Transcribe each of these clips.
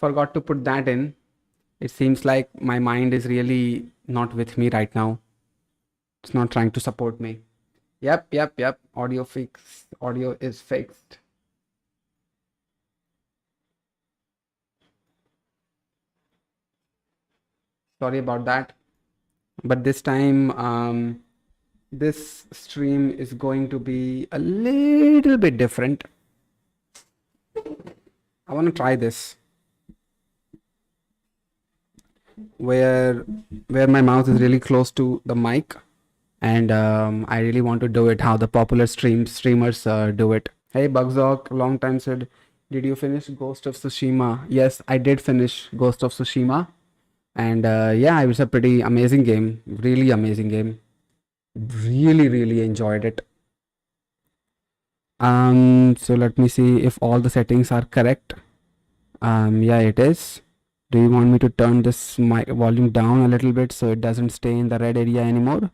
Forgot to put that in. It seems like my mind is really not with me right now. It's not trying to support me. Yep. Audio fix. Audio is fixed. Sorry about that. But this time, this stream is going to be a little bit different. I want to try this. Where my mouth is really close to the mic, and I really want to do it how the popular streamers do it. Hey Bugzok, long time said, did you finish Ghost of Tsushima? Yes, I did finish Ghost of Tsushima, and yeah, it was a pretty amazing game, really amazing game. Really enjoyed it. So let me see if all the settings are correct. Yeah, it is. Do you want me to turn this mic volume down a little bit so it doesn't stay in the red area anymore?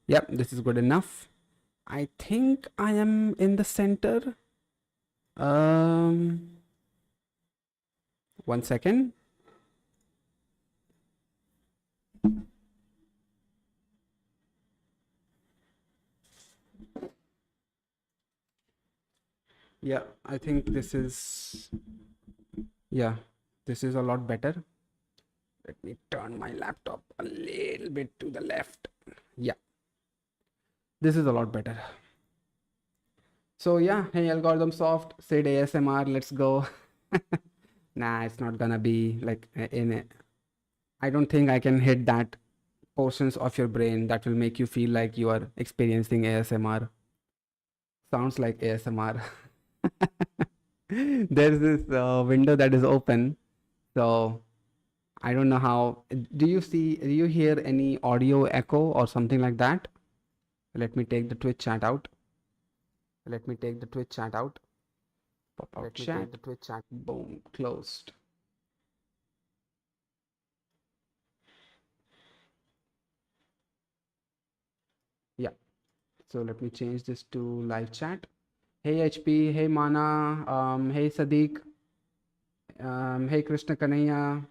Yep, this is good enough. I think I am in the center. 1 second. Yeah, I think this is, yeah, this is a lot better. Let me turn my laptop a little bit to the left. Yeah, this is a lot better. So yeah, hey Algorithm Soft, said ASMR, let's go. Nah, it's not gonna be like in it. I don't think I can hit that portions of your brain that will make you feel like you are experiencing ASMR. Sounds like ASMR. There's this window that is open, so I don't know how. Do you hear any audio echo or something like that? Let me take the Twitch chat out. Pop out chat. Boom, closed. Yeah. So let me change this to live chat. Hey HP, hey Mana, hey Sadiq, hey Krishna Kanaya,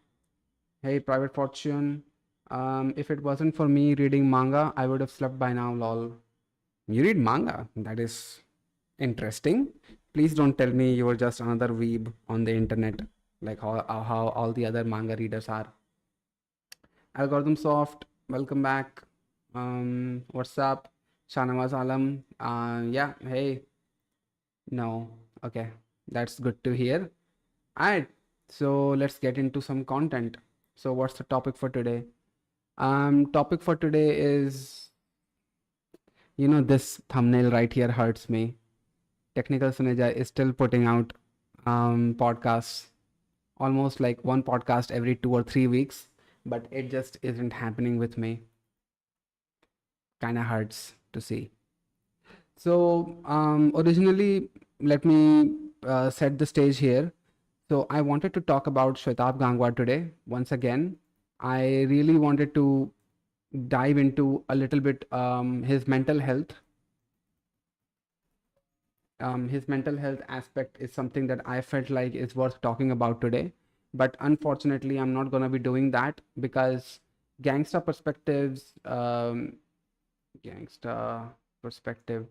hey Private Fortune. If it wasn't for me reading manga, I would have slept by now, lol. You read manga? That is interesting. Please don't tell me you were just another weeb on the internet, like how all the other manga readers are. Algorithm Soft, welcome back. What's up? Shanawaz Alam. Yeah, hey. No. Okay. That's good to hear. Alright. So let's get into some content. So what's the topic for today? Topic for today is, this thumbnail right here hurts me. Technical Suneja is still putting out podcasts, almost like one podcast every 2 or 3 weeks, but it just isn't happening with me. Kind of hurts to see. So originally, let me set the stage here. So I wanted to talk about Shwetab Gangwar today. Once again, I really wanted to dive into a little bit his mental health. His mental health aspect is something that I felt like is worth talking about today. But unfortunately, I'm not going to be doing that because gangsta perspectives, gangsta perspective.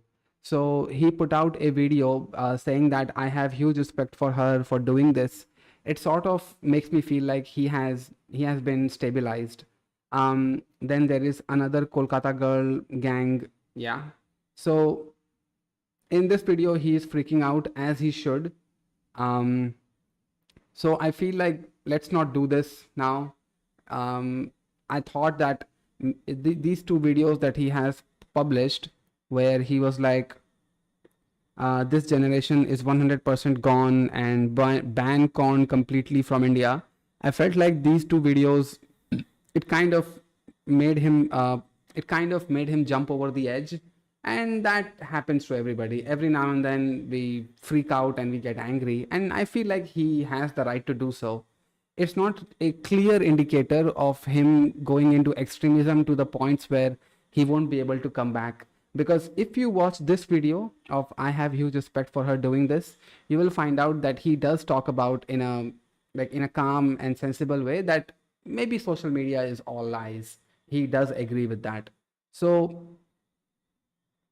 So he put out a video saying that I have huge respect for her for doing this. It sort of makes me feel like he has been stabilized. Then there is another Kolkata girl gang. Yeah. So in this video, he is freaking out as he should. So I feel like let's not do this now. I thought that these two videos that he has published, where he was like, this generation is 100% gone and ban corn completely from India. I felt like these two videos, it kind of made him jump over the edge, and that happens to everybody. Every now and then we freak out and we get angry, and I feel like he has the right to do so. It's not a clear indicator of him going into extremism to the points where he won't be able to come back. Because if you watch this video of I have huge respect for her doing this, you will find out that he does talk about in like in a calm and sensible way that maybe social media is all lies. He does agree with that. So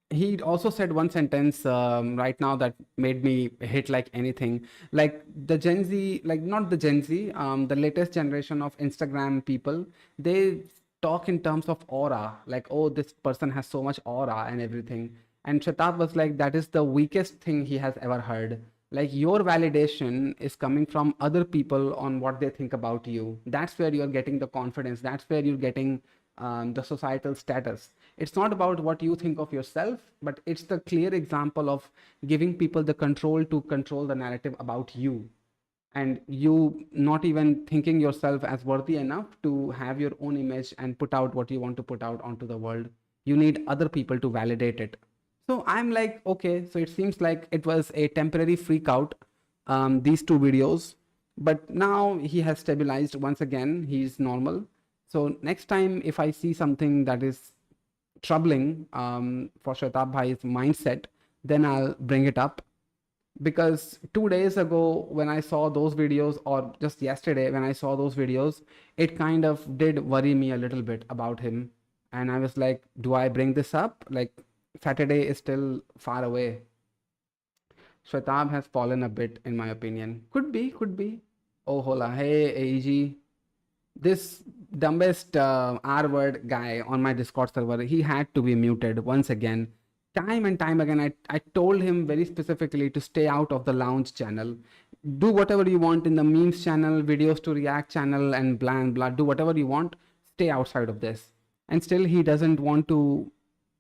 he also said one sentence right now that made me hit like anything. Like the Gen Z, like not the Gen Z, the latest generation of Instagram people, they talk in terms of aura, like, oh, this person has so much aura and everything. And Shatab was like, that is the weakest thing he has ever heard. Like your validation is coming from other people on what they think about you. That's where you're getting the confidence. That's where you're getting the societal status. It's not about what you think of yourself, but it's the clear example of giving people the control to control the narrative about you, and you not even thinking yourself as worthy enough to have your own image and put out what you want to put out onto the world. You need other people to validate it. So I'm like, okay, so it seems like it was a temporary freak out, these two videos, but now he has stabilized once again. He's normal. So next time if I see something that is troubling for Shwetab Bhai's mindset, then I'll bring it up. Because 2 days ago, when I saw those videos, or just yesterday when I saw those videos, it kind of did worry me a little bit about him. And I was like, do I bring this up? Like, Saturday is still far away. Shwetab has fallen a bit, in my opinion. Could be, could be. Oh, hola. Hey, AEG. This dumbest R word guy on my Discord server, he had to be muted once again. Time and time again, I told him very specifically to stay out of the lounge channel. Do whatever you want in the memes channel, videos to react channel, and blah and blah. Do whatever you want. Stay outside of this. And still, he doesn't want to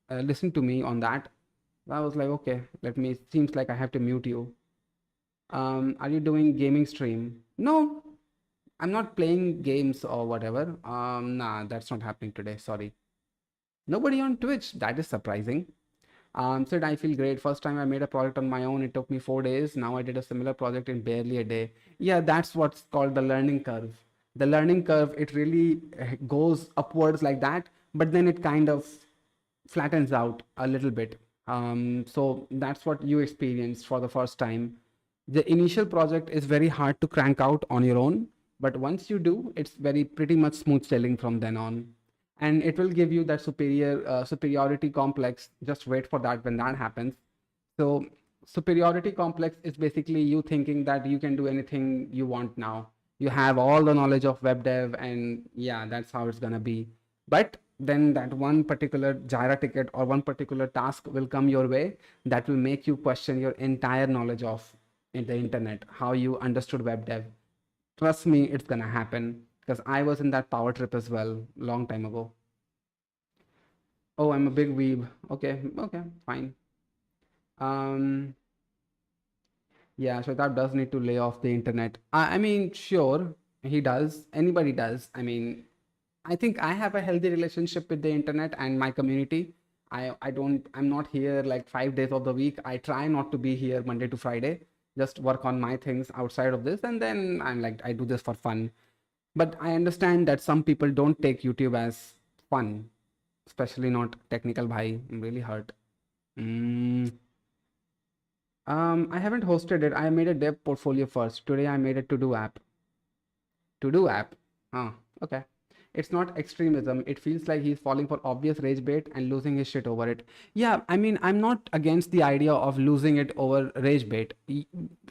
listen to me on that. I was like, okay, seems like I have to mute you. Are you doing gaming stream? No, I'm not playing games or whatever. Nah, that's not happening today. Sorry. Nobody on Twitch. That is surprising. Said I feel great. First time I made a project on my own. It took me 4 days. Now I did a similar project in barely a day. Yeah, that's what's called the learning curve. The learning curve, it really goes upwards like that, but then it kind of flattens out a little bit. So that's what you experienced for the first time. The initial project is very hard to crank out on your own, but once you do, it's very pretty much smooth sailing from then on, and it will give you that superiority complex. Just wait for that when that happens. So superiority complex is basically you thinking that you can do anything you want now. You have all the knowledge of web dev, and yeah, that's how it's gonna be. But then that one particular Jira ticket or one particular task will come your way that will make you question your entire knowledge of in the internet, how you understood web dev. Trust me, it's gonna happen, because I was in that power trip as well long time ago. Oh, I'm a big weeb. Okay, okay, fine. Um, yeah, Shwetab does need to lay off the internet. I mean, sure, he does. Anybody does. I mean, I think I have a healthy relationship with the internet and my community. I'm not here like 5 days of the week. I try not to be here Monday to Friday, just work on my things outside of this. And then I'm like, I do this for fun. But I understand that some people don't take YouTube as fun, especially not technical bhai. I'm really hurt. Mm. I haven't hosted it. I made a dev portfolio first. Today I made a to-do app. To-do app. Oh, okay. It's not extremism. It feels like he's falling for obvious rage bait and losing his shit over it. Yeah, I mean, I'm not against the idea of losing it over rage bait.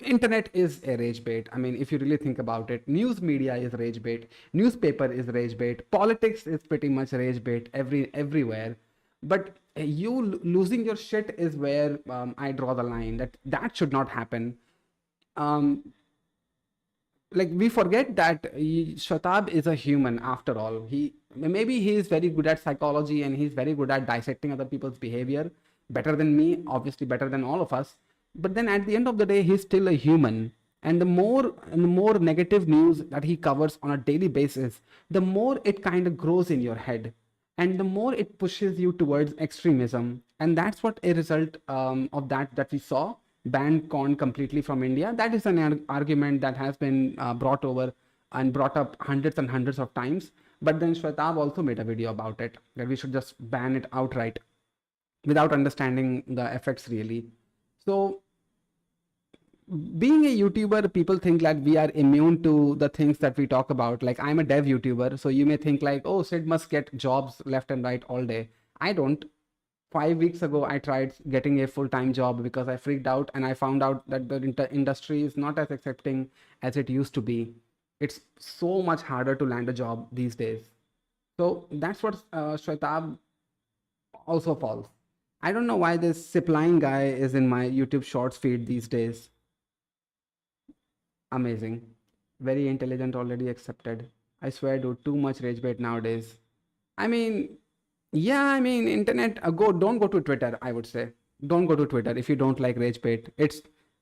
Internet is a rage bait. I mean, if you really think about it, news media is rage bait, newspaper is rage bait, politics is pretty much rage bait everywhere. But you losing your shit is where I draw the line. That should not happen. Um, like we forget that Shatab is a human after all. He is very good at psychology and he's very good at dissecting other people's behavior, better than me, obviously better than all of us. But then at the end of the day, he's still a human. And the more negative news that he covers on a daily basis, the more it kind of grows in your head, and the more it pushes you towards extremism. And that's what a result of that we saw banned corn completely from India. That is an argument that has been brought over and brought up hundreds and hundreds of times. But then Shwetab also made a video about it, that we should just ban it outright without understanding the effects really. So being a YouTuber, people think that we are immune to the things that we talk about. Like, I'm a dev YouTuber, so you may think like, oh, Sid must get jobs left and right all day. I don't. 5 weeks ago, I tried getting a full-time job because I freaked out and I found out that the industry is not as accepting as it used to be. It's so much harder to land a job these days. So that's what Shwetab also falls. I don't know why this zipline guy is in my YouTube Shorts feed these days. Amazing. Very intelligent, already accepted. I swear, dude, too much rage bait nowadays. I mean, yeah, I mean, internet, don't go to Twitter, I would say. Don't go to Twitter if you don't like rage bait.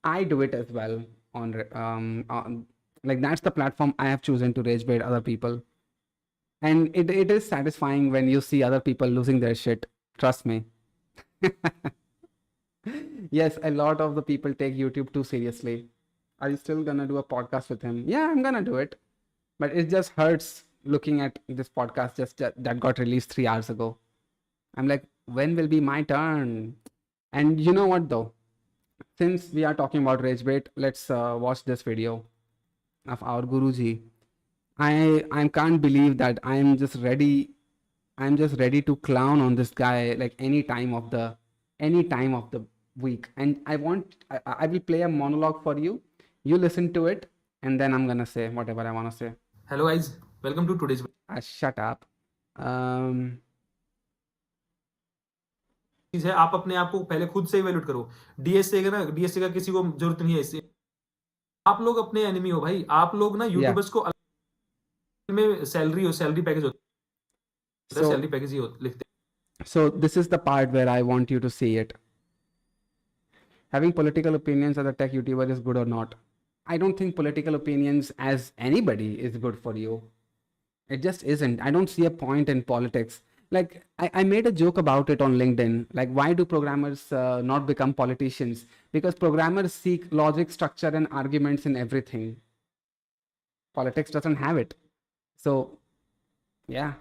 I do it as well on, like, that's the platform I have chosen to rage bait other people. And it is satisfying when you see other people losing their shit. Trust me. Yes, a lot of the people take YouTube too seriously. Are you still gonna do a podcast with him? Yeah, I'm gonna do it. But it just hurts looking at this podcast that got released 3 hours ago. I'm like, when will be my turn? And you know what though? Since we are talking about rage bait, let's watch this video of our Guruji. I can't believe that I'm just ready. I'm just ready to clown on this guy like any time of the week. And I will play a monologue for you. You listen to it, and then I'm gonna say whatever I wanna say. Hello guys, welcome to today's Shut up. चीज है। आप अपने आप को पहले खुद से evaluate करो। डीएसए का किसी को जरूरत नहीं है इससे। आप लोग अपने एनिमी हो भाई। आप लोग ना यूट्यूबर्स को में सैलरी पैकेज होता है, सैलरी पैकेज ही लिखते हैं। So this is the part where I want you to see it. Having political opinions as a tech YouTuber is good or not? I don't think political opinions as anybody is good for you. It just isn't. I don't see a point in politics. Like, I made a joke about it on LinkedIn. Like, why do programmers not become politicians? Because programmers seek logic, structure, and arguments in everything. Politics doesn't have it. So, yeah.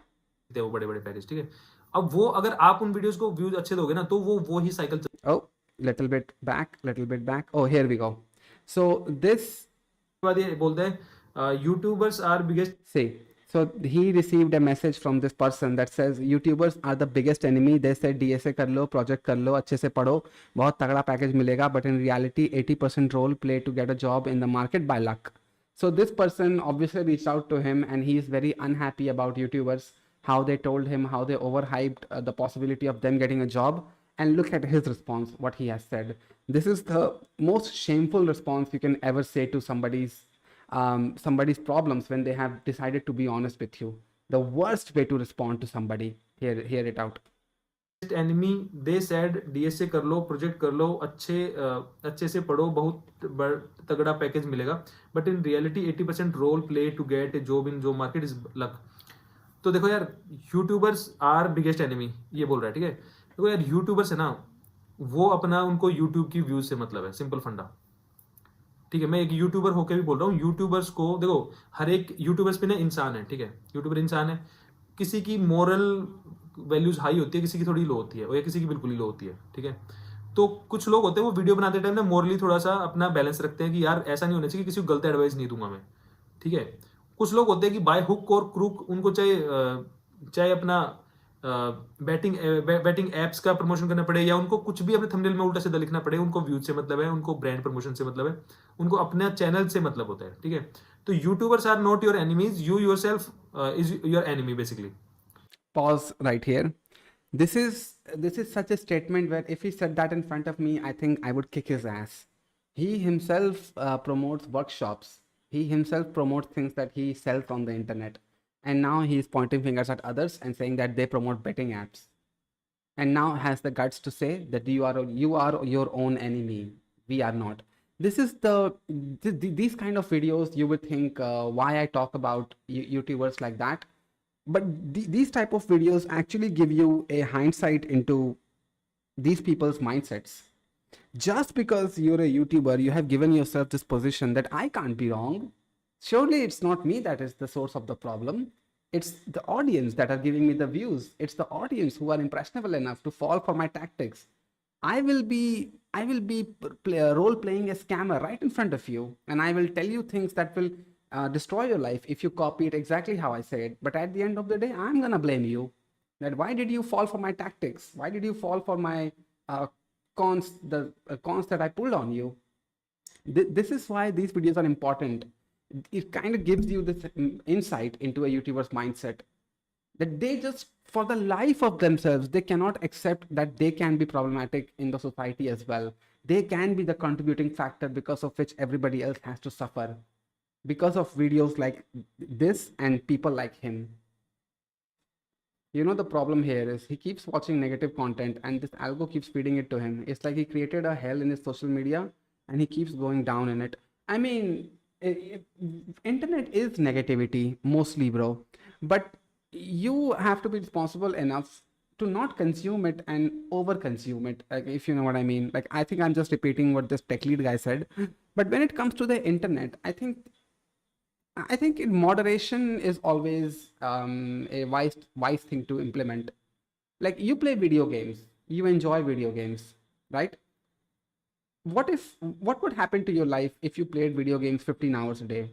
वो बड़े बड़े package, ठीक है। अब वो अगर आप उन वीडियोस को व्यूज अच्छे दोगे ना तो वो ही cycle. Oh, little bit back. Oh, here we go. So this बाद ये बोलते हैं YouTubers are biggest. See, so he received a message from this person that says YouTubers are the biggest enemy. They said DSA कर लो, project कर लो, अच्छे से पढ़ो, बहुत तगड़ा package मिलेगा. But in reality, 80% role play to get a job in the market by luck. So this person obviously reached out to him, and he is very unhappy about YouTubers, how they told him, how they overhyped the possibility of them getting a job. And look at his response, what he has said. This is the most shameful response you can ever say to somebody's problems when they have decided to be honest with you. The worst way to respond to somebody. Hear it out. Enemy they said DSA कर लो, project कर लो, अच्छे से पढ़ो, बहुत तगड़ा package मिलेगा। But in reality 80% role play to get a job in जो market is luck. तो देखो यार, यूट्यूबर्स आर बिगेस्ट एनिमी ये बोल रहा है, ठीक है। देखो यार, यूट्यूबर्स है ना, वो अपना उनको यूट्यूब की व्यूज से मतलब है, सिंपल फंडा, ठीक है। मैं एक यूट्यूबर होकर भी बोल रहा हूँ, यूट्यूबर्स को देखो, हर एक यूट्यूबर्स पे ना इंसान है, ठीक है। यूट्यूबर इंसान है, किसी की मॉरल वैल्यूज हाई होती है, किसी की थोड़ी लो होती है, और किसी की बिल्कुल ही लो होती है, ठीक है। तो कुछ लोग होते हैं वो वीडियो बनाते टाइम ना मॉरली थोड़ा सा अपना बैलेंस रखते हैं कि यार ऐसा नहीं होना चाहिए, किसी को गलत एडवाइस नहीं दूंगा मैं, ठीक है। कुछ लोग होते हैं कि बाय हुक और क्रूक उनको चाहे अपना बैटिंग एप्स का प्रमोशन करना पड़े, या उनको कुछ भी अपने थंबनेल में उल्टा सीधा लिखना पड़े, उनको व्यूज से मतलब है, उनको ब्रांड प्रमोशन से मतलब है, उनको अपने चैनल से मतलब होता है, ठीक है। तो YouTubers are not your enemies, you yourself is your enemy basically. Pause right here. This is such a statement where if he said that in front of me, I think I would kick his ass. He himself promotes workshops. He himself promotes things that he sells on the internet. And now he is pointing fingers at others and saying that they promote betting apps. And now has the guts to say that you are your own enemy. We are not. This is these kind of videos you would think why I talk about YouTubers like that. But these type of videos actually give you a hindsight into these people's mindsets. Just because you're a YouTuber, you have given yourself this position that I can't be wrong. Surely it's not me that is the source of the problem. It's the audience that are giving me the views. It's the audience who are impressionable enough to fall for my tactics. I will be I will be role playing a scammer right in front of you, and I will tell you things that will destroy your life if you copy it exactly how I say it. But at the end of the day, I'm gonna blame you. That why did you fall for my tactics? Why did you fall for my the cons that I pulled on you? This is why these videos are important. It kind of gives you this insight into a YouTuber's mindset, that they just, for the life of themselves, they cannot accept that they can be problematic in the society as well. They can be the contributing factor because of which everybody else has to suffer, because of videos like this and people like him. You know, the problem here is he keeps watching negative content and this algo keeps feeding it to him. It's like he created a hell in his social media and he keeps going down in it. I mean, internet is negativity mostly, bro. But you have to be responsible enough to not consume it and over consume it, like, if you know what I mean. Like, I think I'm just repeating what this tech lead guy said, but when it comes to the internet, I think in moderation is always a wise thing to implement. Like, you play video games, you enjoy video games, right? What would happen to your life if you played video games 15 hours a day?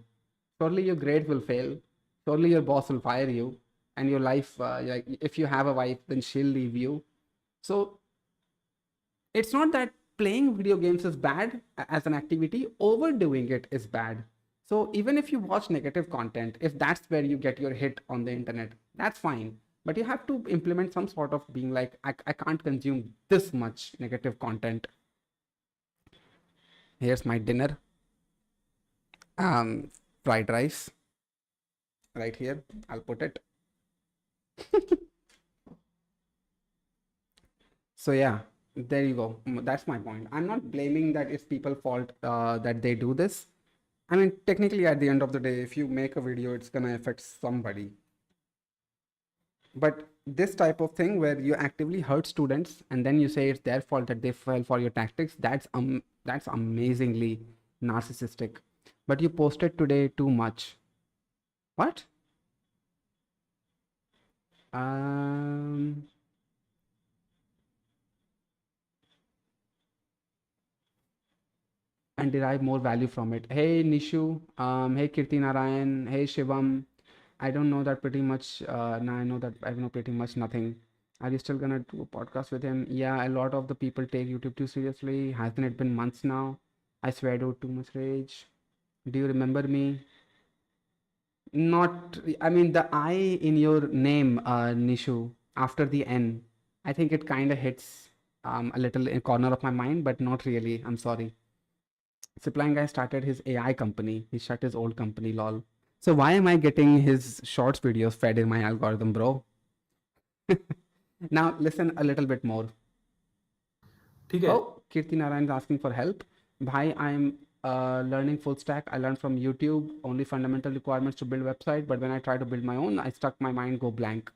Surely your grades will fail. Surely your boss will fire you, and your life, like, if you have a wife, then she'll leave you. So it's not that playing video games is bad as an activity, overdoing it is bad. So even if you watch negative content, if that's where you get your hit on the internet, that's fine. But you have to implement some sort of being like, I can't consume this much negative content. Here's my dinner. Fried rice. Right here. I'll put it. So yeah, there you go. That's my point. I'm not blaming that it's people's fault that they do this. I mean, technically, at the end of the day, if you make a video, it's gonna affect somebody. But this type of thing where you actively hurt students and then you say it's their fault that they fell for your tactics, that's amazingly narcissistic. But you posted today too much. What? And derive more value from it. Hey Nishu, hey Kirti Narayan, hey Shivam. I don't know that pretty much. Now I know that I know pretty much nothing. Are you still gonna do a podcast with him? Yeah, a lot of the people take YouTube too seriously. Hasn't it been months now? I swear, dude, too much rage. Do you remember me? Not, I mean, the I in your name, Nishu, after the N, I think it kind of hits a little in corner of my mind, but not really. I'm sorry. Zipline guy started his AI company. He shut his old company, lol. So why am I getting his shorts videos fed in my algorithm, bro? Now listen a little bit more. ठीक है. Oh, Kirti Narayan is asking for help. Bhai, I'm learning full stack. I learned from YouTube only fundamental requirements to build website, but when I try to build my own, I stuck my mind go blank.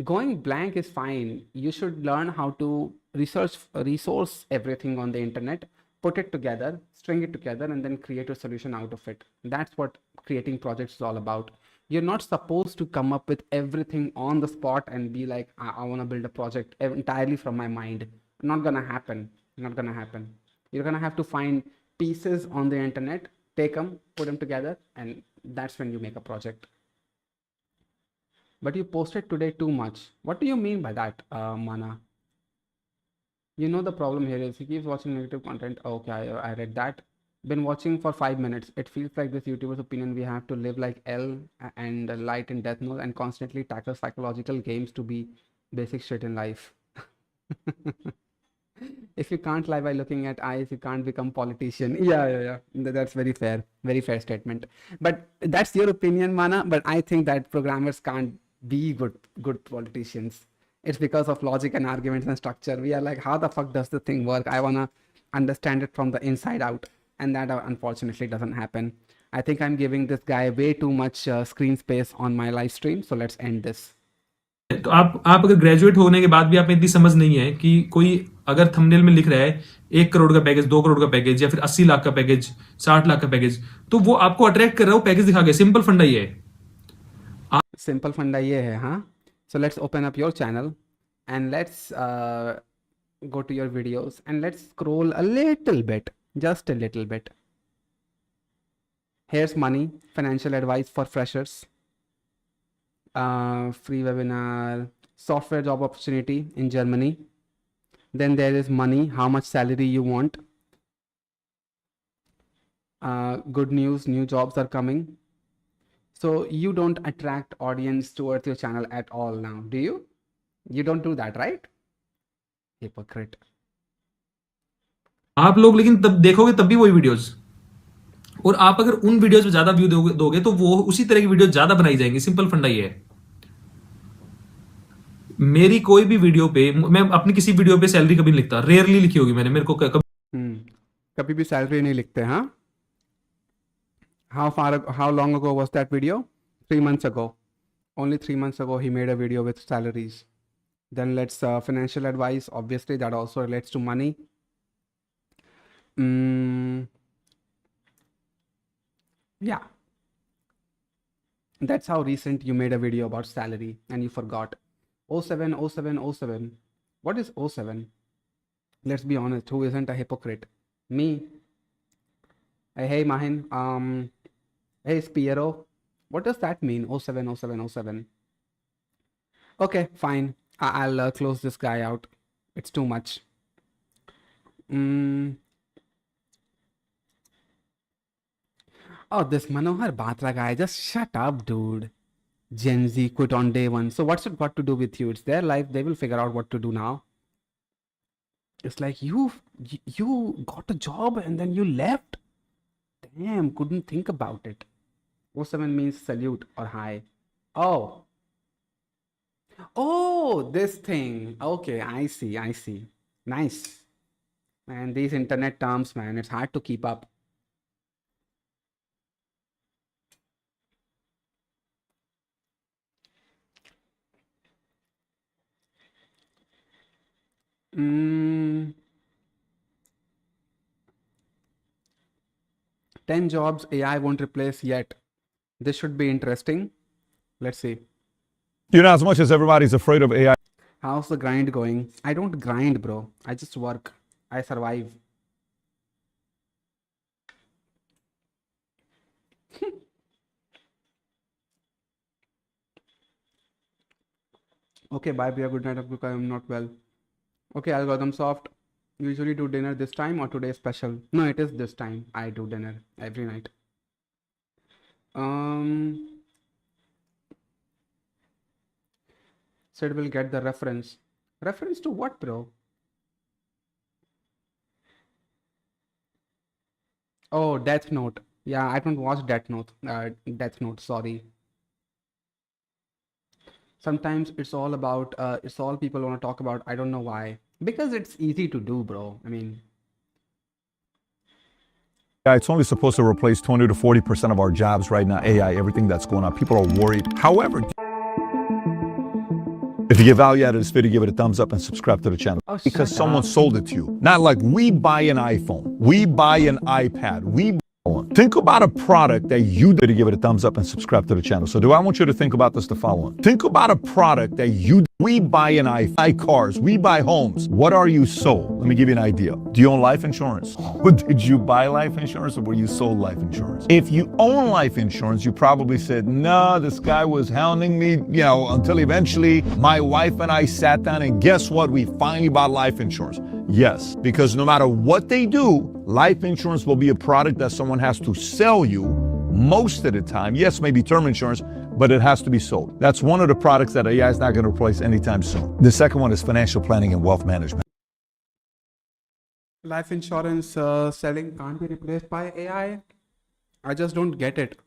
Going blank is fine. You should learn how to resource everything on the internet, put it together, string it together, and then create a solution out of it. That's what creating projects is all about. You're not supposed to come up with everything on the spot and be like, I want to build a project entirely from my mind. Not gonna happen. Not gonna happen. You're gonna have to find pieces on the internet, take them, put them together, and that's when you make a project. But you posted today too much. What do you mean by that, Mana? You know the problem here is he keeps watching negative content. Okay, I read that. Been watching for 5 minutes. It feels like this YouTuber's opinion we have to live like L and Light in Death Note and constantly tackle psychological games to be basic shit in life. If you can't lie by looking at eyes, you can't become politician. Yeah. That's very fair. Very fair statement. But that's your opinion, Mana. But I think that programmers can't be good politicians. It's because of logic and arguments and structure. We are like, how the fuck does the thing work? I wanna understand it from the inside out, and that unfortunately doesn't happen. I think I'm giving this guy way too much screen space on my live stream. So let's end this. तो आप अगर graduate होने के बाद भी आप में इतनी समझ नहीं है कि कोई अगर थंबनेल में लिख रहा है 1 करोड़ का पैकेज, 2 करोड़ का पैकेज या फिर 80 लाख का पैकेज, 60 लाख का पैकेज, तो वो आपको अट्रैक्ट कर रहा है वो पैकेज दिखा के. सिंपल फंडा ये है. सिंपल फंडा ये है. हाँ. So let's open up your channel and let's go to your videos and let's scroll a little bit, just a little bit. Here's money, financial advice for freshers, free webinar, software job opportunity in Germany. Then there is money, how much salary you want. Good news, new jobs are coming. So you don't attract audience towards your channel at all now, do you? You don't do that, right? Hypocrite. आप लोग लेकिन तब देखोगे तब भी वही videos, और आप अगर उन वीडियोस पे ज्यादा व्यू दोगे तो वो उसी तरह की वीडियो ज्यादा बनाई जाएंगी। सिंपल फंडा ये है। मेरी कोई भी वीडियो पे, मैं अपनी किसी वीडियो पे सैलरी कभी नहीं लिखता, रेयरली लिखी होगी मैंने, मेरे को कभी भी सैलरी नहीं लिखते, हाँ? How long ago was that video? 3 months ago. Only 3 months ago he made a video with salaries. Then let's financial advice. Obviously that also relates to money. Yeah. That's how recent you made a video about salary and you forgot. 07, 07, 07. What is 07? Let's be honest. Who isn't a hypocrite? Me. Hey Mahin. Hey Spiero. What does that mean? 07, 07, 07. Okay, fine. I'll close this guy out. It's too much. Oh, this Manohar Batra guy. Just shut up, dude. Gen Z quit on day one. So what's it got to do with you? It's their life. They will figure out what to do now. It's like you got a job and then you left. Damn, couldn't think about it. 07 means salute or hi. Oh, this thing. Okay, I see. Nice. Man, these internet terms, man, it's hard to keep up. Mm. 10 jobs AI won't replace yet. This should be interesting. Let's see. You know, as much as everybody's afraid of AI. How's the grind going? I don't grind, bro. I just work. I survive. Okay, bye, Bia. Good night. I'm not well. Okay, algorithm soft. Usually do dinner this time or today special? No, it is this time. I do dinner every night. Sid will get the reference. Reference to what, bro? Oh, Death Note. Yeah, I don't watch Death Note. Death Note, sorry. Sometimes it's all about, it's all people want to talk about. I don't know why. Because it's easy to do, bro. I mean, It's only supposed to replace 20 to 40% of our jobs right now. AI, everything that's going on. People are worried. However, if you get value out of this video, give it a thumbs up and subscribe to the channel. Oh, because shut someone up. sold it to you. Not like we buy an iPhone, we buy an iPad, think about a product that you did. Give it a thumbs up and subscribe to the channel. So I want you to think about this the following. Think about a product that we buy an iPhone, buy cars, we buy homes. What are you sold? Let me give you an idea. Do you own life insurance? Or did you buy life insurance or were you sold life insurance? If you own life insurance, you probably said, no, this guy was hounding me, until eventually my wife and I sat down and guess what? We finally bought life insurance. Yes, because no matter what they do, life insurance will be a product that someone has to sell you most of the time. Yes, maybe term insurance, but it has to be sold. That's one of the products that AI is not going to replace anytime soon. The second one is financial planning and wealth management. Life insurance selling can't be replaced by AI. I just don't get it.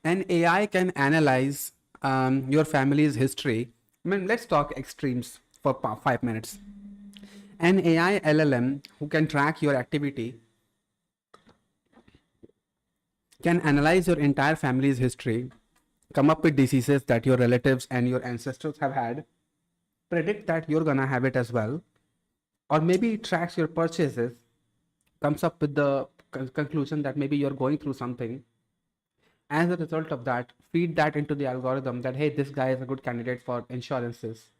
An AI can analyze your family's history. I mean, let's talk extremes for 5 minutes. An AI LLM who can track your activity can analyze your entire family's history, come up with diseases that your relatives and your ancestors have had, predict that you're gonna have it as well, or maybe tracks your purchases, comes up with the conclusion that maybe you're going through something. As a result of that, feed that into the algorithm that, hey, this guy is a good candidate for insurances.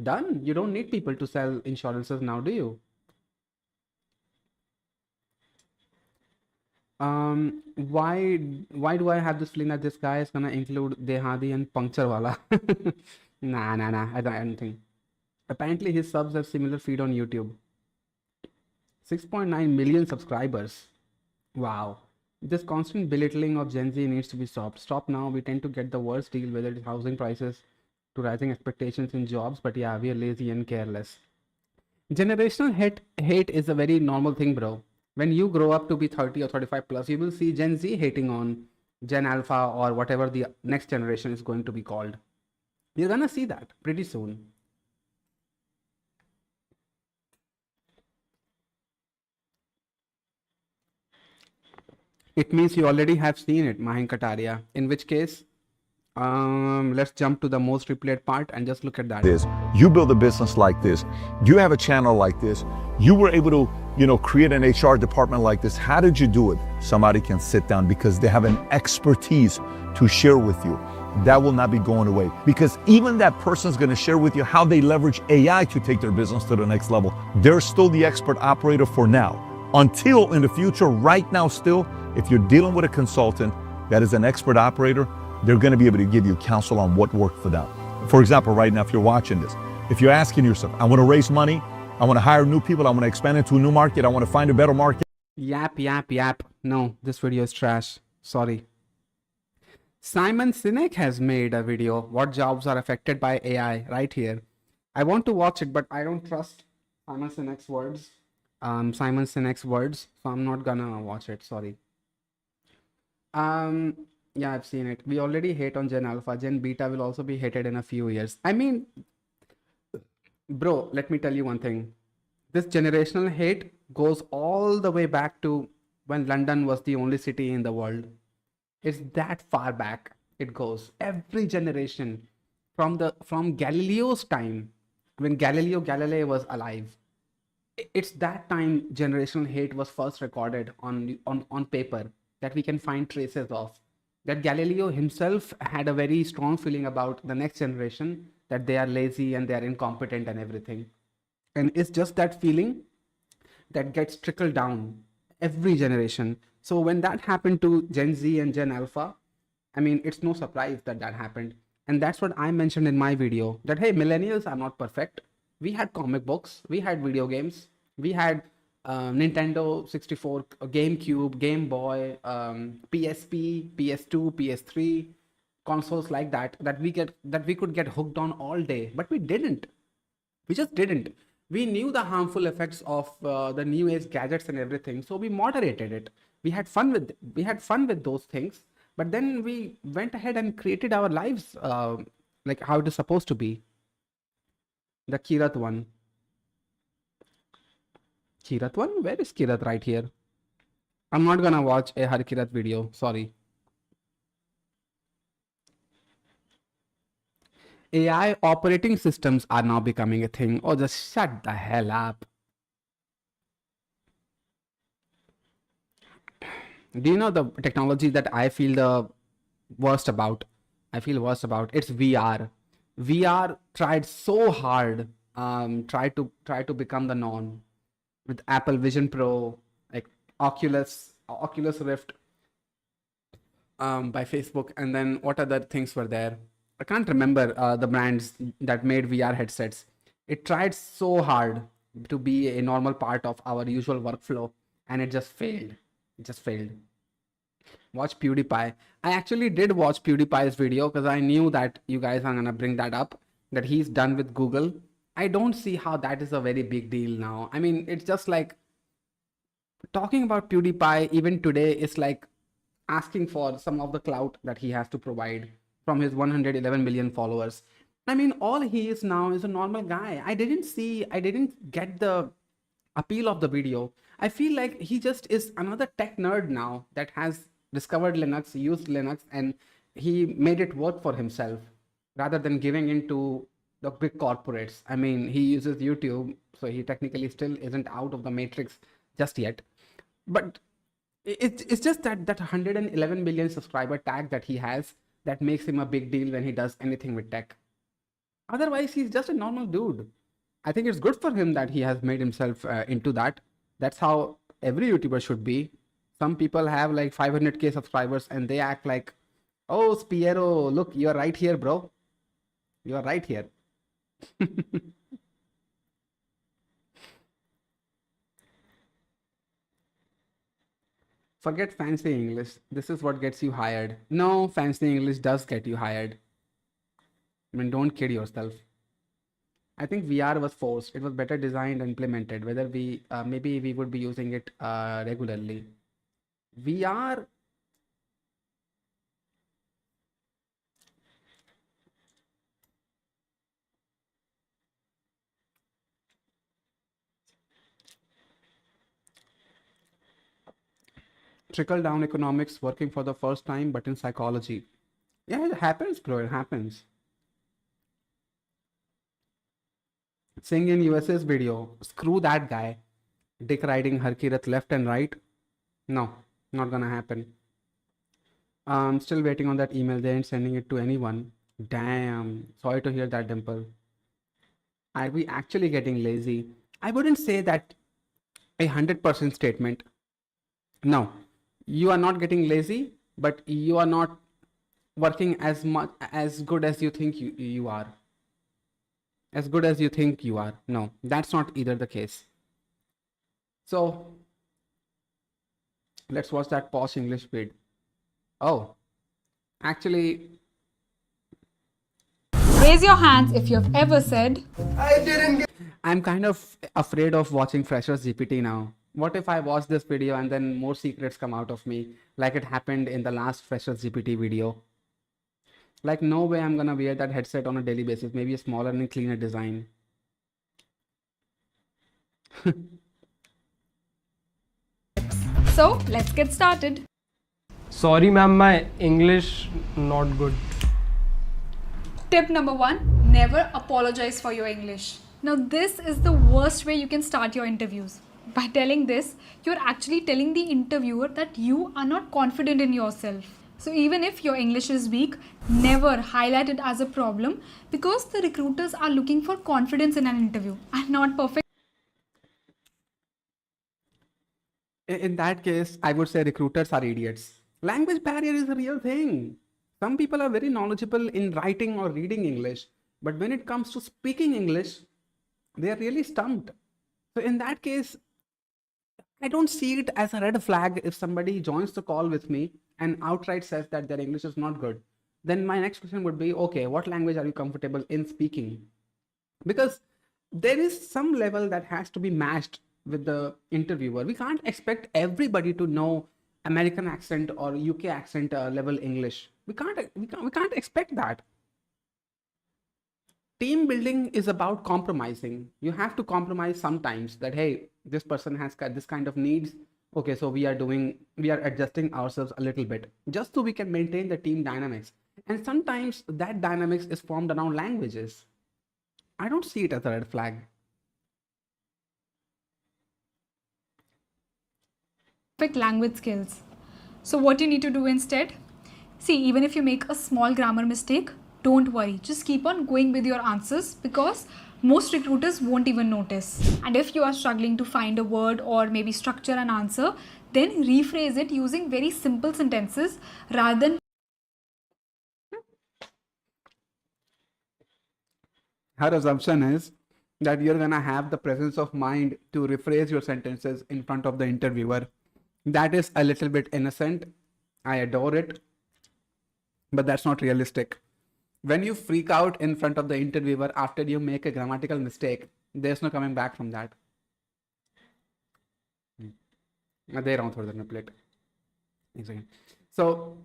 Done. You don't need people to sell insurances now, do you? Why do I have this feeling that this guy is gonna include Dehadi and Puncture Wala? Nah. I don't think. Apparently, his subs have similar feed on YouTube. 6.9 million subscribers. Wow. This constant belittling of Gen Z needs to be stopped. Stop now. We tend to get the worst deal, whether it's housing prices to rising expectations in jobs. But yeah, we are lazy and careless. Generational hate is a very normal thing, bro. When you grow up to be 30 or 35 plus, you will see Gen Z hating on Gen Alpha or whatever the next generation is going to be called. You're gonna see that pretty soon. It means you already have seen it, Mahin Kataria. In which case, let's jump to the most replayed part and just look at that. You build a business like this. You have a channel like this. You were able to, create an HR department like this. How did you do it? Somebody can sit down because they have an expertise to share with you. That will not be going away because even that person's going to share with you how they leverage AI to take their business to the next level. They're still the expert operator for now. Until in the future, right now still, if you're dealing with a consultant that is an expert operator, they're going to be able to give you counsel on what worked for them. For example, right now, if you're watching this, if you're asking yourself, I want to raise money, I want to hire new people, I want to expand into a new market, I want to find a better market. Yap. No, this video is trash. Sorry. Simon Sinek has made a video, what jobs are affected by AI, right here. I want to watch it, but I don't trust Simon Sinek's words. So I'm not gonna watch it, sorry. Yeah, I've seen it. We already hate on Gen Alpha. Gen Beta will also be hated in a few years. I mean, bro, let me tell you one thing. This generational hate goes all the way back to when London was the only city in the world. It's that far back it goes. Every generation from Galileo's time, when Galileo Galilei was alive, it's that time generational hate was first recorded on paper that we can find traces of. That Galileo himself had a very strong feeling about the next generation, that they are lazy and they are incompetent and everything. And it's just that feeling that gets trickled down every generation. So when that happened to Gen Z and Gen Alpha, I mean, it's no surprise that that happened. And that's what I mentioned in my video, that hey, millennials are not perfect. We had comic books, we had video games, we had Nintendo 64, GameCube, Game Boy, PSP, PS2, PS3, consoles like that we could get hooked on all day, but we didn't. We just didn't. We knew the harmful effects of the new age gadgets and everything, so we moderated it. We had fun with those things, but then we went ahead and created our lives like how it is supposed to be. The Kirat one. Kirat one? Where is Kirat? Right here. I'm not gonna watch a Har Kirat video. Sorry. AI operating systems are now becoming a thing. Oh, just shut the hell up. Do you know the technology that I feel the worst about? It's VR. VR tried so hard, try to become the norm with Apple Vision Pro, like Oculus Rift, by Facebook, and then what other things were there? I can't remember the brands that made VR headsets. It tried so hard to be a normal part of our usual workflow, and it just failed. Watch PewDiePie. I actually did watch PewDiePie's video because I knew that you guys are gonna bring that up, that he's done with Google. I don't see how that is a very big deal now. I mean, it's just like talking about PewDiePie even today is like asking for some of the clout that he has to provide from his 111 million followers. I mean, all he is now is a normal guy. I didn't get the appeal of the video. I feel like he just is another tech nerd now that has discovered Linux, used Linux, and he made it work for himself rather than giving into the big corporates. I mean, he uses YouTube, so he technically still isn't out of the matrix just yet. But it's just that 111 million subscriber tag that he has that makes him a big deal when he does anything with tech. Otherwise, he's just a normal dude. I think it's good for him that he has made himself into that. That's how every YouTuber should be. Some people have like 500K subscribers and they act like, oh, Spiero, look, you're right here, bro. You're right here. Forget fancy English. This is what gets you hired. No, fancy English does get you hired. I mean, don't kid yourself. I think VR was forced. It was better designed and implemented. Whether maybe we would be using it regularly. VR. Trickle down economics working for the first time, but in psychology. Yeah, it happens, bro. It happens. Sing in US's video. Screw that guy. Dick riding Harkirat left and right. No, not gonna happen. I'm still waiting on that email. They ain't sending it to anyone. Damn. Sorry to hear that, Dimple. Are we actually getting lazy? I wouldn't say that a 100% statement. No, you are not getting lazy, but you are not working as good as you think you are. As good as you think you are. No, that's not either the case. So let's watch that posh English vid. Oh, actually, Raise your hands if you've ever said, I'm kind of afraid of watching Freshers GPT now. What if I watch this video and then more secrets come out of me, like it happened in the last Freshers GPT video? Like, no way I'm gonna wear that headset on a daily basis. Maybe a smaller and cleaner design. so let's get started. Sorry ma'am, my English not good. Tip number 1, never apologize for your English. Now this is the worst way you can start your interviews. By telling this, you're actually telling the interviewer that you are not confident in yourself. So even if your English is weak, never highlight it as a problem because the recruiters are looking for confidence in an interview and not perfect. In that case, I would say recruiters are idiots. Language barrier is a real thing. Some people are very knowledgeable in writing or reading English, but when it comes to speaking English, they are really stumped. So in that case, I don't see it as a red flag if somebody joins the call with me and outright says that their English is not good. Then my next question would be, okay, what language are you comfortable in speaking? Because there is some level that has to be matched with the interviewer. We can't expect everybody to know American accent or UK accent level English. We can't expect that. Team building is about compromising. You have to compromise sometimes that, hey, this person has got this kind of needs. Okay, so we are adjusting ourselves a little bit just so we can maintain the team dynamics. And sometimes that dynamics is formed around languages. I don't see it as a red flag. Perfect language skills. So what you need to do instead? See, even if you make a small grammar mistake, don't worry. Just keep on going with your answers because most recruiters won't even notice. And if you are struggling to find a word or maybe structure an answer, then rephrase it using very simple sentences rather than. Her assumption is that you're gonna have the presence of mind to rephrase your sentences in front of the interviewer. That is a little bit innocent. I adore it, but that's not realistic. When you freak out in front of the interviewer after you make a grammatical mistake, there's no coming back from that. So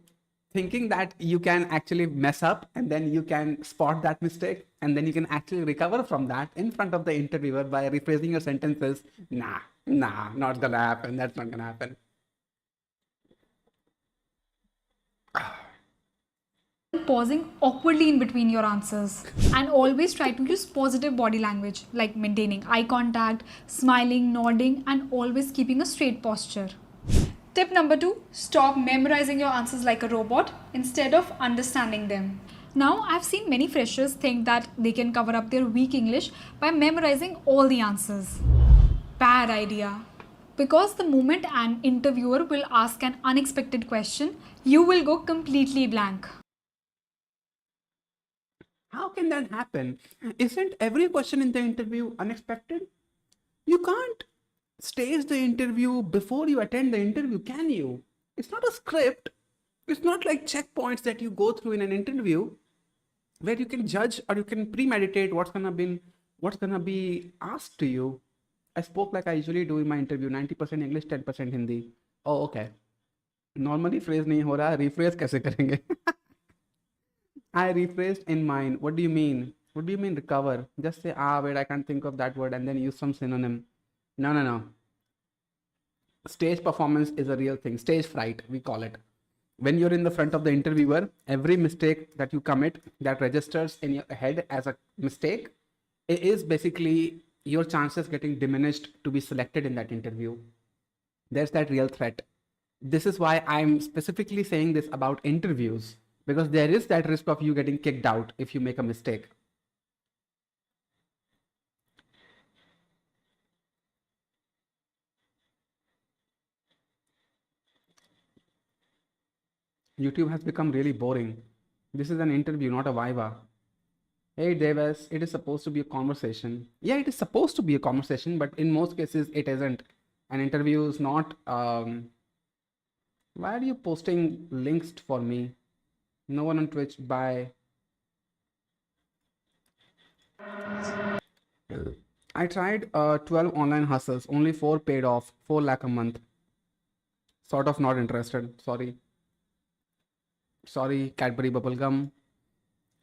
thinking that you can actually mess up and then you can spot that mistake and then you can actually recover from that in front of the interviewer by rephrasing your sentences, nah, not gonna happen. That's not gonna happen. Pausing awkwardly in between your answers, and always try to use positive body language like maintaining eye contact, smiling, nodding, and always keeping a straight posture. Tip number 2, stop memorizing your answers like a robot instead of understanding them. Now, I've seen many freshers think that they can cover up their weak English by memorizing all the answers. Bad idea. Because the moment an interviewer will ask an unexpected question, you will go completely blank. How can that happen? Isn't every question in the interview unexpected? You can't stage the interview before you attend the interview, can you? It's not a script. It's not like checkpoints that you go through in an interview where you can judge or you can premeditate what's gonna be asked to you. I spoke like I usually do in my interview, 90% English, 10% Hindi. Oh, okay. Normally phrase नहीं हो रहा, rephrase कैसे करेंगे? I rephrased in mind. What do you mean? What do you mean recover? Just say, wait, I can't think of that word, and then use some synonym. No, no, no. Stage performance is a real thing. Stage fright, we call it. When you're in the front of the interviewer, every mistake that you commit that registers in your head as a mistake, it is basically your chances getting diminished to be selected in that interview. There's that real threat. This is why I'm specifically saying this about interviews, because there is that risk of you getting kicked out if you make a mistake. YouTube has become really boring. This is an interview, not a viva. Hey Devas, it is supposed to be a conversation. Yeah, it is supposed to be a conversation, but in most cases it isn't. An interview is not. Why are you posting links for me? No one on Twitch. Bye. I tried 12 online hustles, only 4 paid off, 4 lakh a month. Sort of not interested. Sorry. Sorry, Cadbury bubblegum.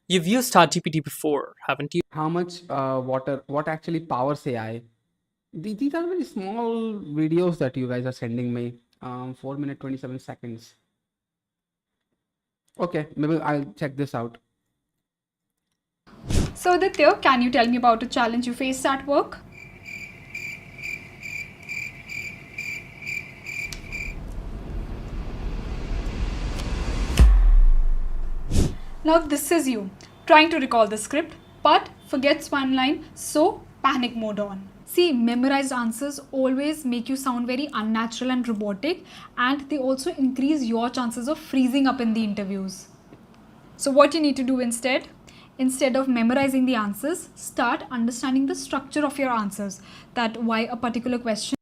You've used ChatGPT before, haven't you? How much what actually powers AI? These are very small videos that you guys are sending me. 4 minutes 27 seconds. Okay, maybe I'll check this out. So, Aditya, can you tell me about a challenge you faced at work? Now, this is you trying to recall the script but forgets one line, so panic mode on. See, memorized answers always make you sound very unnatural and robotic, and they also increase your chances of freezing up in the interviews. So, what you need to do instead of memorizing the answers, start understanding the structure of your answers, that why a particular question.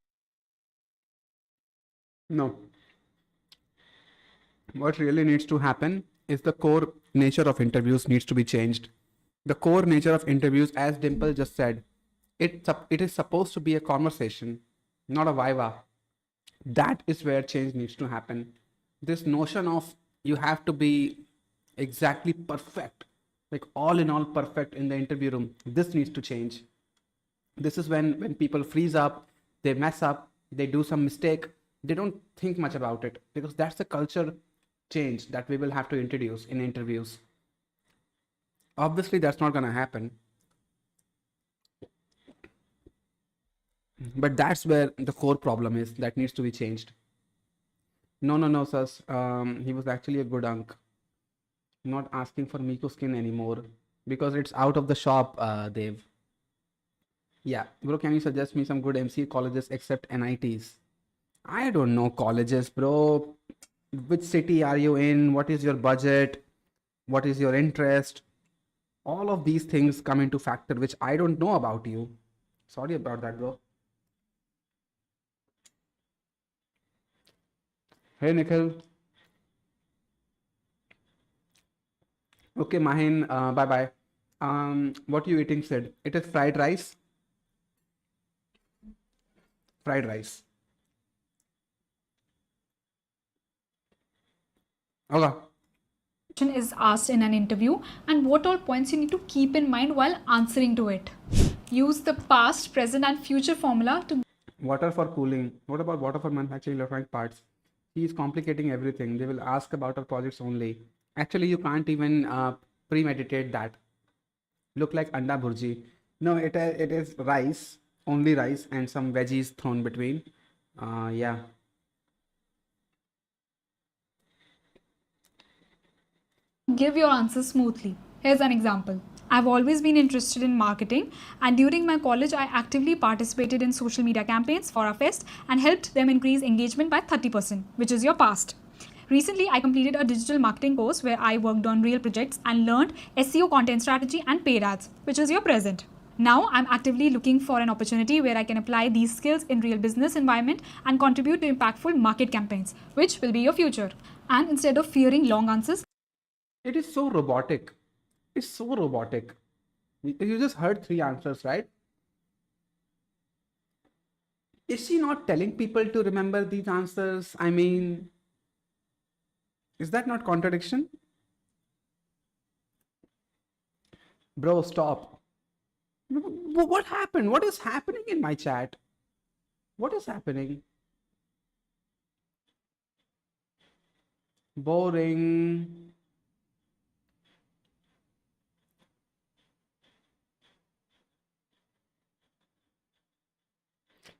No. What really needs to happen is the core nature of interviews needs to be changed. The core nature of interviews, as Dimple just said, it is supposed to be a conversation, not a viva. That is where change needs to happen. This notion of you have to be exactly perfect, like all in all perfect in the interview room, this needs to change. This is when people freeze up, they mess up, they do some mistake, they don't think much about it, because that's the culture change that we will have to introduce in interviews. Obviously that's not going to happen, but that's where the core problem is that needs to be changed. No, sirs. He was actually a good unk. Not asking for Miku skin anymore because it's out of the shop, Dev. Yeah, bro, can you suggest me some good MC colleges except NITs? I don't know colleges, bro. Which city are you in? What is your budget? What is your interest? All of these things come into factor, which I don't know about you. Sorry about that, bro. Hey, Nikhil. Okay, Mahin, bye-bye. What you eating, Sid? It is fried rice. Fried rice. Okay. Is asked in an interview and what all points you need to keep in mind while answering to it. Use the past, present and future formula to. Water for cooling. What about water for manufacturing electronic parts? He is complicating everything. They will ask about our projects only. Actually, you can't even premeditate that. Look like anda bhurji. No, it is rice, only rice and some veggies thrown between. Yeah. Give your answers smoothly. Here's an example. I've always been interested in marketing, and during my college, I actively participated in social media campaigns for our fest and helped them increase engagement by 30%, which is your past. Recently, I completed a digital marketing course where I worked on real projects and learned SEO, content strategy, and paid ads, which is your present. Now, I'm actively looking for an opportunity where I can apply these skills in real business environment and contribute to impactful market campaigns, which will be your future. And instead of fearing long answers, It is so robotic. It's so robotic. You just heard three answers, right? Is she not telling people to remember these answers? I mean, is that not contradiction? Bro, stop. What happened? What is happening in my chat? What is happening? Boring.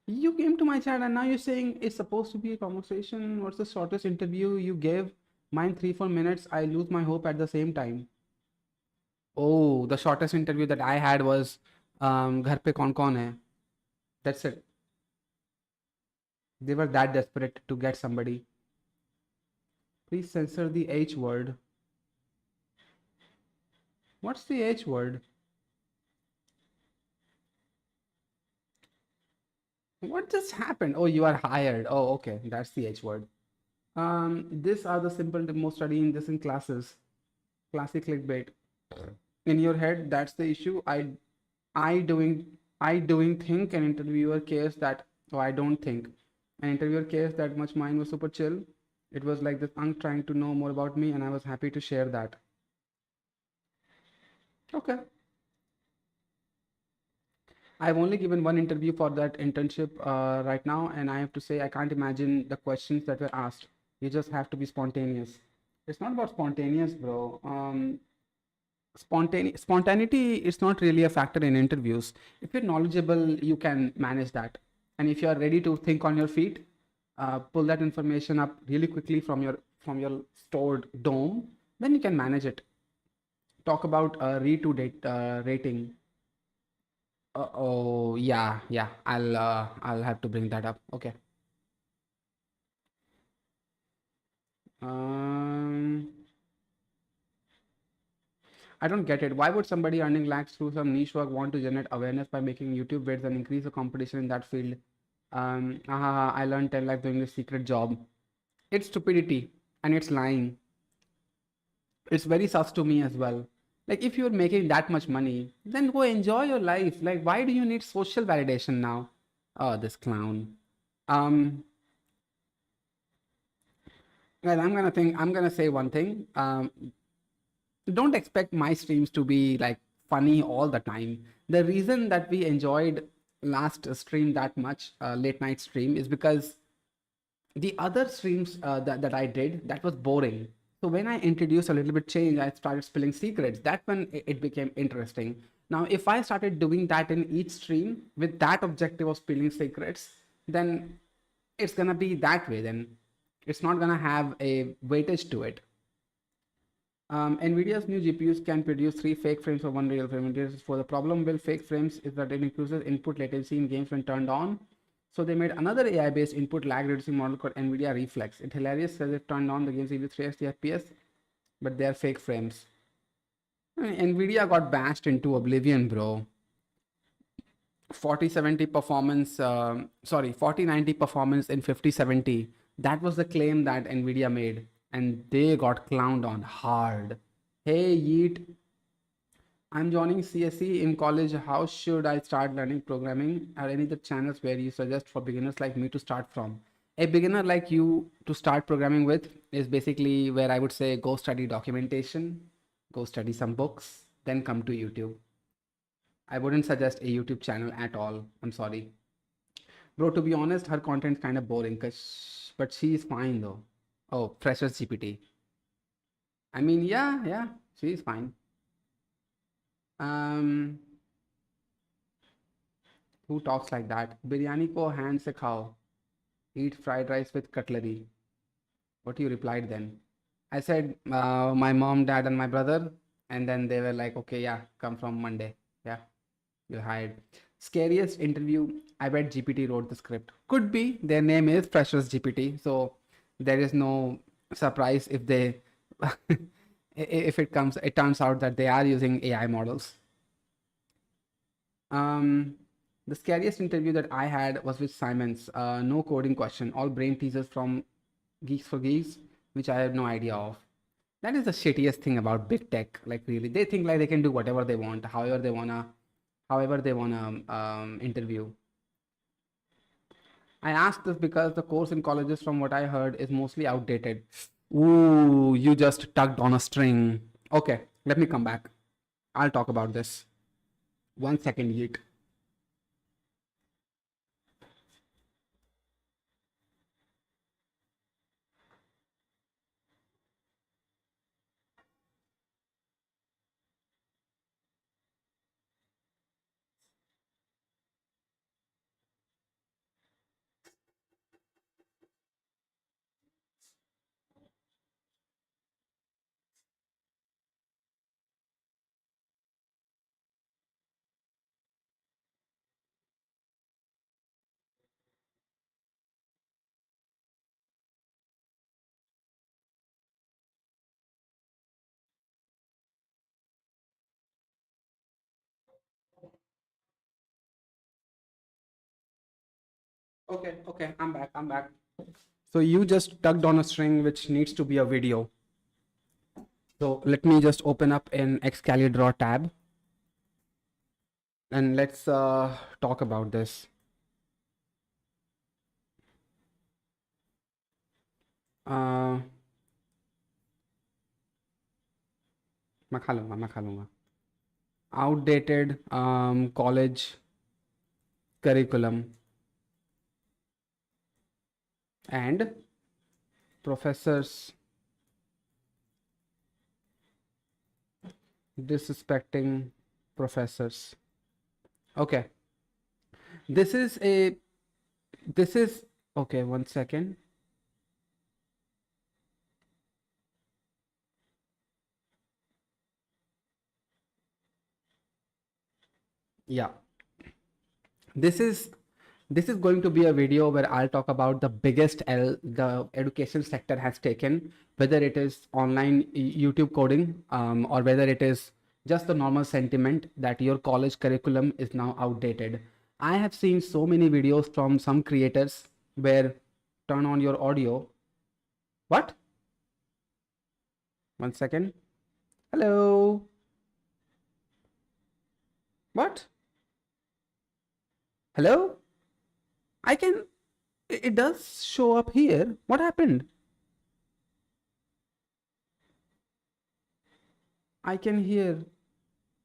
You came to my chat and now you're saying it's supposed to be a conversation. What's the shortest interview you gave? Mine 3-4 minutes. I lose my hope at the same time. Oh, the shortest interview that I had was घर पे कौन कौन है? That's it. They were that desperate to get somebody. Please censor the H word. What's the H word? What just happened? Oh, you are hired. Oh, okay. That's the H word. These are the simple demo studying this in classes. Classic clickbait. In your head, that's the issue. I doing think an interviewer cares that, oh, I don't think. An interviewer cares that much. Mine was super chill. It was like this unk trying to know more about me, and I was happy to share that. Okay. I've only given one interview for that internship right now, and I have to say I can't imagine the questions that were asked. You just have to be spontaneous. It's not about spontaneous, bro. Spontaneity is not really a factor in interviews. If you're knowledgeable, you can manage that. And if you're ready to think on your feet, pull that information up really quickly from your stored dome, then you can manage it. Talk about read to date rating. Oh yeah, yeah. I'll have to bring that up. Okay. I don't get it. Why would somebody earning lakhs through some niche work want to generate awareness by making YouTube vids and increase the competition in that field? I learned 10 lakhs doing this secret job. It's stupidity and it's lying. It's very sus to me as well. Like, if you're making that much money, then go enjoy your life. Like, why do you need social validation now? Oh, this clown. Well, I'm gonna say one thing. Don't expect my streams to be like funny all the time. The reason that we enjoyed last stream that much, late night stream, is because the other streams that I did, that was boring. So when I introduced a little bit change, I started spilling secrets. That when it became interesting. Now, if I started doing that in each stream with that objective of spilling secrets, then it's gonna be that way. Then it's not gonna have a weightage to it. NVIDIA's new GPUs can produce 3 fake frames for 1 real frame. For the problem with fake frames is that it increases input latency in games when turned on. So they made another AI-based input lag reducing model called NVIDIA Reflex. It's hilarious because if turned on, the games give you 3x the FPS, but they are fake frames. I mean, NVIDIA got bashed into oblivion, bro. 4090 performance in 5070. That was the claim that NVIDIA made, and they got clowned on hard. Hey, Yeet, I'm joining CSE in college. How should I start learning programming? Are any of the channels where you suggest for beginners like me to start from? A beginner like you to start programming with is basically where I would say go study documentation, go study some books, then come to YouTube. I wouldn't suggest a YouTube channel at all. I'm sorry. Bro, to be honest, her content's kind of boring, but she's fine though. Oh, Freshers GPT. I mean, yeah, she's fine. Who talks like that? Biryani ko hand se khao. Eat fried rice with cutlery. What you replied then? I said my mom, dad, and my brother, and then they were like, okay, yeah, come from Monday. Yeah, you're hired. Scariest interview. I bet GPT wrote the script. Could be. Their name is Freshers GPT, so there is no surprise if they if it turns out that they are using AI models. Um, the scariest interview that I had was with Simon's. No coding question, all brain teasers from Geeks for Geeks, which I have no idea of. That is the shittiest thing about big tech. Like really, they think like they can do whatever they want, however they wanna interview. I asked this because the course in colleges, from what I heard, is mostly outdated. Ooh, you just tugged on a string. Okay, let me come back. I'll talk about this. 1 second, yeet. Okay, I'm back. So you just tugged on a string which needs to be a video. So let me just open up an Excalibur tab and let's talk about this. Uh, मैं खा लूँगा. Outdated college curriculum and professors disrespecting professors. Okay, this is okay. 1 second. Yeah, this is going to be a video where I'll talk about the biggest L the education sector has taken, whether it is online YouTube coding or whether it is just the normal sentiment that your college curriculum is now outdated. I have seen so many videos from some creators where turn on your audio. What? 1 second. Hello. What? Hello? I can. It does show up here. What happened? I can hear.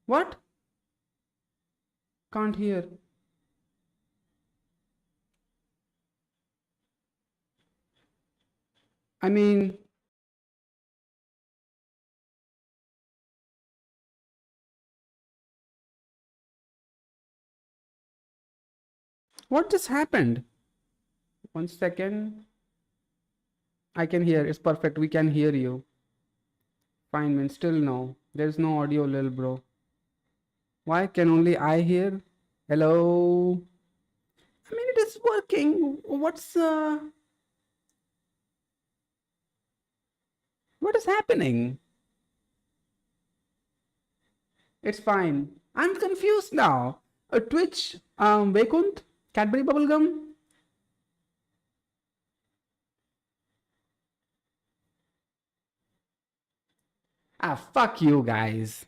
What? Can't hear. I mean, what just happened? 1 second. I can hear. It's perfect. We can hear you. Fine, man. Still no. There's no audio, lil bro. Why can only I hear? Hello? I mean, it is working. What is happening? It's fine. I'm confused now. Twitch, Vaikunt, Cadbury Bubblegum. Ah, fuck you guys.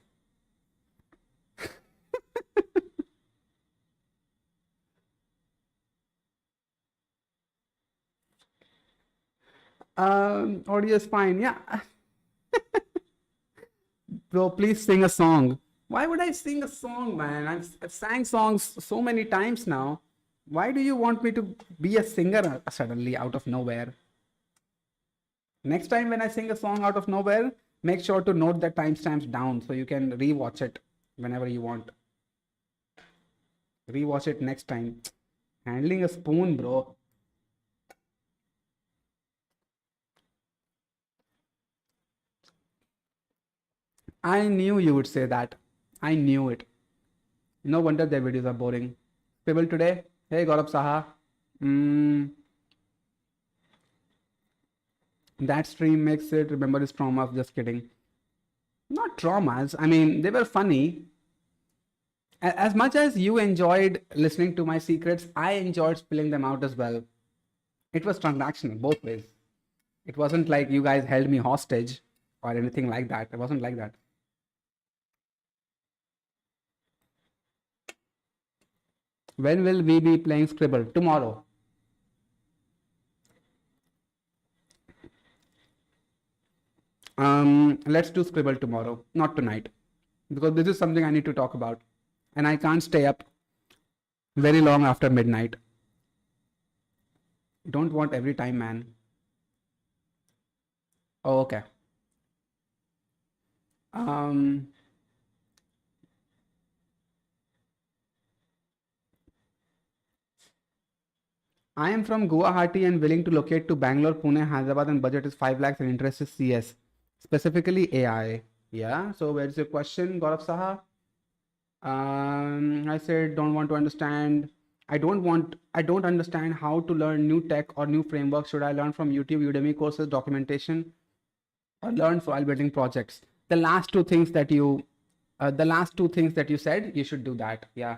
Audio is fine. Yeah. Bro, please sing a song. Why would I sing a song, man? I've sang songs so many times now. Why do you want me to be a singer suddenly out of nowhere? Next time when I sing a song out of nowhere, make sure to note the timestamps down so you can rewatch it whenever you want. Rewatch it next time. Handling a spoon, bro. I knew you would say that. I knew it. No wonder their videos are boring. People today, hey Gaurav Saha, that stream makes it remember his traumas. Just kidding. Not traumas. I mean, they were funny. As much as you enjoyed listening to my secrets, I enjoyed spilling them out as well. It was transactional both ways. It wasn't like you guys held me hostage or anything like that. It wasn't like that. When will we be playing Scribble? Tomorrow. Let's do Scribble tomorrow, not tonight, because this is something I need to talk about, and I can't stay up very long after midnight. Don't want every time, man. Oh, okay. I am from Guwahati and willing to locate to Bangalore, Pune, Hyderabad, and budget is 5 lakhs and interest is CS, specifically AI. Yeah. So where's your question, Gaurav Saha? I said don't want to understand. I don't understand how to learn new tech or new frameworks. Should I learn from YouTube, Udemy courses, documentation, or learn while building projects? The last two things that you said, you should do that. Yeah.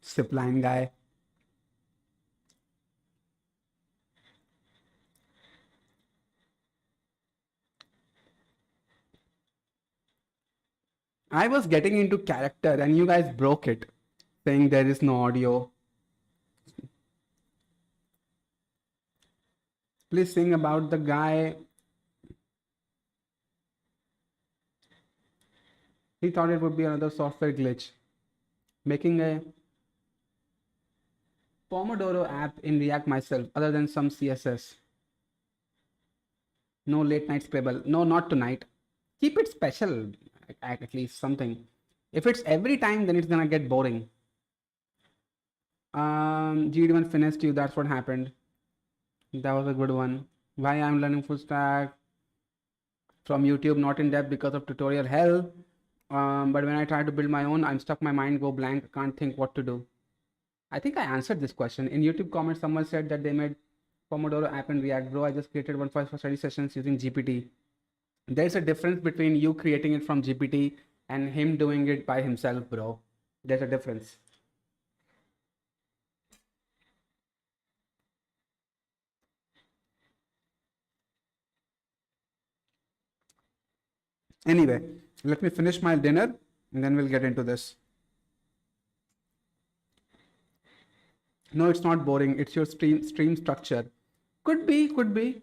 Zipline guy. I was getting into character and you guys broke it, saying there is no audio. Please sing about the guy. He thought it would be another software glitch. Making a Pomodoro app in React myself, other than some CSS. No late night Scrabble. No, not tonight. Keep it special, at least something. If it's every time, then it's gonna get boring. GD1 finished you. That's what happened. That was a good one. Why I'm learning full stack from YouTube, not in depth because of tutorial hell. But when I try to build my own, I'm stuck. My mind go blank. Can't think what to do. I think I answered this question in YouTube comments. Someone said that they made Pomodoro app in React. Bro, I just created one for study sessions using GPT. There's a difference between you creating it from GPT and him doing it by himself, bro. There's a difference. Anyway, let me finish my dinner and then we'll get into this. No, it's not boring. It's your stream structure. Could be, could be.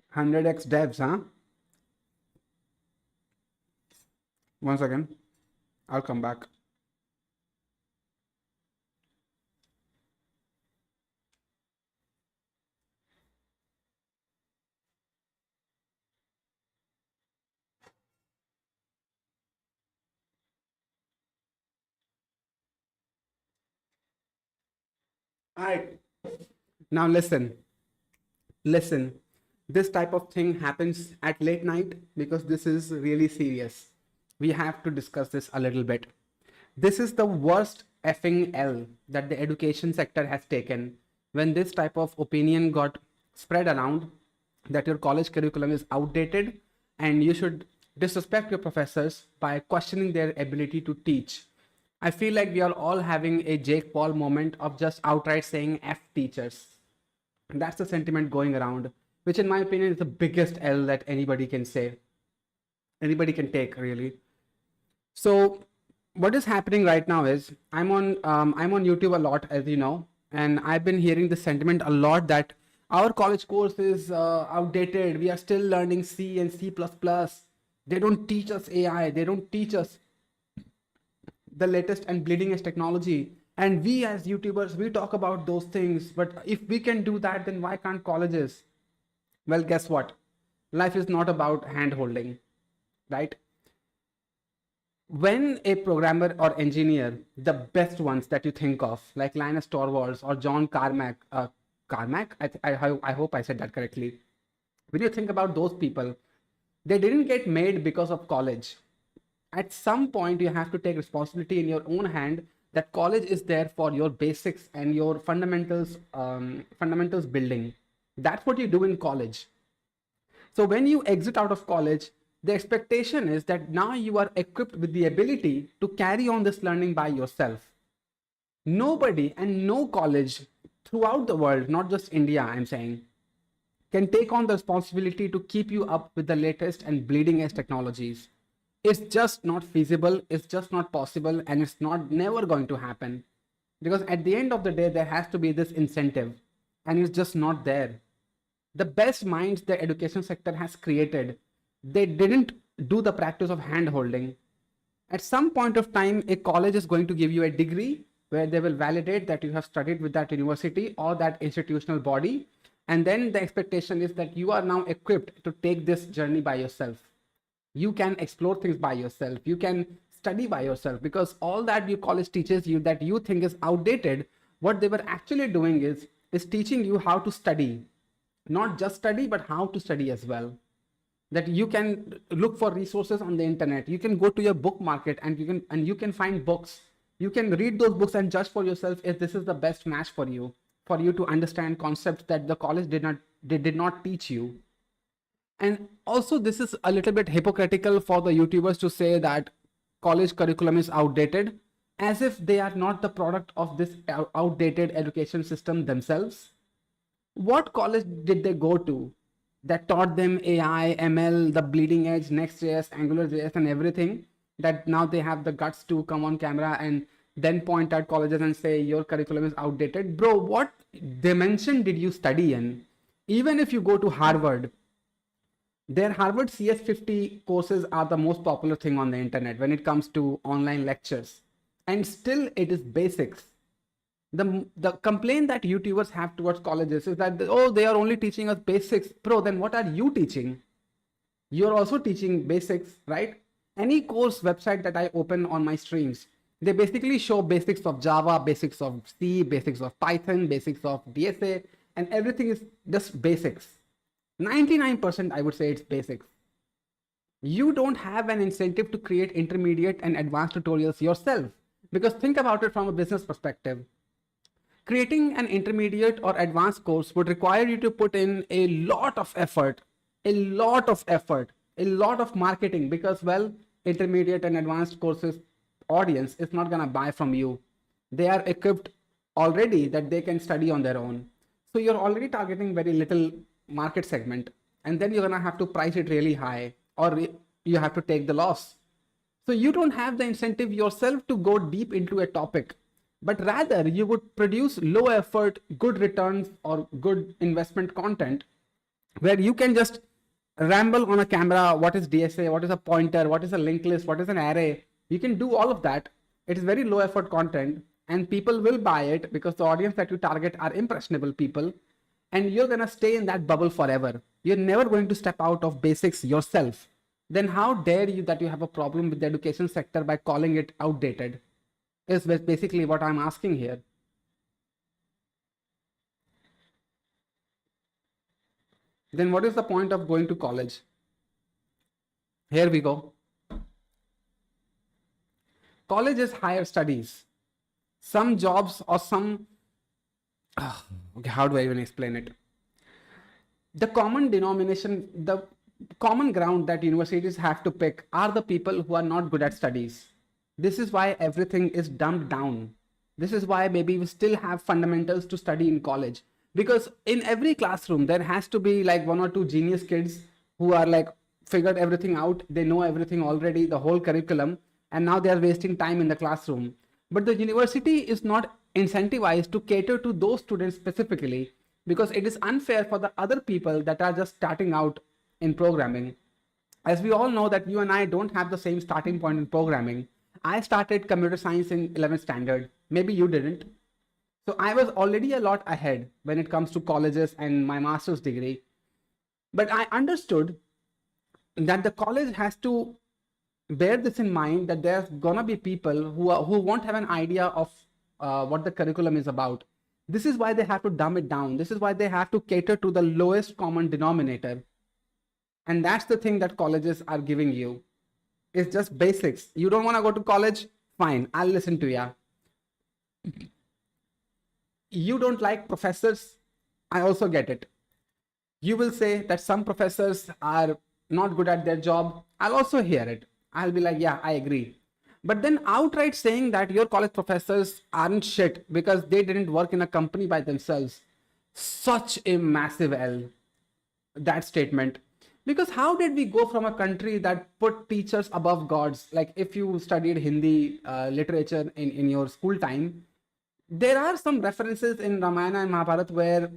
Hundred X devs, huh? One second. I'll come back. All right. Now listen. Listen. This type of thing happens at late night because this is really serious. We have to discuss this a little bit. This is the worst effing L that the education sector has taken when this type of opinion got spread around that your college curriculum is outdated and you should disrespect your professors by questioning their ability to teach. I feel like we are all having a Jake Paul moment of just outright saying F teachers. And that's the sentiment going around, which in my opinion is the biggest L that anybody can say. Anybody can take, really. So what is happening right now is I'm on YouTube a lot, as you know, and I've been hearing the sentiment a lot that our college course is outdated. We are still learning C and C++. They don't teach us AI. They don't teach us the latest and bleeding edge technology. And we as YouTubers, we talk about those things, but if we can do that, then why can't colleges? Well, guess what? Life is not about hand holding, right? When a programmer or engineer, the best ones that you think of, like Linus Torvalds or John Carmack, I hope I said that correctly. When you think about those people, they didn't get made because of college. At some point, you have to take responsibility in your own hand that college is there for your basics and your fundamentals building. That's what you do in college. So when you exit out of college, the expectation is that now you are equipped with the ability to carry on this learning by yourself. Nobody and no college throughout the world, not just India, I'm saying, can take on the responsibility to keep you up with the latest and bleeding edge technologies. It's just not feasible, it's just not possible, and it's not never going to happen. Because at the end of the day, there has to be this incentive, and it's just not there. The best minds the education sector has created, they didn't do the practice of hand holding. At some point of time, a college is going to give you a degree where they will validate that you have studied with that university or that institutional body. And then the expectation is that you are now equipped to take this journey by yourself. You can explore things by yourself. You can study by yourself, because all that your college teaches you that you think is outdated, what they were actually doing is teaching you how to study. Not just study, but how to study as well. That you can look for resources on the internet. You can go to your book market and you can find books. You can read those books and judge for yourself if this is the best match for you to understand concepts that the college did not teach you. And also, this is a little bit hypocritical for the YouTubers to say that college curriculum is outdated, as if they are not the product of this outdated education system themselves. What college did they go to that taught them AI, ML, the bleeding edge, Next.js, AngularJS, and everything, that now they have the guts to come on camera and then point at colleges and say your curriculum is outdated? Bro, what dimension did you study in? Even if you go to Harvard, their Harvard CS50 courses are the most popular thing on the internet when it comes to online lectures. And still it is basics. The complaint that YouTubers have towards colleges is that, oh, they are only teaching us basics. Bro, then what are you teaching? You're also teaching basics, right? Any course website that I open on my streams, they basically show basics of Java, basics of C, basics of Python, basics of DSA, and everything is just basics. 99% I would say it's basics. You don't have an incentive to create intermediate and advanced tutorials yourself, because think about it from a business perspective. Creating an intermediate or advanced course would require you to put in a lot of effort, a lot of marketing, because, well, intermediate and advanced courses audience is not going to buy from you. They are equipped already that they can study on their own. So you're already targeting very little market segment, and then you're going to have to price it really high, or you have to take the loss. So you don't have the incentive yourself to go deep into a topic, but rather you would produce low effort, good returns, or good investment content where you can just ramble on a camera. What is DSA? What is a pointer? What is a linked list? What is an array? You can do all of that. It is very low effort content, and people will buy it because the audience that you target are impressionable people, and you're going to stay in that bubble forever. You're never going to step out of basics yourself. Then how dare you that you have a problem with the education sector by calling it outdated? Is basically what I'm asking here. Then what is the point of going to college? Here we go. College is higher studies. Some jobs or some... okay, how do I even explain it? The common denomination, the common ground that universities have to pick are the people who are not good at studies. This is why everything is dumbed down. This is why maybe we still have fundamentals to study in college. Because in every classroom, there has to be like one or two genius kids who are like figured everything out. They know everything already, the whole curriculum, and now they are wasting time in the classroom. But the university is not incentivized to cater to those students specifically, because it is unfair for the other people that are just starting out in programming. As we all know that you and I don't have the same starting point in programming. I started computer science in 11th standard. Maybe you didn't. So I was already a lot ahead when it comes to colleges and my master's degree. But I understood that the college has to bear this in mind, that there's gonna be people who won't have an idea of what the curriculum is about. This is why they have to dumb it down. This is why they have to cater to the lowest common denominator. And that's the thing that colleges are giving you. It's just basics. You don't want to go to college? Fine, I'll listen to you. You don't like professors? I also get it. You will say that some professors are not good at their job. I'll also hear it. I'll be like, yeah, I agree. But then outright saying that your college professors aren't shit because they didn't work in a company by themselves, such a massive L, that statement. Because how did we go from a country that put teachers above gods? Like if you studied Hindi literature in your school time, there are some references in Ramayana and Mahabharata where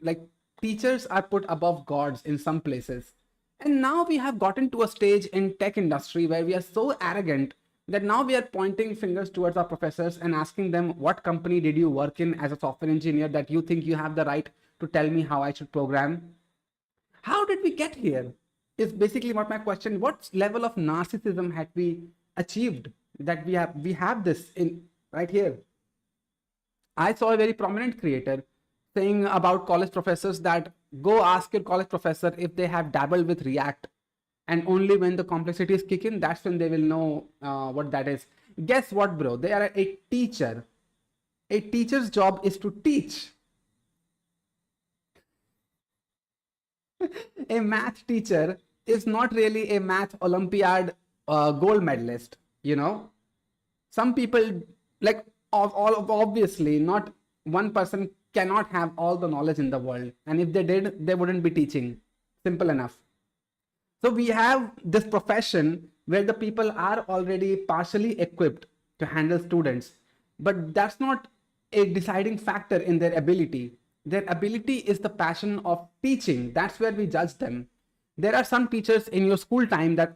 like teachers are put above gods in some places. And now we have gotten to a stage in tech industry where we are so arrogant that now we are pointing fingers towards our professors and asking them, what company did you work in as a software engineer that you think you have the right to tell me how I should program? How did we get here? Is basically what my question. What level of narcissism had we achieved that we have this in right here? I saw a very prominent creator saying about college professors that go ask your college professor if they have dabbled with React, and only when the complexities kick in, that's when they will know what that is. Guess what, bro? They are a teacher. A teacher's job is to teach. A math teacher is not really a math Olympiad gold medalist, you know. Some people, like obviously, not one person cannot have all the knowledge in the world, and if they did, they wouldn't be teaching. Simple enough. So we have this profession where the people are already partially equipped to handle students, but that's not a deciding factor in their ability. Their ability is the passion of teaching. That's where we judge them. There are some teachers in your school time that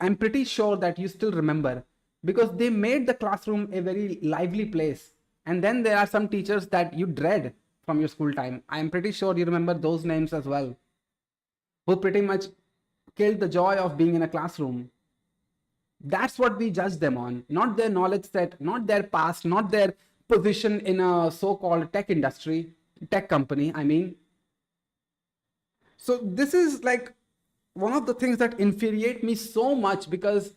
I'm pretty sure that you still remember because they made the classroom a very lively place. And then there are some teachers that you dread from your school time. I'm pretty sure you remember those names as well, who pretty much killed the joy of being in a classroom. That's what we judge them on, not their knowledge set, not their past, not their position in a so-called tech industry, tech company, I mean. So this is like one of the things that infuriate me so much, because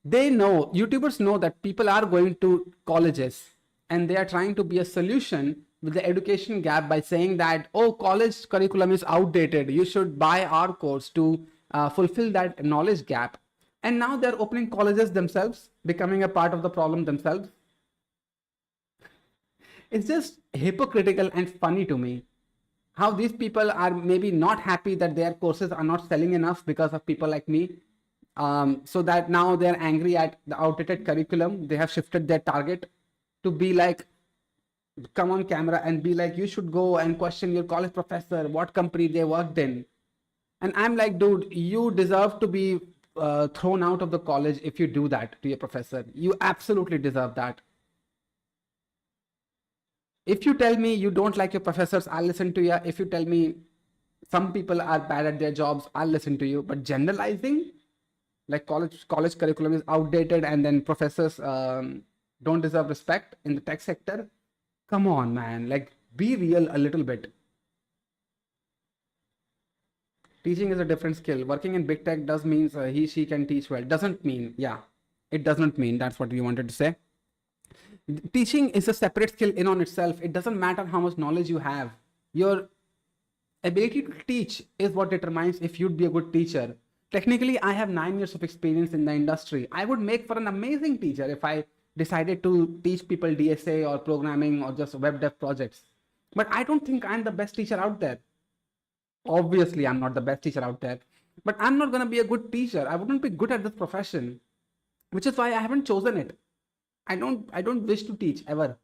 they know, YouTubers know that people are going to colleges and they are trying to be a solution with the education gap by saying that, oh, college curriculum is outdated, you should buy our course to fulfill that knowledge gap. And now they're opening colleges themselves, becoming a part of the problem themselves. It's just hypocritical and funny to me how these people are maybe not happy that their courses are not selling enough because of people like me. So that now they're angry at the outdated curriculum. They have shifted their target to be like, come on camera and be like, you should go and question your college professor, what company they worked in. And I'm like, dude, you deserve to be thrown out of the college if you do that to your professor. You absolutely deserve that. If you tell me you don't like your professors, I'll listen to you. If you tell me some people are bad at their jobs, I'll listen to you. But generalizing, like college curriculum is outdated and then professors don't deserve respect in the tech sector. Come on, man. Like, be real a little bit. Teaching is a different skill. Working in big tech does mean she can teach well. Doesn't mean, yeah. It doesn't mean that's what you wanted to say. Teaching is a separate skill in on itself. It doesn't matter how much knowledge you have. Your ability to teach is what determines if you'd be a good teacher. Technically, I have 9 years of experience in the industry. I would make for an amazing teacher if I decided to teach people DSA or programming or just web dev projects. But I don't think I'm the best teacher out there. Obviously, I'm not the best teacher out there. But I'm not going to be a good teacher. I wouldn't be good at this profession, which is why I haven't chosen it. I don't wish to teach ever.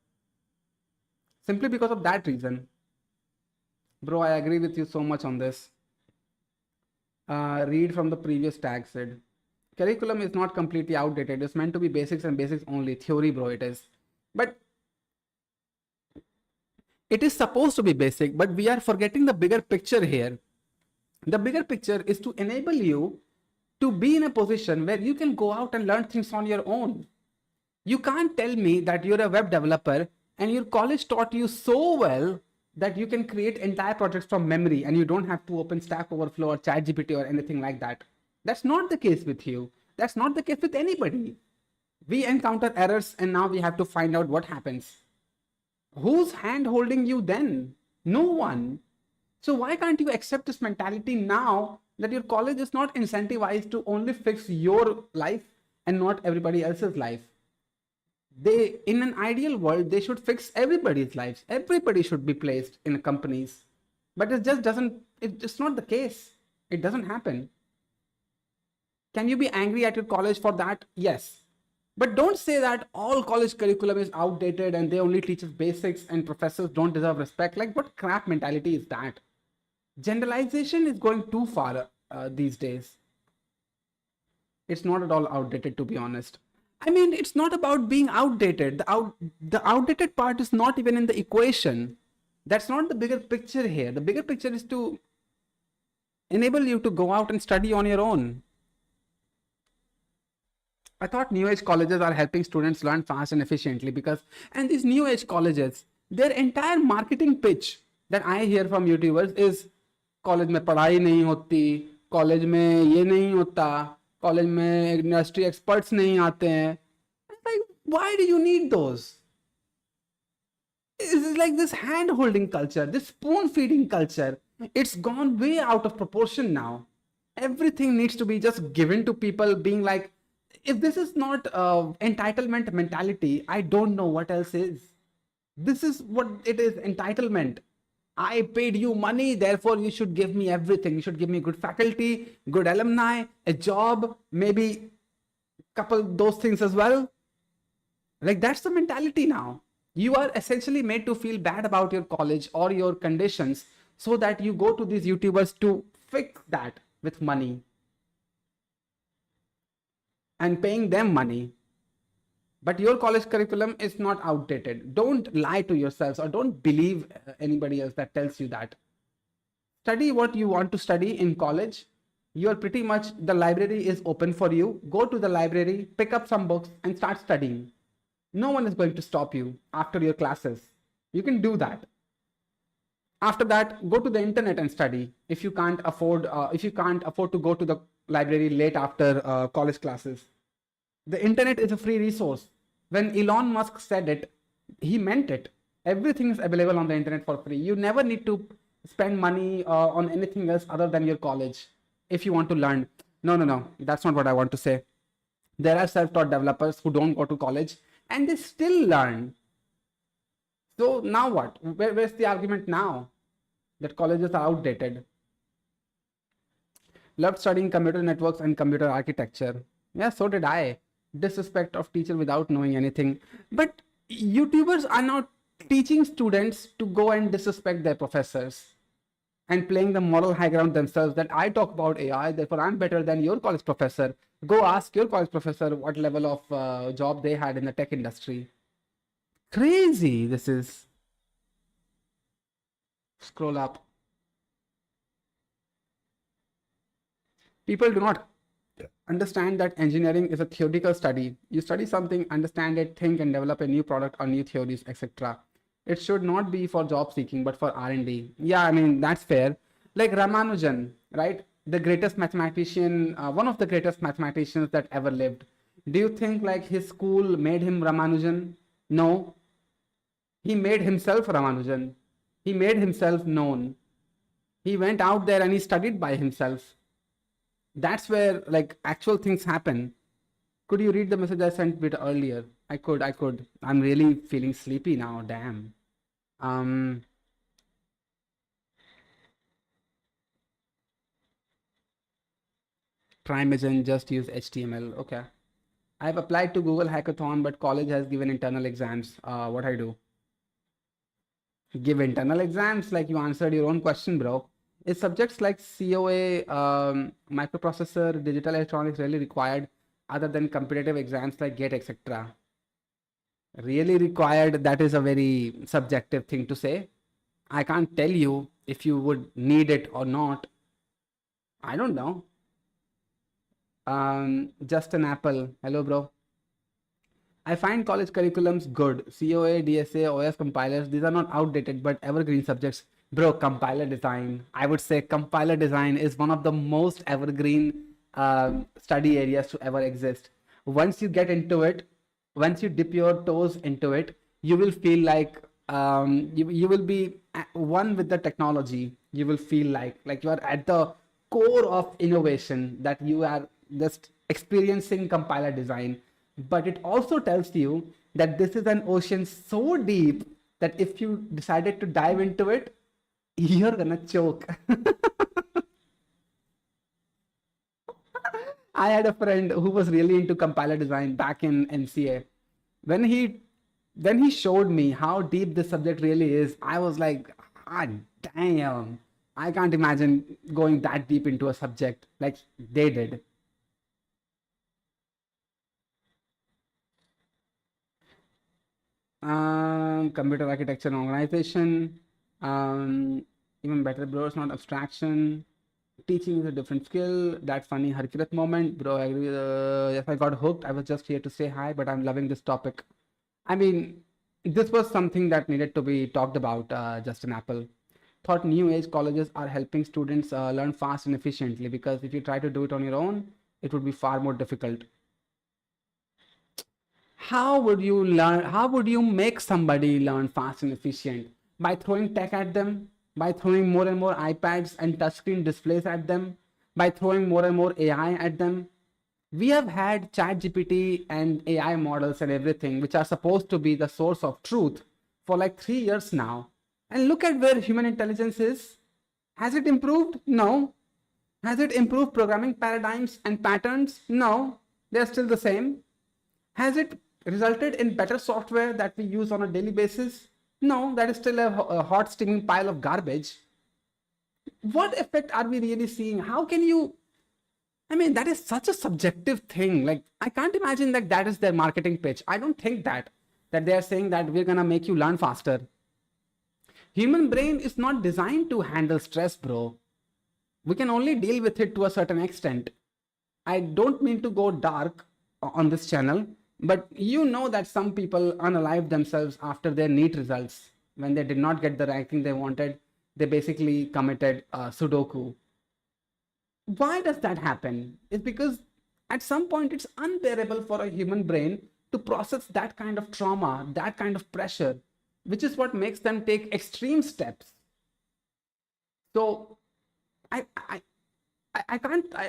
Simply because of that reason. Bro, I agree with you so much on this. Read from the previous tag, Sid. Curriculum is not completely outdated. It's meant to be basics and basics only. Theory, bro, it is. But It is supposed to be basic, but we are forgetting the bigger picture here. The bigger picture is to enable you to be in a position where you can go out and learn things on your own. You can't tell me that you're a web developer and your college taught you so well that you can create entire projects from memory and you don't have to open Stack Overflow or ChatGPT or anything like that. That's not the case with you. That's not the case with anybody. We encounter errors and now we have to find out what happens. Who's hand holding you then? No one. So why can't you accept this mentality now that your college is not incentivized to only fix your life and not everybody else's life? In an ideal world, they should fix everybody's lives. Everybody should be placed in companies. But it just doesn't, it's not the case. It doesn't happen. Can you be angry at your college for that? Yes. But don't say that all college curriculum is outdated and they only teach us basics and professors don't deserve respect. Like, what crap mentality is that? Generalization is going too far these days. It's not at all outdated, to be honest. I mean, it's not about being outdated. The outdated part is not even in the equation. That's not the bigger picture here. The bigger picture is to enable you to go out and study on your own. I thought new age colleges are helping students learn fast and efficiently and these new age colleges, their entire marketing pitch that I hear from YouTubers is college में पढ़ाई नहीं होती, college में ये नहीं होता, college में industry experts नहीं आते हैं. Like, why do you need those? It's like this hand holding culture, this spoon feeding culture. It's gone way out of proportion now. Everything needs to be just given to people, being like, if this is not entitlement mentality, I don't know what else is. This is what it is, entitlement. I paid you money, therefore you should give me everything. You should give me good faculty, good alumni, a job, maybe couple those things as well. Like, that's the mentality now. You are essentially made to feel bad about your college or your conditions so that you go to these YouTubers to fix that with money and paying them money. But your college curriculum is not outdated. Don't lie to yourselves or don't believe anybody else that tells you that. Study what you want to study in college. You are pretty much, the library is open for you. Go to the library, pick up some books and start studying. No one is going to stop you after your classes. You can do that. After that, go to the internet and study. If you can't afford to go to the library late after college classes. The internet is a free resource. When Elon Musk said it, he meant it. Everything is available on the internet for free. You never need to spend money on anything else other than your college if you want to learn. No. That's not what I want to say. There are self-taught developers who don't go to college and they still learn. So now what? Where's the argument now? That colleges are outdated. Loved studying computer networks and computer architecture. Yeah, so did I. Disrespect of teacher without knowing anything. But YouTubers are not teaching students to go and disrespect their professors and playing the moral high ground themselves that I talk about AI, therefore I'm better than your college professor. Go ask your college professor what level of job they had in the tech industry. Crazy this is. Scroll up. People do not understand that engineering is a theoretical study. You study something, understand it, think and develop a new product or new theories, etc. It should not be for job seeking, but for R&D. Yeah, I mean, that's fair. Like Ramanujan, right? The greatest mathematician, one of the greatest mathematicians that ever lived. Do you think like his school made him Ramanujan? No. He made himself Ramanujan. He made himself known. He went out there and he studied by himself. That's where like actual things happen. Could you read the message I sent a bit earlier? I could. I'm really feeling sleepy now. Damn. Trimagen, just use HTML. Okay. I've applied to Google Hackathon, but college has given internal exams. What I do? Give internal exams? Like you answered your own question, bro. Is subjects like COA, microprocessor, digital electronics really required other than competitive exams like GATE, etc.? Really required, that is a very subjective thing to say. I can't tell you if you would need it or not. I don't know. Just an apple. Hello, bro. I find college curriculums good. COA, DSA, OS compilers, these are not outdated but evergreen subjects. Bro, compiler design. I would say compiler design is one of the most evergreen study areas to ever exist. Once you get into it, once you dip your toes into it, you will feel like you will be one with the technology. You will feel like you are at the core of innovation, that you are just experiencing compiler design. But it also tells you that this is an ocean so deep that if you decided to dive into it, you're gonna choke. I had a friend who was really into compiler design back in MCA. When he showed me how deep this subject really is, I was like, ah, damn, I can't imagine going that deep into a subject like they did. Computer architecture and organization. Even better, bro. It's not abstraction. Teaching is a different skill. That funny Harkirat moment, bro. I agree. Yes, I got hooked. I was just here to say hi, but I'm loving this topic. I mean, this was something that needed to be talked about. Justin Apple thought new age colleges are helping students learn fast and efficiently, because if you try to do it on your own, it would be far more difficult. How would you learn? How would you make somebody learn fast and efficient? By throwing tech at them, by throwing more and more iPads and touchscreen displays at them, by throwing more and more AI at them. We have had ChatGPT and AI models and everything, which are supposed to be the source of truth, for like 3 years now. And look at where human intelligence is. Has it improved? No. Has it improved programming paradigms and patterns? No. They're still the same. Has it resulted in better software that we use on a daily basis? No, that is still a hot steaming pile of garbage. What effect are we really seeing? How can you? I mean, that is such a subjective thing. Like, I can't imagine that that is their marketing pitch. I don't think that they are saying that we're gonna make you learn faster. Human brain is not designed to handle stress, bro. We can only deal with it to a certain extent. I don't mean to go dark on this channel, but you know that some people unalive themselves after their NEET results. When they did not get the ranking they wanted, they basically committed Sudoku. Why does that happen? It's because at some point it's unbearable for a human brain to process that kind of trauma, that kind of pressure, which is what makes them take extreme steps. So I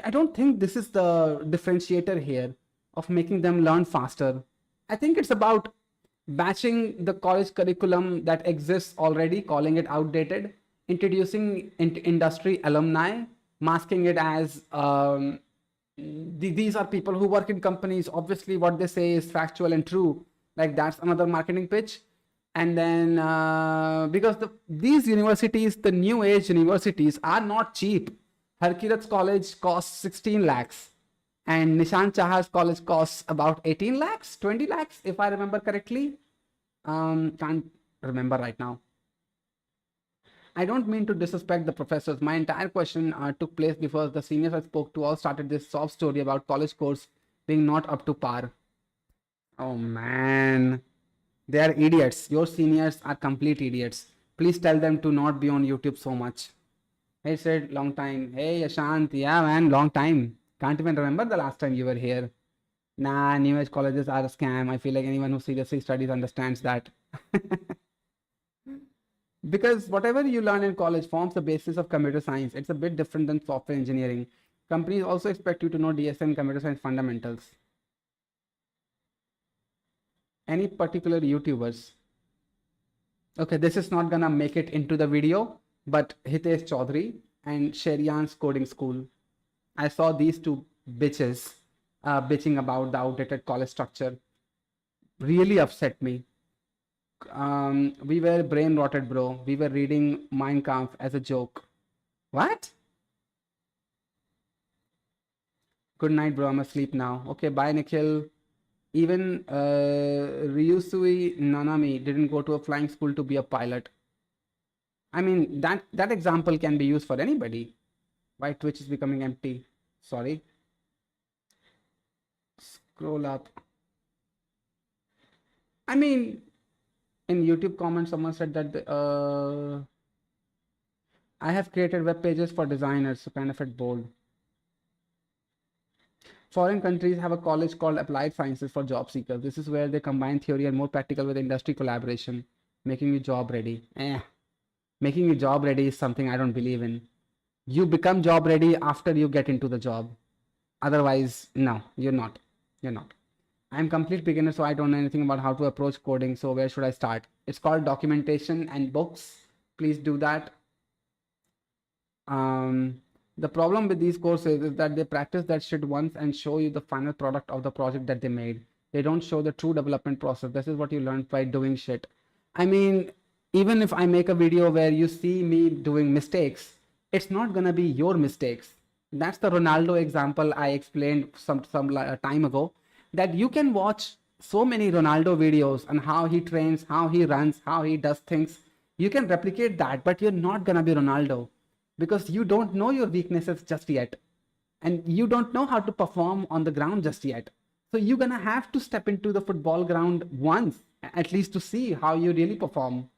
don't think this is the differentiator here of making them learn faster. I think it's about batching the college curriculum that exists already, calling it outdated, introducing industry alumni, masking it as these are people who work in companies. Obviously, what they say is factual and true. Like, that's another marketing pitch. And then because these universities, the new age universities, are not cheap. Harkirat's college costs 16 lakhs. And Nishant Chahar's college costs about 18 lakhs, 20 lakhs, if I remember correctly. Can't remember right now. I don't mean to disrespect the professors. My entire question took place because the seniors I spoke to all started this sob story about college course being not up to par. Oh man, they are idiots. Your seniors are complete idiots. Please tell them to not be on YouTube so much. Hey, said long time. Hey, Ashant. Yeah, man, long time. Can't even remember the last time you were here. Nah, new age colleges are a scam. I feel like anyone who seriously studies understands that. Because whatever you learn in college forms the basis of computer science. It's a bit different than software engineering. Companies also expect you to know DSA and computer science fundamentals. Any particular YouTubers? Okay, this is not gonna make it into the video, but Hitesh Chaudhary and Sherian's coding school. I saw these two bitches bitching about the outdated college structure. Really upset me. We were brain rotted, bro. We were reading Mein Kampf as a joke. What? Good night, bro. I'm asleep now. Okay, bye, Nikhil. Even Ryusui Nanami didn't go to a flying school to be a pilot. I mean, that example can be used for anybody. Why Twitch is becoming empty? Sorry. Scroll up. I mean, in YouTube comments, someone said that I have created web pages for designers, so kind of at bold. Foreign countries have a college called Applied Sciences for job seekers. This is where they combine theory and more practical with industry collaboration, making you job ready. Making you job ready is something I don't believe in. You become job ready after you get into the job. Otherwise, no, you're not. You're not. I'm complete beginner, so I don't know anything about how to approach coding. So where should I start? It's called documentation and books. Please do that. The problem with these courses is that they practice that shit once and show you the final product of the project that they made. They don't show the true development process. This is what you learn by doing shit. I mean, even if I make a video where you see me doing mistakes, it's not gonna be your mistakes. That's the Ronaldo example I explained some time ago, that you can watch so many Ronaldo videos and how he trains, how he runs, how he does things. You can replicate that, but you're not gonna be Ronaldo because you don't know your weaknesses just yet. And you don't know how to perform on the ground just yet. So you're gonna have to step into the football ground once, at least to see how you really perform.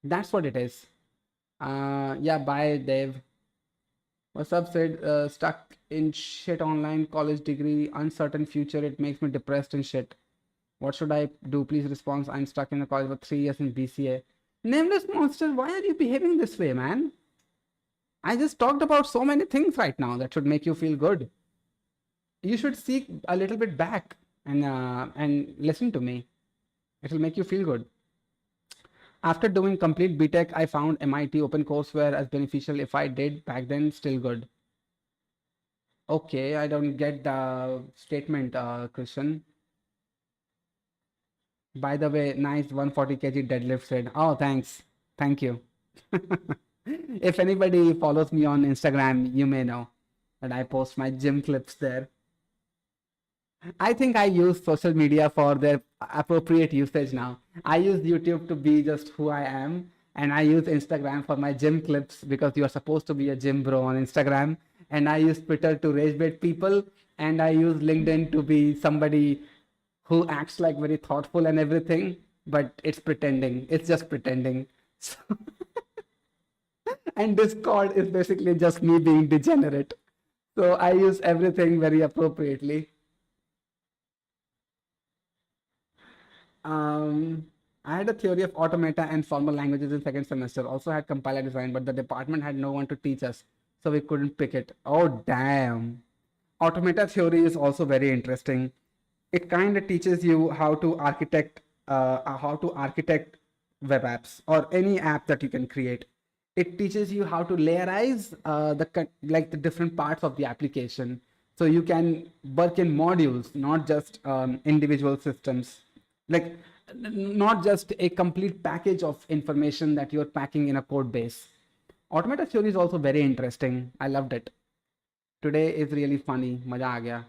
That's what it is. Yeah, bye, Dave. What's up, Sid? Stuck in shit online, college degree, uncertain future. It makes me depressed and shit. What should I do? Please respond. I'm stuck in the college for 3 years in BCA. Nameless monster, why are you behaving this way, man? I just talked about so many things right now that should make you feel good. You should seek a little bit back and listen to me. It'll make you feel good. After doing complete BTech, I found MIT OpenCourseWare as beneficial. If I did back then, still good. Okay, I don't get the statement, Christian. By the way, nice 140 kg deadlift, Sid. Oh, thanks. Thank you. If anybody follows me on Instagram, you may know that I post my gym clips there. I think I use social media for their appropriate usage now. I use YouTube to be just who I am, and I use Instagram for my gym clips because you are supposed to be a gym bro on Instagram. And I use Twitter to rage bait people, and I use LinkedIn to be somebody who acts like very thoughtful and everything, but it's pretending. It's just pretending. So and Discord is basically just me being degenerate. So I use everything very appropriately. I had a theory of automata and formal languages in second semester. Also had compiler design, but the department had no one to teach us, so we couldn't pick it. Oh damn! Automata theory is also very interesting. It kind of teaches you how to architect web apps or any app that you can create. It teaches you how to layerize the different parts of the application, so you can work in modules, not just individual systems, like not just a complete package of information that you're packing in a code base. Automata theory is also very interesting. I loved it. Today is really funny. Maja aa gaya.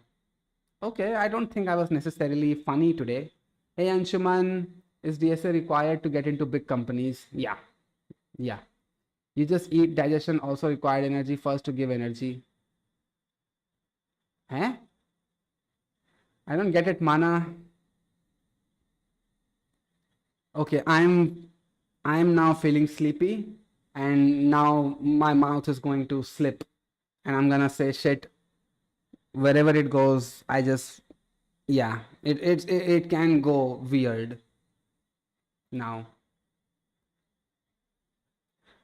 Okay, I don't think I was necessarily funny today. Hey Anshuman, is DSA required to get into big companies? Yeah. You just eat. Digestion also required energy first to give energy. Huh? I don't get it, Mana. Okay, I'm now feeling sleepy, and now my mouth is going to slip, and I'm gonna say shit wherever it goes. It can go weird now.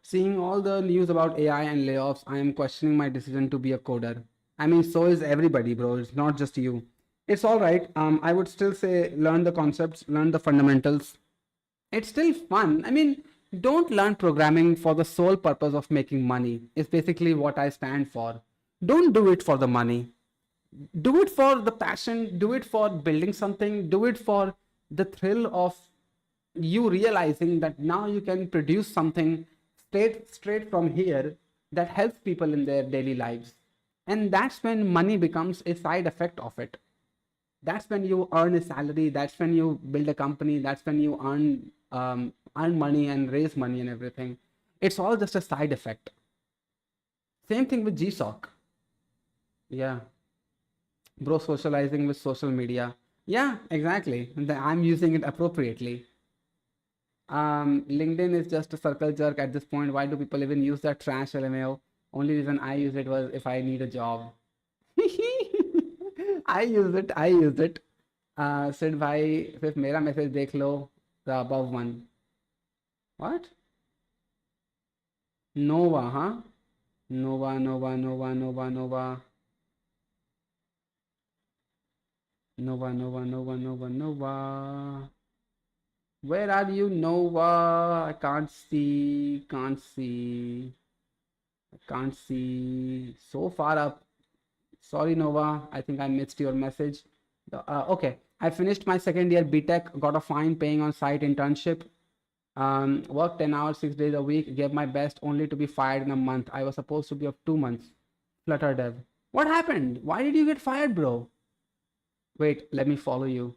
Seeing all the news about AI and layoffs, I am questioning my decision to be a coder. I mean, so is everybody, bro. It's not just you. It's all right. I would still say learn the concepts, learn the fundamentals. It's still fun. I mean, don't learn programming for the sole purpose of making money. It's basically what I stand for. Don't do it for the money. Do it for the passion. Do it for building something. Do it for the thrill of you realizing that now you can produce something straight from here that helps people in their daily lives. And that's when money becomes a side effect of it. That's when you earn a salary. That's when you build a company. That's when you earn money and raise money and everything. It's all just a side effect. Same thing with GSOC. Yeah. Bro, socializing with social media. Yeah, exactly. I'm using it appropriately. LinkedIn is just a circle jerk at this point. Why do people even use that trash LMAO? Only reason I use it was if I need a job. I use it. I use it. Sid bhai, सिर्फ मेरा message देख लो, the above one. What? Nova, huh? Nova, Nova, Nova, Nova, Nova. Nova, Nova, Nova, Nova, Nova. Where are you, Nova? I can't see. Can't see. I can't see. So far up. Sorry, Nova. I think I missed your message. Okay. I finished my second year BTech. Got a fine paying on site internship. Worked 10 hours, 6 days a week. Gave my best only to be fired in a month. I was supposed to be of 2 months. Flutter dev. What happened? Why did you get fired, bro? Wait, let me follow you.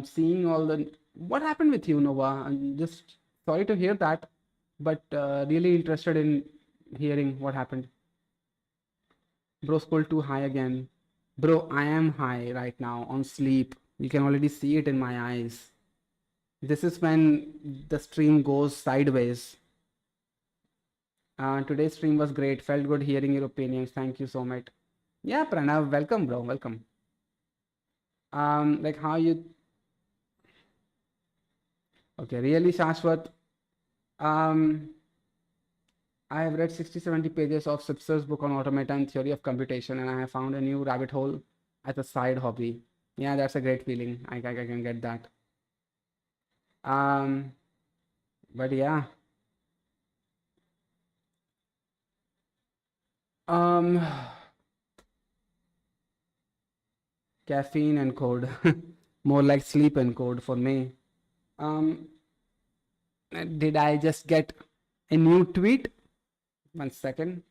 Seeing all the... What happened with you, Nova? I'm just sorry to hear that, but really interested in hearing what happened. Bro, school too high again. Bro, I am high right now on sleep. You can already see it in my eyes. This is when the stream goes sideways. Today's stream was great. Felt good hearing your opinions. Thank you so much. Yeah, Pranav, welcome, bro. Welcome. Like how you... Okay, really, Shashwat. I have read 60-70 pages of Sipser's book on automata and theory of computation, and I have found a new rabbit hole as a side hobby. Yeah, that's a great feeling. I can get that. But yeah. Caffeine and code. More like sleep and code for me. Did I just get a new tweet? 1 second.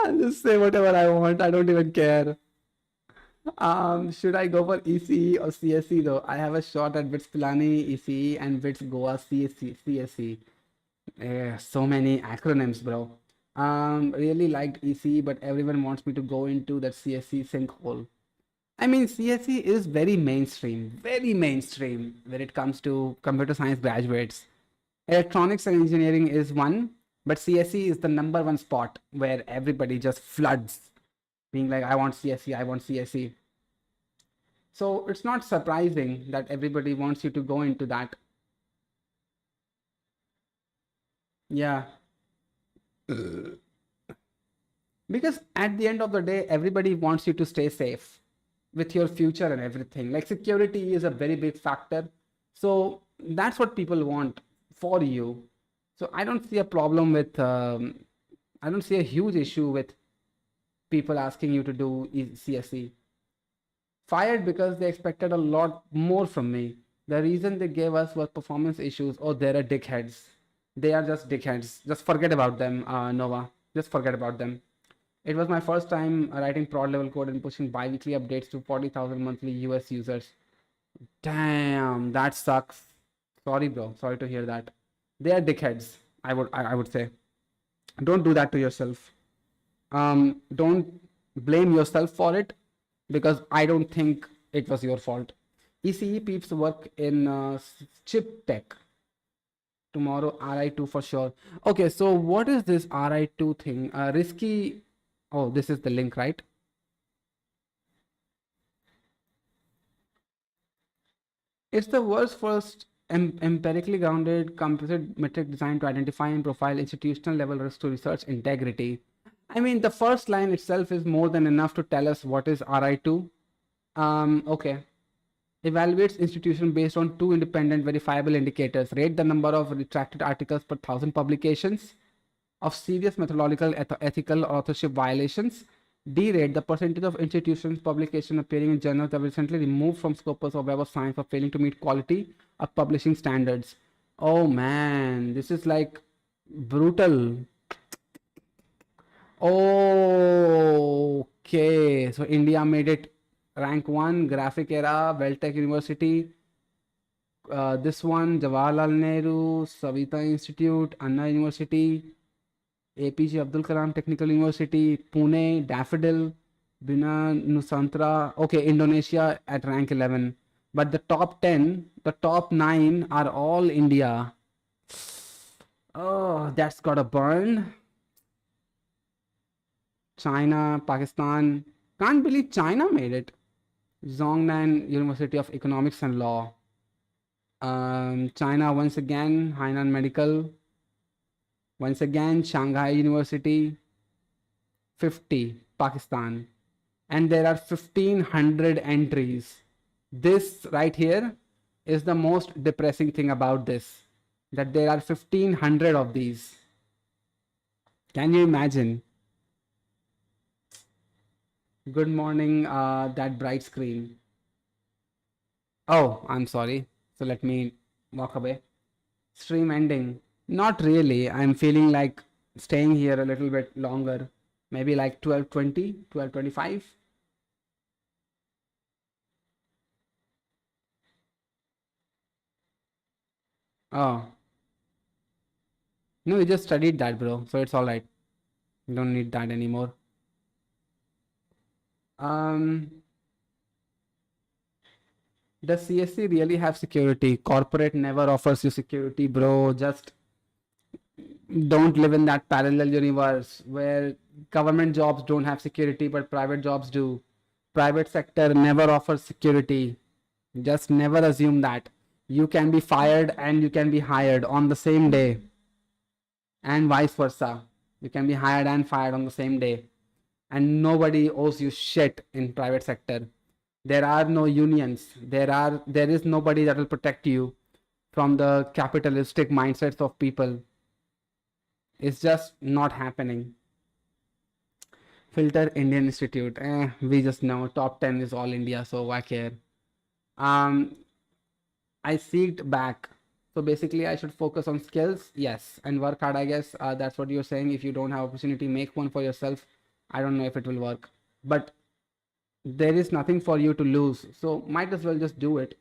I'll just say whatever I want. I don't even care. Should I go for ECE or CSE though? I have a shot at Wits Pilani ECE and Wits Goa CSE. So many acronyms, bro. Really liked ECE, but everyone wants me to go into that CSE sinkhole. I mean, CSE is very mainstream when it comes to computer science graduates. Electronics and engineering is one, but CSE is the number one spot where everybody just floods, being like, I want CSE, I want CSE. So it's not surprising that everybody wants you to go into that. Yeah. Because at the end of the day, everybody wants you to stay safe with your future and everything. Like security is a very big factor. So that's what people want for you. So I don't see a problem with, I don't see a huge issue with people asking you to do CSE. Fired because they expected a lot more from me. The reason they gave us was performance issues. Oh, they're dickheads. They are just dickheads. Just forget about them, Nova. Just forget about them. It was my first time writing prod level code and pushing bi-weekly updates to 40,000 monthly US users. Damn, that sucks. Sorry, bro. Sorry to hear that. They are dickheads, I would say. Don't do that to yourself. Don't blame yourself for it, because I don't think it was your fault. ECE peeps work in chip tech. Tomorrow RI2 for sure. Okay, so what is this RI2 thing? Risky. Oh, this is the link, right? It's the world's first empirically grounded composite metric designed to identify and profile institutional level risk to research integrity. I mean, the first line itself is more than enough to tell us what is RI2. Okay. Evaluates institution based on two independent verifiable indicators. Rate the number of retracted articles per thousand publications of serious methodological, ethical, or authorship violations. D. Rate the percentage of institutions publication appearing in journals that were recently removed from Scopus or Web of Science for failing to meet quality of publishing standards. Oh man, this is like brutal. Okay, so India made it rank 1, Graphic Era, Weltech University. This one, Jawaharlal Nehru, Savita Institute, Anna University, APJ Abdul Kalam Technical University, Pune, Daffodil, Bina Nusantara. Okay, Indonesia at rank 11. But the top 10, the top 9 are all India. Oh, that's gotta burn. China, Pakistan. Can't believe China made it. Zhongnan University of Economics and Law. China once again, Hainan Medical. Once again, Shanghai University. 50, Pakistan. And there are 1500 entries. This right here is the most depressing thing about this, that there are 1500 of these. Can you imagine? Good morning, that bright screen. Oh, I'm sorry. So let me walk away. Stream ending. Not really. I'm feeling like staying here a little bit longer. Maybe like 12:20, 12:25. Oh. No, you just studied that, bro. So it's all right. You don't need that anymore. Does CSC really have security? Corporate never offers you security, bro. Just don't live in that parallel universe where government jobs don't have security, but private jobs do. Private sector never offers security. Just never assume that. You can be fired and you can be hired on the same day, and vice versa. You can be hired and fired on the same day, and nobody owes you shit in private sector. There are no unions. There is nobody that will protect you from the capitalistic mindsets of people. It's just not happening. Filter Indian Institute. We just know top 10 is all India, so why care? I seeked back. So basically, I should focus on skills, yes, and work hard, I guess. That's what you're saying. If you don't have opportunity, make one for yourself. I don't know if it will work, but there is nothing for you to lose. So might as well just do it.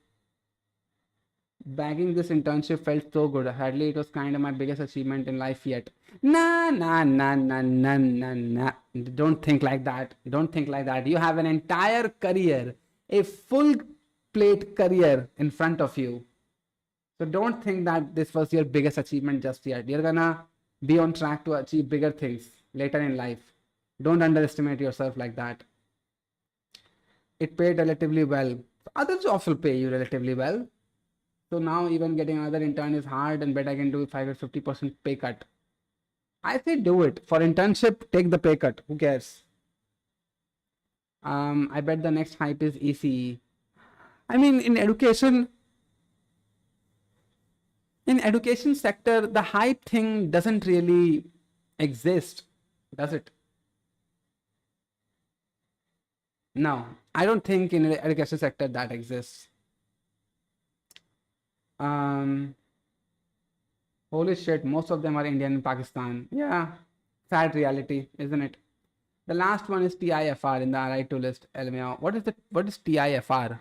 Bagging this internship felt so good. Hardly it was kind of my biggest achievement in life yet. Nah. Don't think like that. Don't think like that. You have an entire career, a full plate career in front of you. So don't think that this was your biggest achievement just yet. You're gonna be on track to achieve bigger things later in life. Don't underestimate yourself like that. It paid relatively well. Other jobs will pay you relatively well. So now even getting another intern is hard, and bet I can do if I get 50% pay cut. I say do it. For internship, take the pay cut. Who cares? I bet the next hype is ECE. I mean, in education sector, the hype thing doesn't really exist, does it? No, I don't think in the education sector that exists. Holy shit, most of them are Indian in Pakistan. Yeah, sad reality, isn't it? The last one is TIFR in the RI2 list. Elmia, what is TIFR?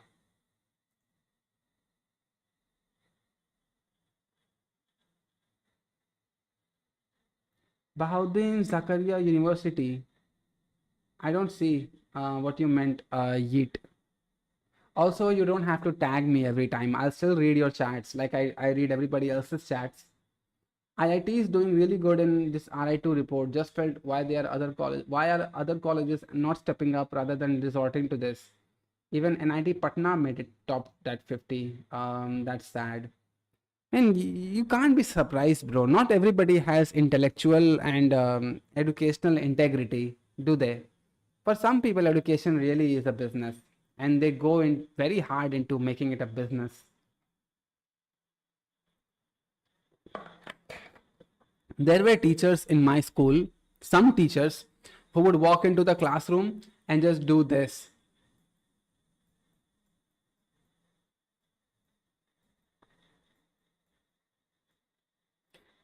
Bahauddin Zakaria University. I don't see what you meant, Yeet. Also, you don't have to tag me every time. I'll still read your chats like I read everybody else's chats. IIT is doing really good in this RI2 report. Just felt why are other colleges not stepping up rather than resorting to this? Even NIT Patna made it top that 50. That's sad. And you can't be surprised, bro. Not everybody has intellectual and educational integrity, do they? For some people, education really is a business. and they go in very hard into making it a business. There were teachers in my school, some teachers, who would walk into the classroom and just do this.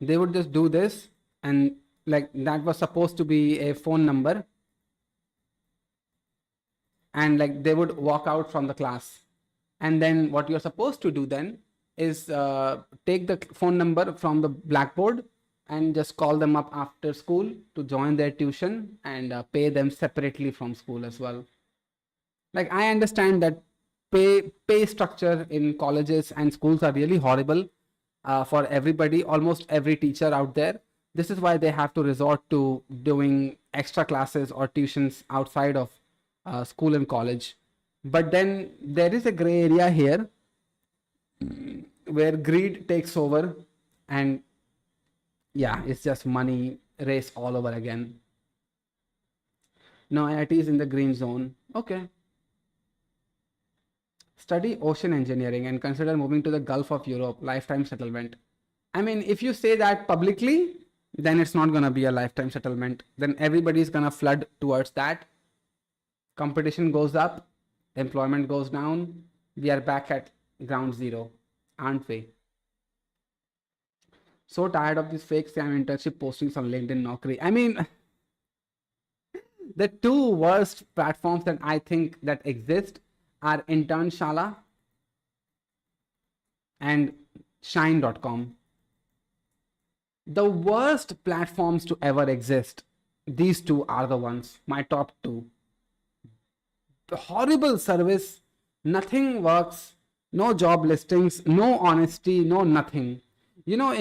They would just do this, and like that was supposed to be a phone number, and like they would walk out from the class. And then what you're supposed to do then is take the phone number from the blackboard and just call them up after school to join their tuition, and pay them separately from school as well. Like, I understand that pay structure in colleges and schools are really horrible for everybody, almost every teacher out there. This is why they have to resort to doing extra classes or tuitions outside of school and college. But then there is a gray area here where greed takes over, and yeah, it's just money race all over again. No, IIT is in the green zone. Okay. Study ocean engineering and consider moving to the Gulf of Europe, lifetime settlement. I mean, if you say that publicly, then it's not going to be a lifetime settlement. Then everybody's going to flood towards that. Competition goes up, employment goes down. We are back at ground zero, aren't we? So tired of these fake scam internship postings on LinkedIn Naukri. I mean, the two worst platforms that I think that exist are Internshala and Shine.com. The worst platforms to ever exist. These two are the ones, my top two. The horrible service, nothing works, no job listings, no honesty, no nothing. You know,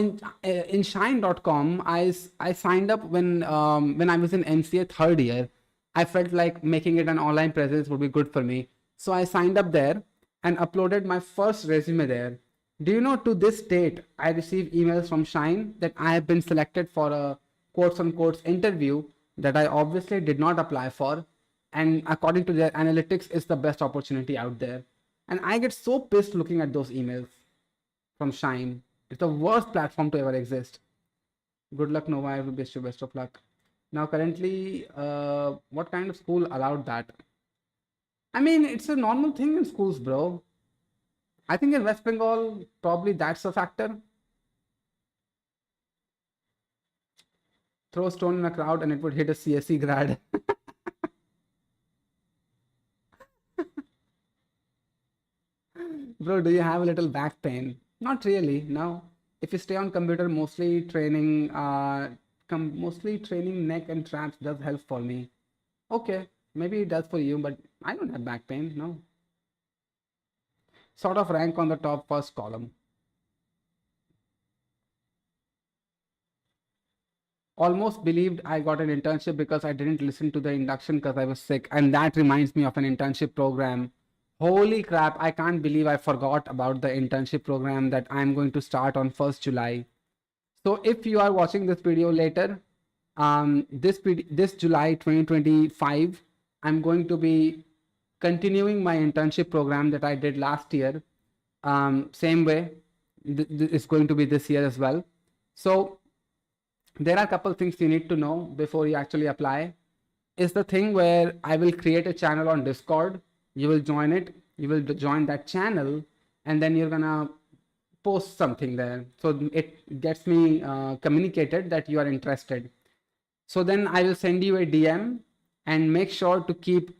in Shine.com, I signed up when I was in MCA third year. I felt like making it an online presence would be good for me. So I signed up there and uploaded my first resume there. Do you know, to this date, I receive emails from Shine that I have been selected for a quotes unquote interview that I obviously did not apply for. And according to their analytics, it's the best opportunity out there. And I get so pissed looking at those emails from Shine. It's the worst platform to ever exist. Good luck, Nova. I will wish you best of luck. Now, currently, what kind of school allowed that? I mean, it's a normal thing in schools, bro. I think in West Bengal, probably that's a factor. Throw a stone in a crowd and it would hit a CSE grad. Bro, do you have a little back pain? Not really, no. If you stay on computer, mostly training neck and traps does help for me. Okay, maybe it does for you, but I don't have back pain, no. Sort of rank on the top first column. Almost believed I got an internship because I didn't listen to the induction because I was sick. And that reminds me of an internship program. Holy crap, I can't believe I forgot about the internship program that I'm going to start on 1st July. So if you are watching this video later, this July 2025, I'm going to be continuing my internship program that I did last year. Same way, it's going to be this year as well. So there are a couple things you need to know before you actually apply. Is the thing where I will create a channel on Discord. You will join it, you will join that channel, and then you're gonna post something there. So it gets me communicated that you are interested. So then I will send you a DM, and make sure to keep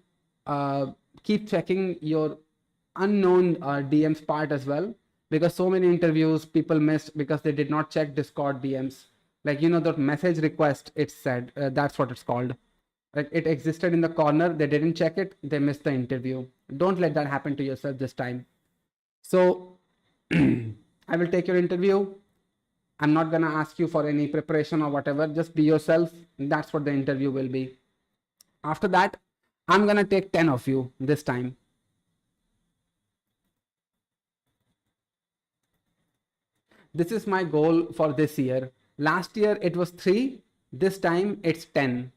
checking your unknown DMs part as well, because so many interviews people missed because they did not check Discord DMs. Like, you know, the message request, it said, that's what it's called. Like, it existed in the corner, they didn't check it, they missed the interview. Don't let that happen to yourself this time. So I will take your interview. I'm not gonna ask you for any preparation or whatever, just be yourself. That's what the interview will be. After that, I'm gonna take 10 of you this time. This is my goal for this year. Last year it was 3, this time it's 10.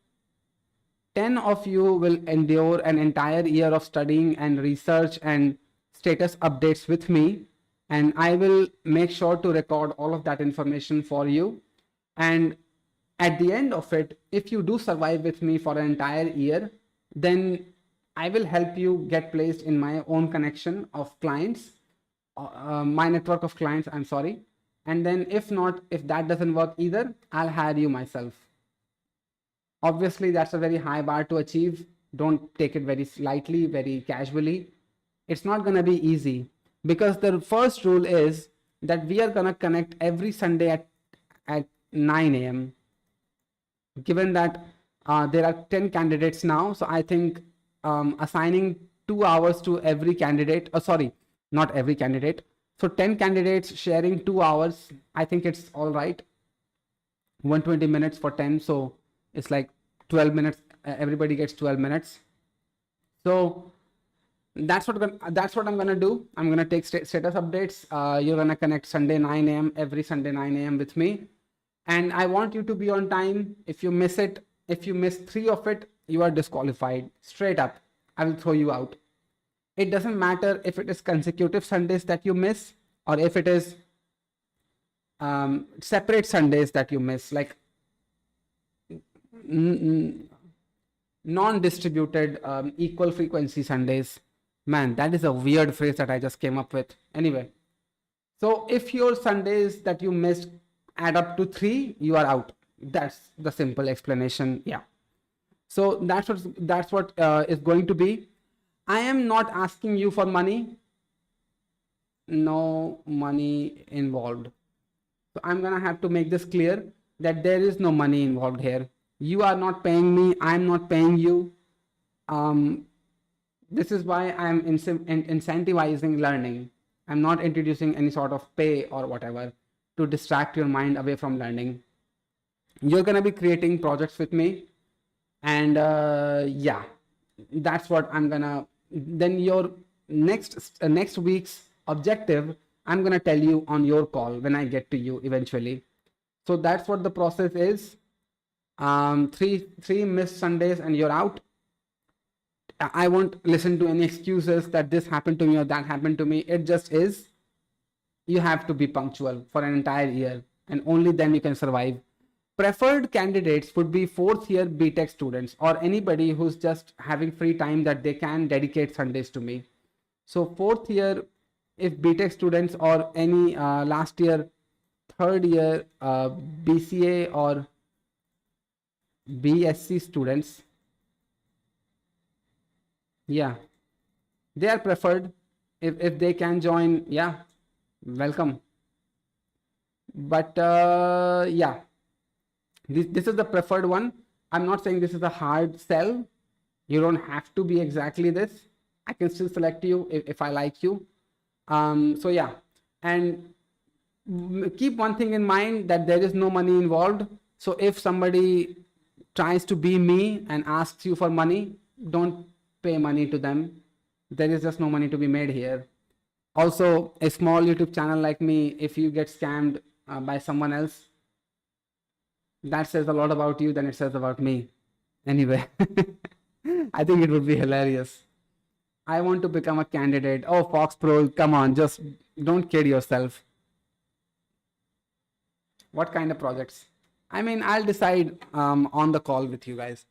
10 of you will endure an entire year of studying and research and status updates with me, and I will make sure to record all of that information for you. And at the end of it, if you do survive with me for an entire year, then I will help you get placed in my own connection of clients, my network of clients, I'm sorry. And then if not, if that doesn't work either, I'll hire you myself. Obviously, that's a very high bar to achieve. Don't take it very lightly, very casually. It's not going to be easy, because the first rule is that we are going to connect every Sunday at 9 a.m. Given that there are 10 candidates now, so I think assigning 2 hours to every candidate, sorry, not every candidate. So 10 candidates sharing 2 hours, I think it's all right. 120 minutes for 10, so it's like 12 minutes. Everybody gets 12 minutes. So that's what I'm gonna do. I'm gonna take status updates. You're gonna connect Sunday 9 a.m. every Sunday 9 a.m. with me, and I want you to be on time. If you miss it, if you miss 3 of it, you are disqualified. Straight up, I will throw you out. It doesn't matter if it is consecutive Sundays that you miss, or if it is separate Sundays that you miss, like non-distributed equal frequency Sundays. Man, that is a weird phrase that I just came up with. Anyway, so if your Sundays that you missed add up to 3, you are out. That's the simple explanation. Yeah. So that's what is going to be. I am not asking you for money. No money involved. So I'm gonna have to make this clear that there is no money involved here. You are not paying me. I'm not paying you. This is why I'm incentivizing learning. I'm not introducing any sort of pay or whatever to distract your mind away from learning. You're gonna be creating projects with me, and yeah, that's what I'm gonna. Then your next week's objective, I'm gonna tell you on your call when I get to you eventually. So that's what the process is. Three missed Sundays and you're out. I won't listen to any excuses that this happened to me or that happened to me. It just is. You have to be punctual for an entire year, and only then you can survive. Preferred candidates would be 4th year BTech students, or anybody who's just having free time that they can dedicate Sundays to me. So 4th year, if BTech students or any last year, 3rd year BCA or BSc students, yeah, they are preferred. If they can join, yeah, welcome. But yeah, this is the preferred one. I'm not saying this is a hard sell. You don't have to be exactly this. I can still select you if I like you. So yeah, and keep one thing in mind, that there is no money involved. So if somebody tries to be me and asks you for money, don't pay money to them. There is just no money to be made here. Also, a small YouTube channel like me, if you get scammed by someone else, that says a lot about you than it says about me. Anyway, I think it would be hilarious. I want to become a candidate. Oh, Fox Pro, come on, just don't kid yourself. What kind of projects? I mean, I'll decide on the call with you guys.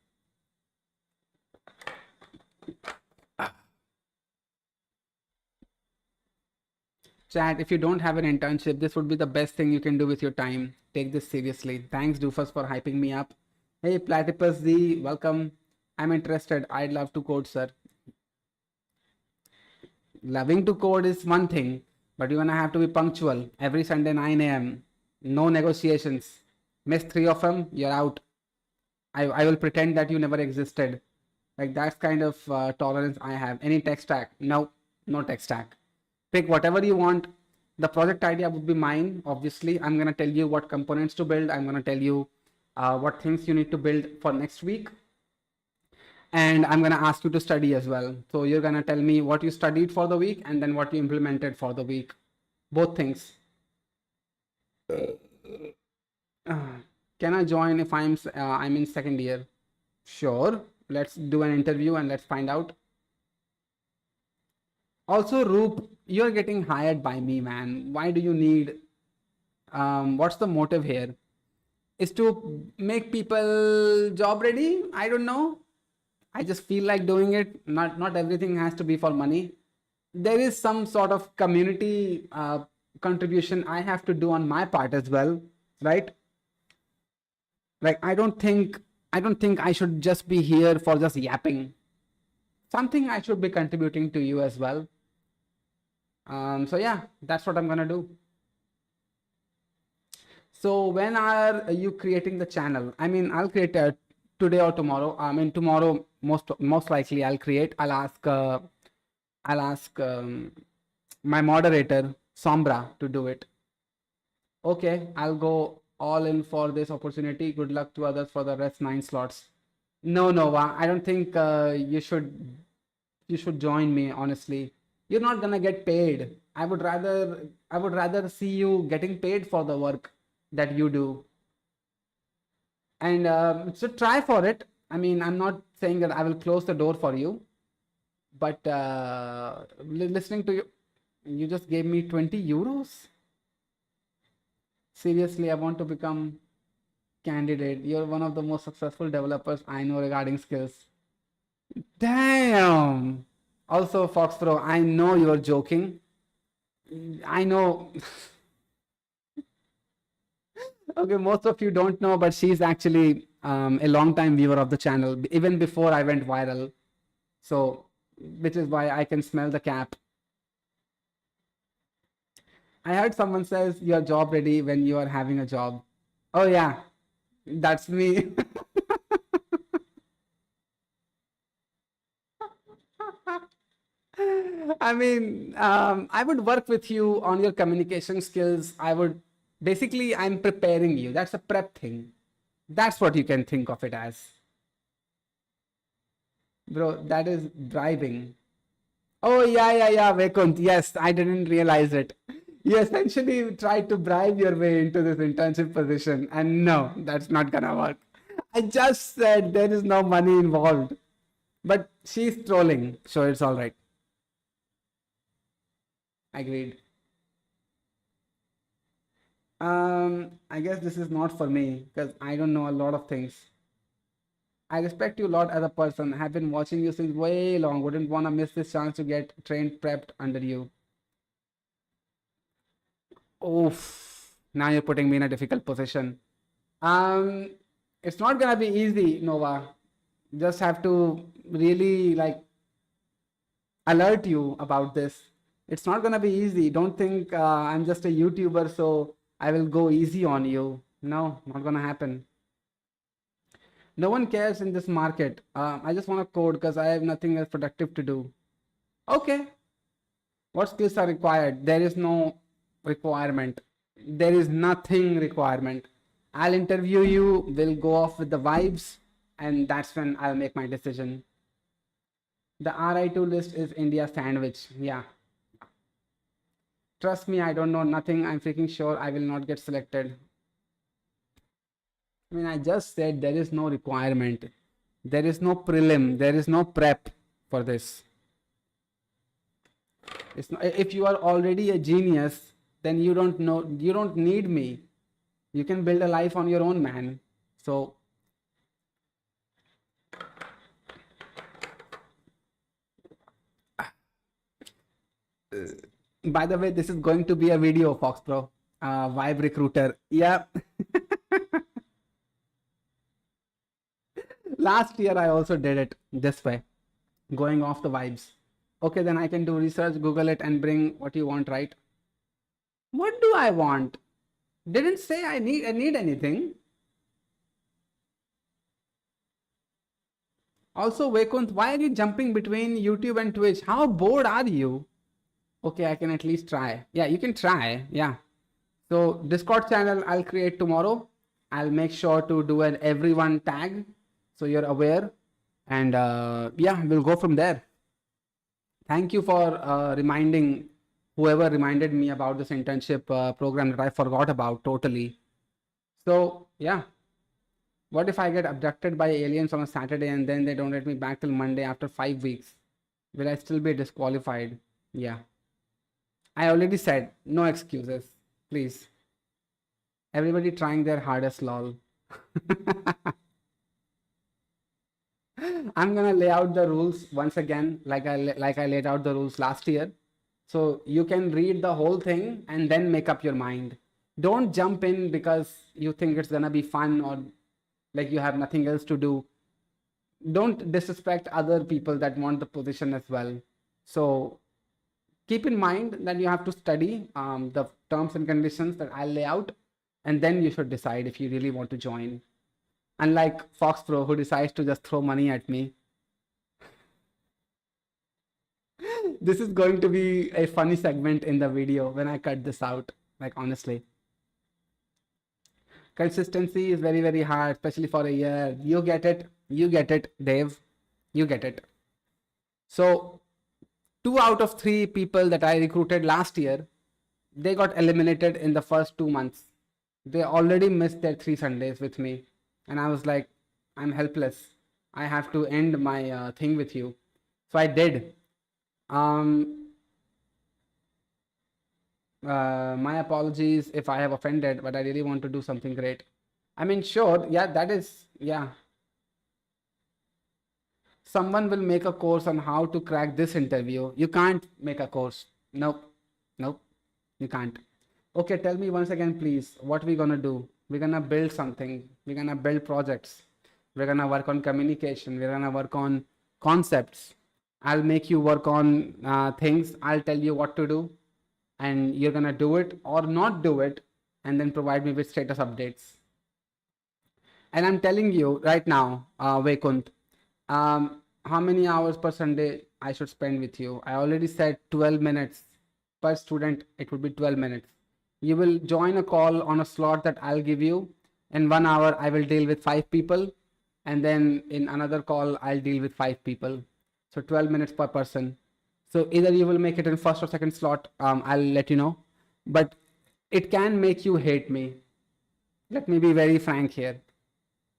Chat, if you don't have an internship, this would be the best thing you can do with your time. Take this seriously. Thanks, Doofus, for hyping me up. Hey, Platypus Z, welcome. I'm interested. I'd love to code, sir. Loving to code is one thing, but you're gonna have to be punctual. Every Sunday 9 a.m. No negotiations. Miss 3 of them, you're out. I will pretend that you never existed. Like, that's kind of tolerance I have. Any tech stack? No tech stack. Pick whatever you want. The project idea would be mine, obviously. I'm gonna tell you what components to build. I'm gonna tell you what things you need to build for next week. And I'm gonna ask you to study as well. So you're gonna tell me what you studied for the week and then what you implemented for the week. Both things. Can I join if I'm in 2nd year? Sure. let's do an interview and let's find out. Also, Roop, you're getting hired by me, man. Why do you need, what's the motive here? Is to make people job ready? I don't know. I just feel like doing it. Not everything has to be for money. There is some sort of community contribution I have to do on my part as well, right? Like I don't think I should just be here for just yapping. Something I should be contributing to you as well. So yeah, that's what I'm gonna do. So when are you creating the channel? I mean, I'll create today or tomorrow. I mean, tomorrow most likely I'll create. I'll ask my moderator Sombra to do it. Okay, I'll go all in for this opportunity. Good luck to others for the rest 9 slots. No, Nova, I don't think you should join me. Honestly, you're not gonna get paid. I would rather see you getting paid for the work that you do. And so try for it. I mean, I'm not saying that I will close the door for you, but listening to you just gave me 20 euros. Seriously, I want to become candidate. You're one of the most successful developers I know regarding skills. Damn. Also, Fox Pro, I know you're joking. I know. Okay, most of you don't know, but she's actually a long-time viewer of the channel, even before I went viral. So, which is why I can smell the cap. I heard someone says you're job ready when you are having a job. Oh yeah, that's me. I mean, I would work with you on your communication skills. Basically, I'm preparing you. That's a prep thing. That's what you can think of it as. Bro, that is bribing. Oh, yeah, Vekunt. Yes, I didn't realize it. You essentially tried to bribe your way into this internship position. And no, that's not gonna work. I just said there is no money involved. But she's trolling, so it's all right. Agreed. I guess this is not for me because I don't know a lot of things. I respect you a lot as a person. Have been watching you since way long. Wouldn't want to miss this chance to get trained, prepped under you. Oof. Now you're putting me in a difficult position. It's not gonna be easy, Nova. Just have to really like alert you about this. It's not gonna be easy. Don't think I'm just a YouTuber, so I will go easy on you. No, not gonna happen. No one cares in this market. I just want to code because I have nothing else productive to do. Okay. What skills are required? There is no requirement. There is nothing requirement. I'll interview you. We'll go off with the vibes. And that's when I'll make my decision. The RI2 list is India sandwich. Yeah. Trust me, I don't know nothing. I'm freaking sure I will not get selected. I mean, I just said there is no requirement. There is no prelim. There is no prep for this. It's not, if you are already a genius, then you don't need me. You can build a life on your own, man. So by the way, this is going to be a video, Fox Pro. Vibe recruiter. Yeah. Last year I also did it this way, going off the vibes. Okay, then I can do research, Google it, and bring what you want, right? What do I want? Didn't say I need anything. Also, Vekunt, why are you jumping between YouTube and Twitch? How bored are you? Okay, I can at least try. Yeah, you can try. Yeah. So Discord channel I'll create tomorrow. I'll make sure to do an everyone tag so you're aware. And yeah, we'll go from there. Thank you for reminding whoever reminded me about this internship program that I forgot about totally. So yeah, What if I get abducted by aliens on a Saturday and then they don't let me back till Monday after 5 weeks? Will I still be disqualified? Yeah. I already said no excuses. Please. Everybody trying their hardest, lol. I'm gonna lay out the rules once again, like I laid out the rules last year, so you can read the whole thing and then make up your mind. Don't jump in because you think it's gonna be fun or like you have nothing else to do. Don't disrespect other people that want the position as well. So keep in mind that you have to study the terms and conditions that I'll lay out, and then you should decide if you really want to join. Unlike Fox Pro, who decides to just throw money at me. This is going to be a funny segment in the video when I cut this out, like honestly. Consistency is very, very hard, especially for a year. You get it, Dave. You get it. So 2 out of 3 people that I recruited last year, they got eliminated in the first 2 months. They already missed their 3 Sundays with me. And I was like, I'm helpless. I have to end my thing with you. So I did. My apologies if I have offended, but I really want to do something great. I mean, sure, yeah, that is, yeah. Someone will make a course on how to crack this interview. You can't make a course. Nope, nope, you can't. Okay, tell me once again, please, what we're gonna do? We're gonna build something. We're gonna build projects. We're gonna work on communication. We're gonna work on concepts. I'll make you work on things. I'll tell you what to do, and you're gonna do it or not do it, and then provide me with status updates. And I'm telling you right now, Vaikunt, how many hours per Sunday I should spend with you? I already said 12 minutes per student. It would be 12 minutes. You will join a call on a slot that I'll give you. In 1 hour, I will deal with 5 people. And then in another call, I'll deal with 5 people. So 12 minutes per person. So either you will make it in first or second slot. I'll let you know. But it can make you hate me. Let me be very frank here.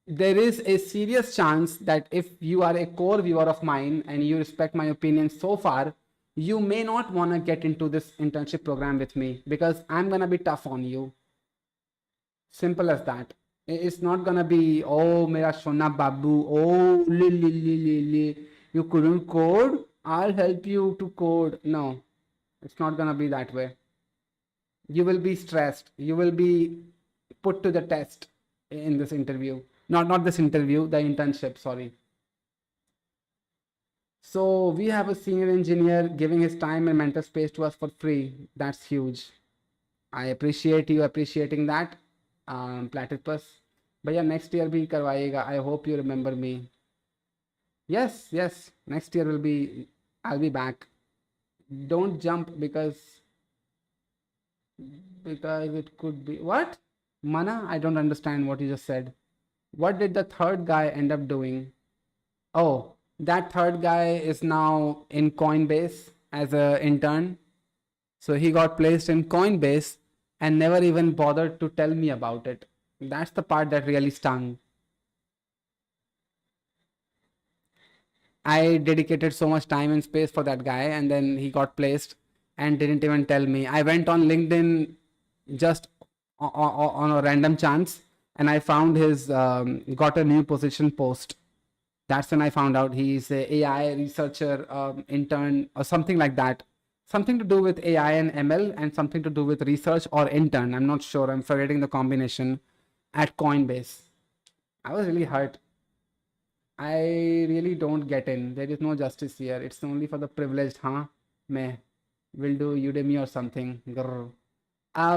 There is a serious chance that if you are a core viewer of mine and you respect my opinion so far, you may not want to get into this internship program with me because I'm going to be tough on you. Simple as that. It's not going to be, oh, mera shona babu, oh, you couldn't code, I'll help you to code. No, it's not going to be that way. You will be stressed. You will be put to the test in this interview. Not this interview, the internship, sorry. So we have a senior engineer giving his time and mental space to us for free. That's huge. I appreciate you appreciating that, Platypus. But yeah, next year bhi karwaiega. I hope you remember me. Yes, next year I'll be back. Don't jump because it could be, what? Mana, I don't understand what you just said. What did the third guy end up doing? Oh, that third guy is now in Coinbase as an intern. So he got placed in Coinbase and never even bothered to tell me about it. That's the part that really stung. I dedicated so much time and space for that guy, and then he got placed and didn't even tell me. I went on LinkedIn just on a random chance, and I found his got a new position post. That's when I found out he's a AI researcher, intern, or something like that. Something to do with AI and ML, and something to do with research or intern. I'm not sure. I'm forgetting the combination at Coinbase. I was really hurt. I really don't get in. There is no justice here. It's only for the privileged, huh? Meh. Will do Udemy or something. Grr.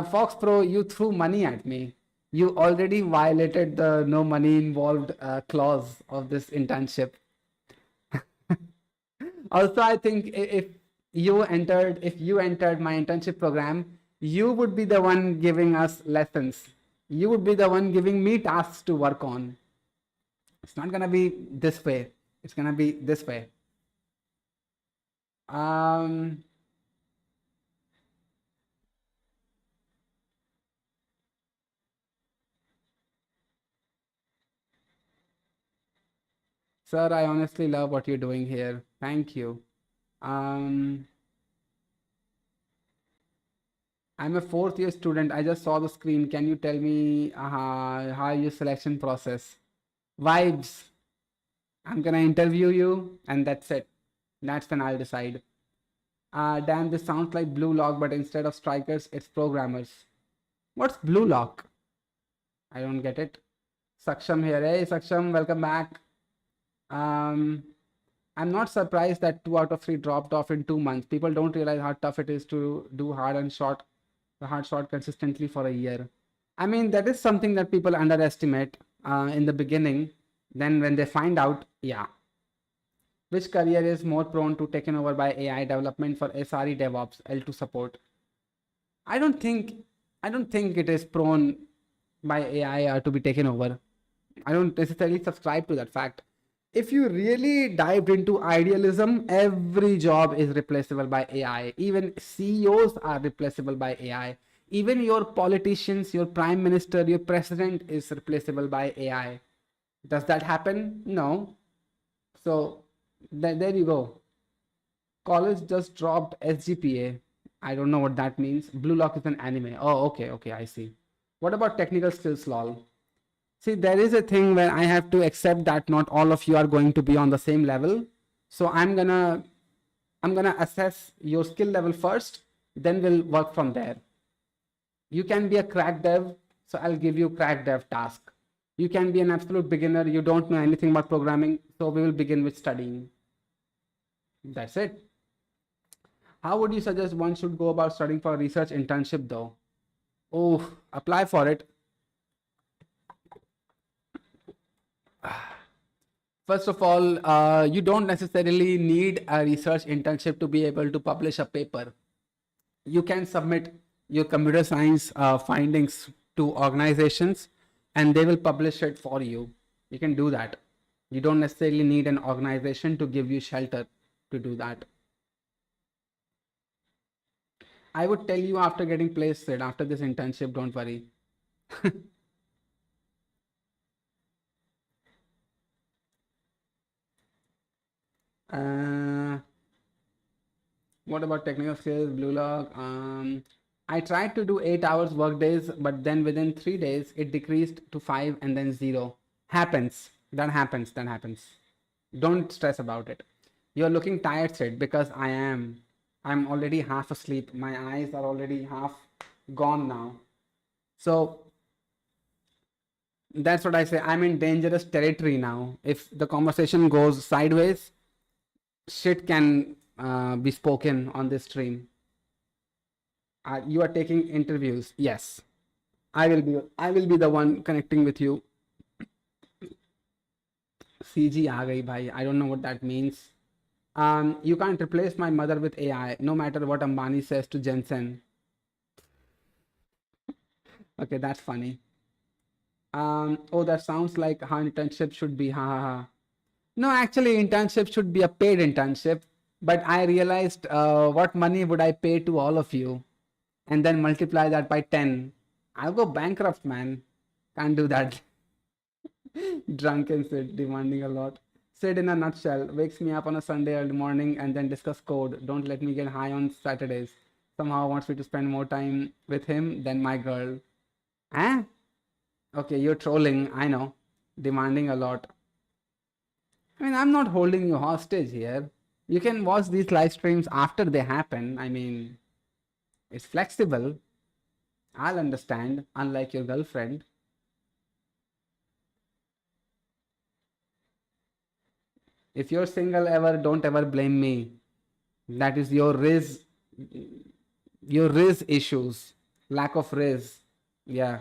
Fox Pro, you threw money at me. You already violated the no money involved clause of this internship. Also, I think if you entered my internship program, you would be the one giving us lessons. You would be the one giving me tasks to work on. It's not gonna be this way. It's gonna be this way. Sir, I honestly love what you're doing here. Thank you. I'm a fourth year student. I just saw the screen. Can you tell me how your selection process? Vibes. I'm gonna interview you, and that's it. That's when I'll decide. Damn, this sounds like Blue Lock, but instead of strikers, it's programmers. What's Blue Lock? I don't get it. Saksham here. Hey, Saksham, welcome back. I'm not surprised that 2 out of 3 dropped off in 2 months. People don't realize how tough it is to do hard shot consistently for a year. I mean, that is something that people underestimate in the beginning. Then when they find out, yeah. Which career is more prone to taken over by AI development for SRE DevOps L2 support? I don't think it is prone by AI to be taken over. I don't necessarily subscribe to that fact. If you really dived into idealism, every job is replaceable by AI. Even CEOs are replaceable by AI. Even your politicians, your prime minister, your president is replaceable by AI. Does that happen? No. So there you go. College just dropped SGPA. I don't know what that means. Blue Lock is an anime. Oh, okay, I see. What about technical skills, lol? See, there is a thing where I have to accept that not all of you are going to be on the same level. So I'm gonna assess your skill level first, then we'll work from there. You can be a crack dev, so I'll give you crack dev task. You can be an absolute beginner, you don't know anything about programming, so we will begin with studying. That's it. How would you suggest one should go about studying for a research internship though? Oh, apply for it. First of all, you don't necessarily need a research internship to be able to publish a paper. You can submit your computer science findings to organizations and they will publish it for you. You can do that. You don't necessarily need an organization to give you shelter to do that. I would tell you after getting placed, after this internship, don't worry. What about technical skills, Blue Lock? I tried to do 8 hours work days, but then within 3 days, it decreased to 5 and then 0. Happens. That happens. Don't stress about it. You're looking tired, Sid, because I am. I'm already half asleep. My eyes are already half gone now. So that's what I say. I'm in dangerous territory now. If the conversation goes sideways, shit can be spoken on this stream. You are taking interviews. Yes, I will be the one connecting with you. CG aa gayi bhai. I don't know what that means. You can't replace my mother with AI, no matter what Ambani says to Jensen. Okay, that's funny. Oh, that sounds like how internship should be. Ha ha ha. No, actually, internship should be a paid internship. But I realized what money would I pay to all of you, and then multiply that by 10. I'll go bankrupt, man. Can't do that. Drunken Sid, demanding a lot. Sid in a nutshell, wakes me up on a Sunday early morning and then discuss code. Don't let me get high on Saturdays. Somehow wants me to spend more time with him than my girl. Eh? Okay, you're trolling, I know. Demanding a lot. I mean, I'm not holding you hostage here. You can watch these live streams after they happen. I mean, it's flexible. I'll understand, unlike your girlfriend. If you're single ever, don't ever blame me. That is your riz issues. Lack of riz. Yeah.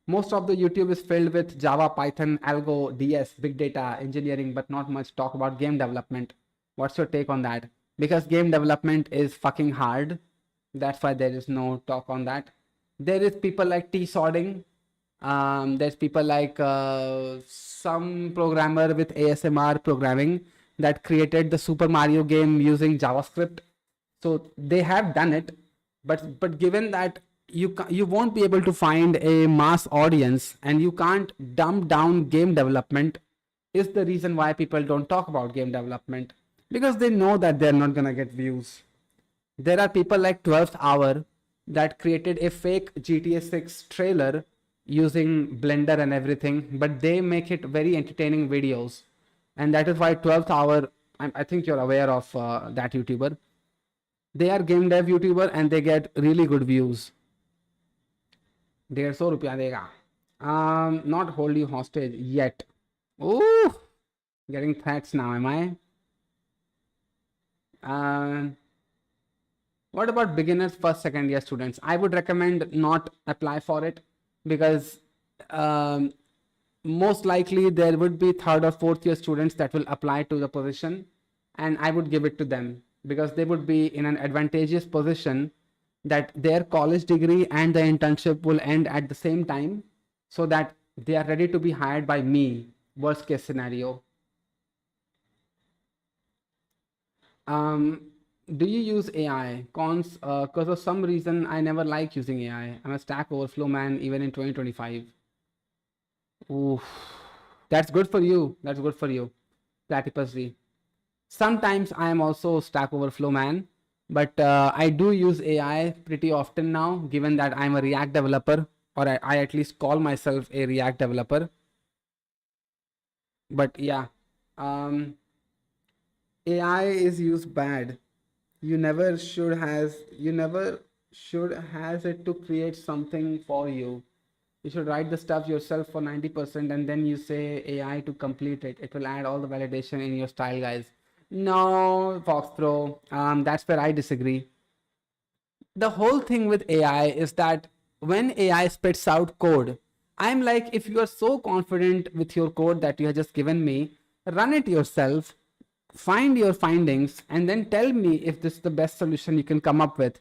Most of the YouTube is filled with Java, Python, Algo, DS, big data, engineering, but not much talk about game development. What's your take on that? Because game development is fucking hard. That's why there is no talk on that. There is people like T-Sodding. There's people like some programmer with ASMR programming that created the Super Mario game using JavaScript. So they have done it. But given that you won't be able to find a mass audience, and you can't dumb down game development. Is the reason why people don't talk about game development, because they know that they're not gonna get views. There are people like 12th Hour that created a fake GTA 6 trailer using Blender and everything, but they make it very entertaining videos. And that is why 12th Hour, I think you're aware of that YouTuber. They are game dev YouTuber and they get really good views. 150 रुपया देगा. Not hold you hostage yet. Ooh, getting threats now, am I? What about beginners, first, second year students? I would recommend not apply for it, because most likely there would be third or fourth year students that will apply to the position, and I would give it to them because they would be in an advantageous position that their college degree and the internship will end at the same time, so that they are ready to be hired by me, worst case scenario. Do you use AI? Cons, because of some reason I never like using AI. I'm a Stack Overflow man even in 2025. Ooh, that's good for you. That's good for you. Platypus V. Sometimes I am also Stack Overflow man, but I do use AI pretty often now, given that I'm a React developer, or I at least call myself a React developer. But yeah, AI is used bad. You never should has it to create something for you. You should write the stuff yourself for 90% and then you say AI to complete it. It will add all the validation in your style, guys. No, Fox Pro. That's where I disagree. The whole thing with AI is that when AI spits out code, I'm like, if you are so confident with your code that you have just given me, run it yourself, find your findings, and then tell me if this is the best solution you can come up with.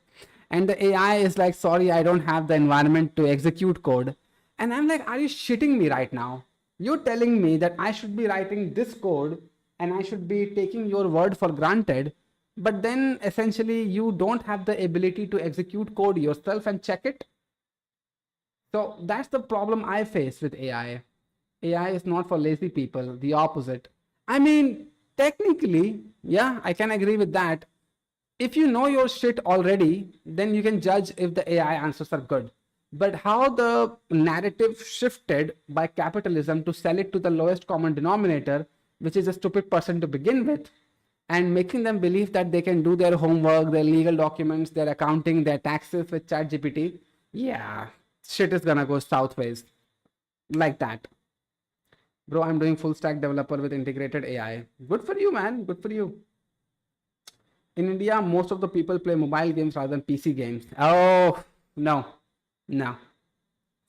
And the AI is like, sorry, I don't have the environment to execute code. And I'm like, are you shitting me right now? You're telling me that I should be writing this code and I should be taking your word for granted, but then essentially you don't have the ability to execute code yourself and check it. So that's the problem I face with AI. AI is not for lazy people, the opposite. I mean, technically, yeah, I can agree with that. If you know your shit already, then you can judge if the AI answers are good. But how the narrative shifted by capitalism to sell it to the lowest common denominator, which is a stupid person to begin with, and making them believe that they can do their homework, their legal documents, their accounting, their taxes with ChatGPT, yeah, shit is gonna go southways. Like that. Bro, I'm doing full stack developer with integrated AI. Good for you, man. Good for you. In India, most of the people play mobile games rather than PC games. Oh, no. No.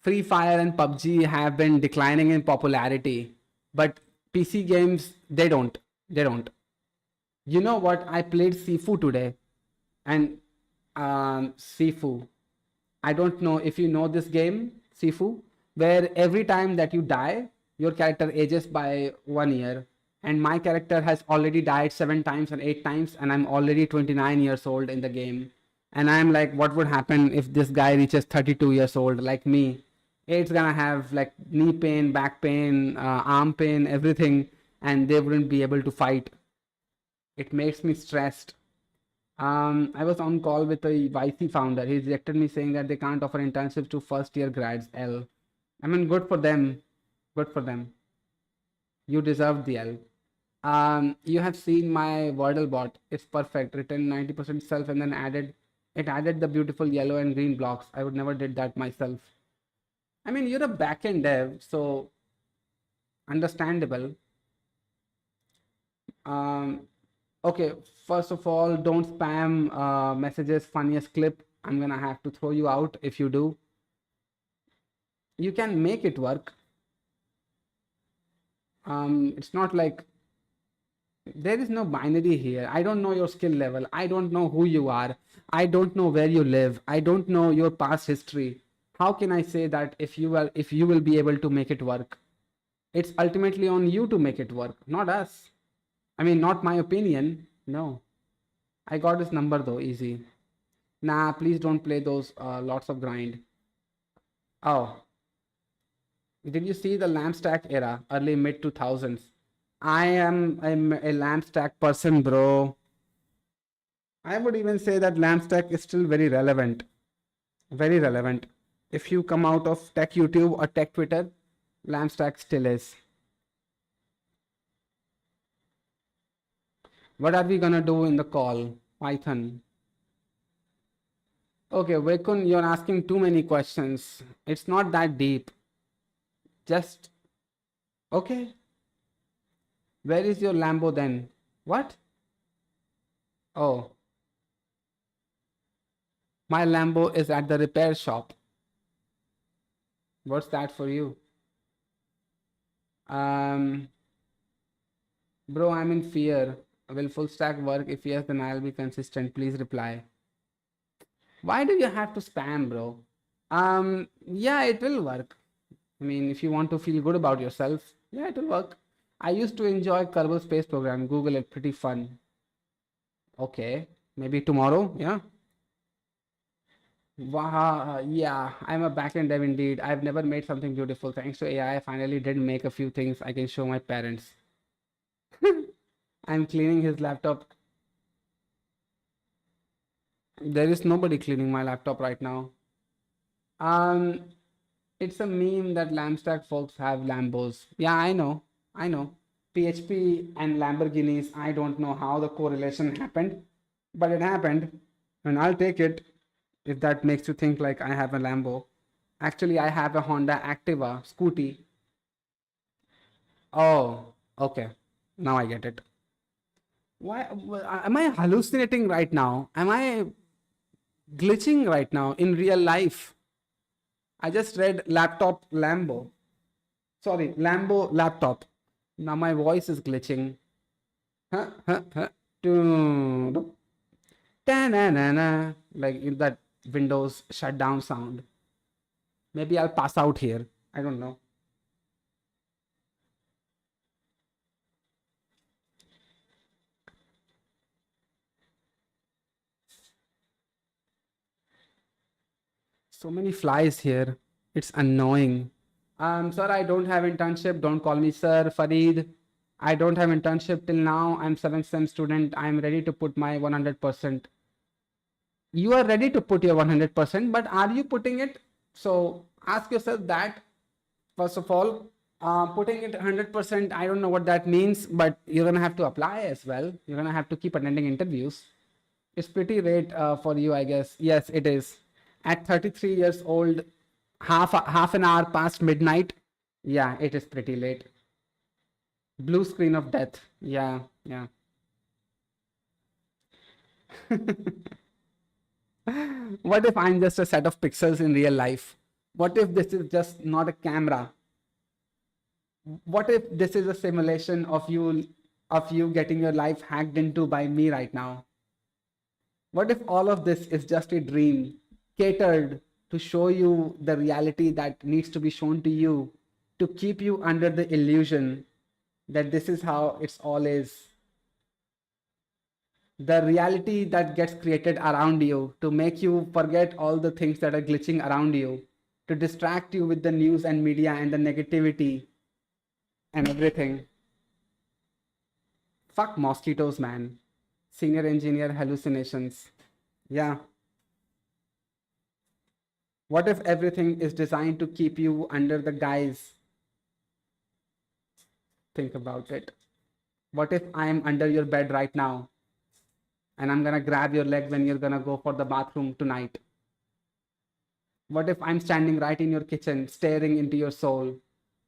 Free Fire and PUBG have been declining in popularity, but PC games, they don't. They don't. You know what? I played Sifu today, and Sifu. I don't know if you know this game, Sifu, where every time that you die, your character ages by 1 year. And my character has already died 7 times and 8 times, and I'm already 29 years old in the game. And I'm like, what would happen if this guy reaches 32 years old like me? It's gonna have like knee pain, back pain, arm pain, everything, and they wouldn't be able to fight. It makes me stressed. I was on call with a YC founder. He rejected me saying that they can't offer internships to first year grads. L. I mean, good for them. Good for them. You deserve the L. You have seen my Wordle bot. It's perfect. Written 90% self and then added the beautiful yellow and green blocks. I would never did that myself. I mean, you're a backend dev, so understandable. Okay, first of all, don't spam messages, funniest clip. I'm gonna have to throw you out if you do. You can make it work. It's not like there is no binary here. I don't know your skill level. I don't know who you are. I don't know where you live. I don't know your past history. How can I say that if you will be able to make it work? It's ultimately on you to make it work, not us. I mean, not my opinion. No. I got his number though, easy. Nah, please don't play those lots of grind. Oh, did you see the lamp stack era, early mid 2000s? I'm a lamp stack person, bro. I would even say that lamp stack is still very relevant. Very relevant. If you come out of tech YouTube or tech Twitter, lamp stack still is. What are we gonna do in the call? Python. Okay, Vaikun, you're asking too many questions. It's not that deep. Just, okay. Where is your Lambo then? What? Oh, my Lambo is at the repair shop. What's that for you? Bro, I'm in fear. Will full stack work? If yes, then I'll be consistent. Please reply. Why do you have to spam, bro? Yeah, it will work. I mean, if you want to feel good about yourself, yeah, it will work. I used to enjoy Kerbal Space Program. Google it, pretty fun. Okay, maybe tomorrow, yeah. Wow, yeah, I'm a backend dev indeed. I've never made something beautiful. Thanks to AI, I finally did make a few things I can show my parents. I'm cleaning his laptop. There is nobody cleaning my laptop right now. It's a meme that Lambstack folks have Lambos. Yeah, I know. I know. PHP and Lamborghinis, I don't know how the correlation happened, but it happened, and I'll take it if that makes you think like I have a Lambo. Actually, I have a Honda Activa scooty. Oh, okay. Now I get it. Why am I hallucinating right now? Am I glitching right now in real life? I just read laptop Lambo. Sorry, Lambo laptop. Now my voice is glitching. Huh, huh, huh. Ta-na-na-na. Like in that Windows shutdown sound. Maybe I'll pass out here. I don't know. So many flies here. It's annoying. Sir, I don't have internship. Don't call me sir. Farid, I don't have internship till now. I'm 7th sem student. I'm ready to put my 100%. You are ready to put your 100%, but are you putting it? So ask yourself that. First of all, putting it 100%, I don't know what that means, but you're going to have to apply as well. You're going to have to keep attending interviews. It's pretty late for you, I guess. Yes, it is. At 33 years old, half an hour past midnight. Yeah, it is pretty late. Blue screen of death. Yeah, yeah. What if I'm just a set of pixels in real life? What if this is just not a camera? What if this is a simulation of you getting your life hacked into by me right now? What if all of this is just a dream catered to show you the reality that needs to be shown to you, to keep you under the illusion that this is how it's all is? The reality that gets created around you to make you forget all the things that are glitching around you, to distract you with the news and media and the negativity and everything. Fuck mosquitoes, man. Senior engineer hallucinations. Yeah. What if everything is designed to keep you under the guise? Think about it. What if I'm under your bed right now and I'm gonna grab your leg when you're gonna go for the bathroom tonight? What if I'm standing right in your kitchen, staring into your soul?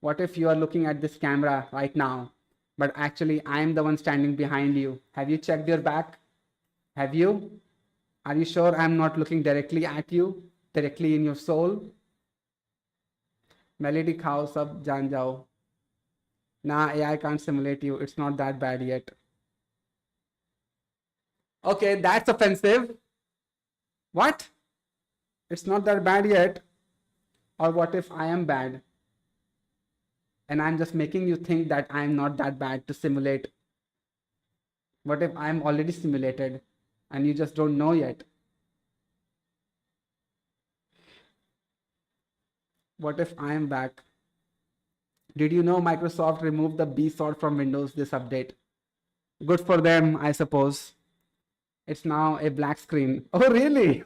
What if you are looking at this camera right now, but actually I'm the one standing behind you? Have you checked your back? Have you? Are you sure I'm not looking directly at you, directly in your soul? Melody khao sab jaan jao. Nah, AI can't simulate you. It's not that bad yet. Okay, that's offensive. What? It's not that bad yet. Or what if I am bad? And I'm just making you think that I'm not that bad to simulate. What if I'm already simulated and you just don't know yet? What if I am back? Did you know Microsoft removed the B sort from Windows this update? Good for them, I suppose. It's now a black screen. Oh, really?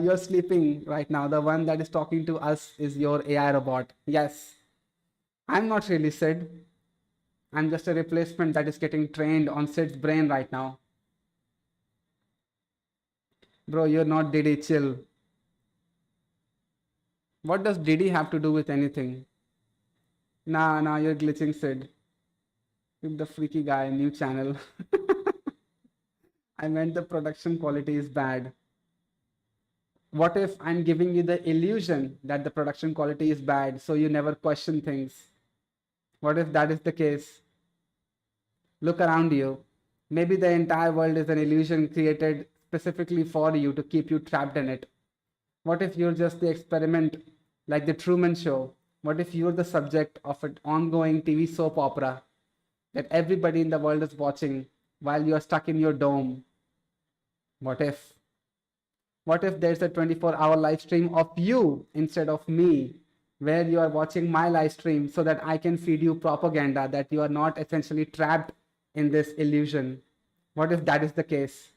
You're sleeping right now. The one that is talking to us is your AI robot. Yes. I'm not really Sid. I'm just a replacement that is getting trained on Sid's brain right now. Bro, you're not Diddy, chill. What does Diddy have to do with anything? Nah, you're glitching, Sid. You're the freaky guy, new channel. I meant the production quality is bad. What if I'm giving you the illusion that the production quality is bad, so you never question things? What if that is the case? Look around you. Maybe the entire world is an illusion created specifically for you to keep you trapped in it. What if you're just the experiment, like the Truman Show? What if you're the subject of an ongoing TV soap opera that everybody in the world is watching while you're stuck in your dome? What if? What if there's a 24-hour live stream of you instead of me, where you are watching my live stream so that I can feed you propaganda that you are not essentially trapped in this illusion? What if that is the case?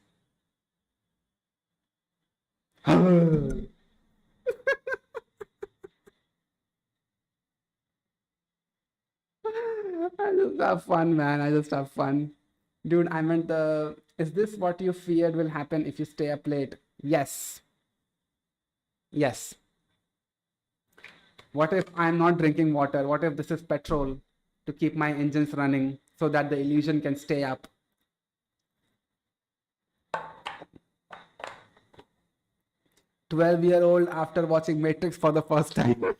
I just have fun, man. I just have fun. Dude, I meant is this what you feared will happen if you stay up late? Yes. Yes. What if I'm not drinking water? What if this is petrol to keep my engines running so that the illusion can stay up? "12-year-old after watching Matrix for the first time."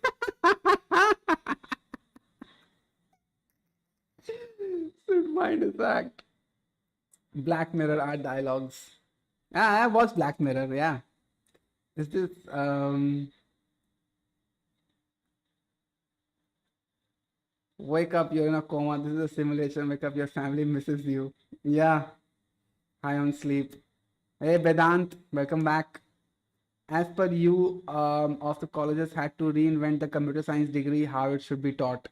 Mind is act. Black Mirror art dialogues. I watched Black Mirror, yeah. Is this wake up, you're in a coma, this is a simulation, wake up, your family misses you. Yeah. High on sleep. Hey Vedant, welcome back. As per you, of the colleges had to reinvent the computer science degree, how it should be taught.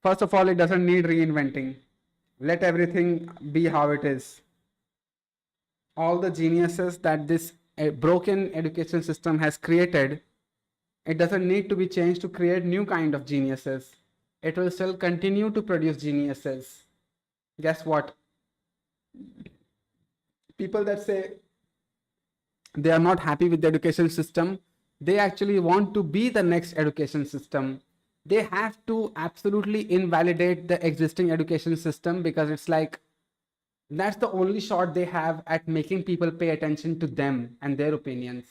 First of all, it doesn't need reinventing. Let everything be how it is. All the geniuses that this broken education system has created, it doesn't need to be changed to create new kind of geniuses. It will still continue to produce geniuses. Guess what? People that say they are not happy with the education system, they actually want to be the next education system. They have to absolutely invalidate the existing education system, because it's like that's the only shot they have at making people pay attention to them and their opinions.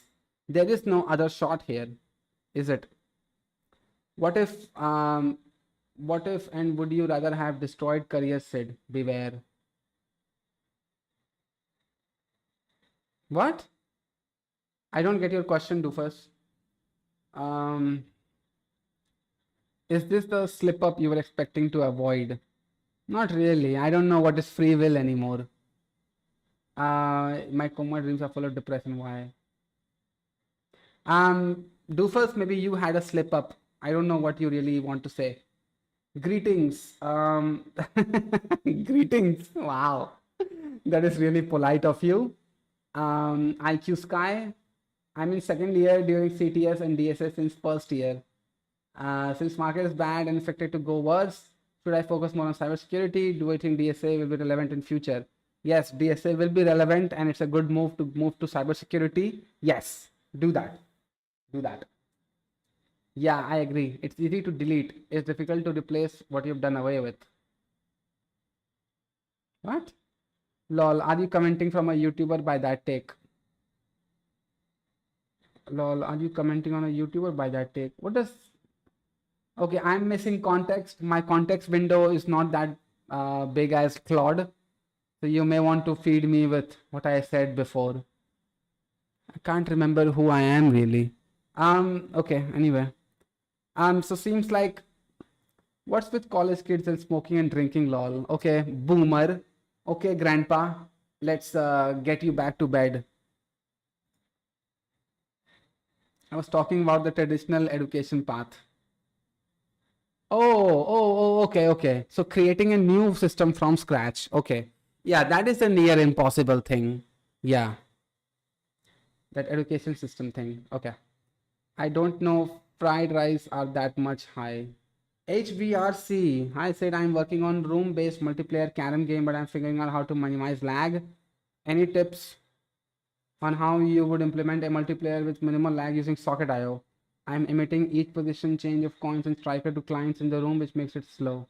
There is no other shot here, is it? What if and would you rather have destroyed careers, Sid? Beware. What? I don't get your question, Doofus. Is this the slip up you were expecting to avoid? Not really. I don't know what is free will anymore. My coma dreams are full of depression. Why? Doofus, maybe you had a slip up. I don't know what you really want to say. Greetings. Greetings. Wow. That is really polite of you. IQ Sky. I'm in second year during CTS and DSA since first year. Since market is bad and expected to go worse, should I focus more on cybersecurity? Do I think DSA will be relevant in future? Yes, DSA will be relevant, and it's a good move to cybersecurity. Yes, do that. Do that. Yeah, I agree. It's easy to delete. It's difficult to replace what you've done away with. What? Lol, are you commenting from a YouTuber by that take? Lol, are you commenting on a YouTuber by that take? What does... Okay, I'm missing context. My context window is not that big as Claude. So you may want to feed me with what I said before. I can't remember who I am really. Okay, anyway. So seems like, what's with college kids and smoking and drinking, lol? Okay, boomer. Okay, grandpa, let's get you back to bed. I was talking about the traditional education path. Oh, okay. So creating a new system from scratch. Okay. Yeah, that is a near impossible thing. Yeah, that education system thing. Okay. I don't know if fried rice are that much high. HVRC. I said I'm working on room-based multiplayer carom game, but I'm figuring out how to minimize lag. Any tips on how you would implement a multiplayer with minimal lag using Socket.io? I'm emitting each position change of coins and striker to clients in the room, which makes it slow.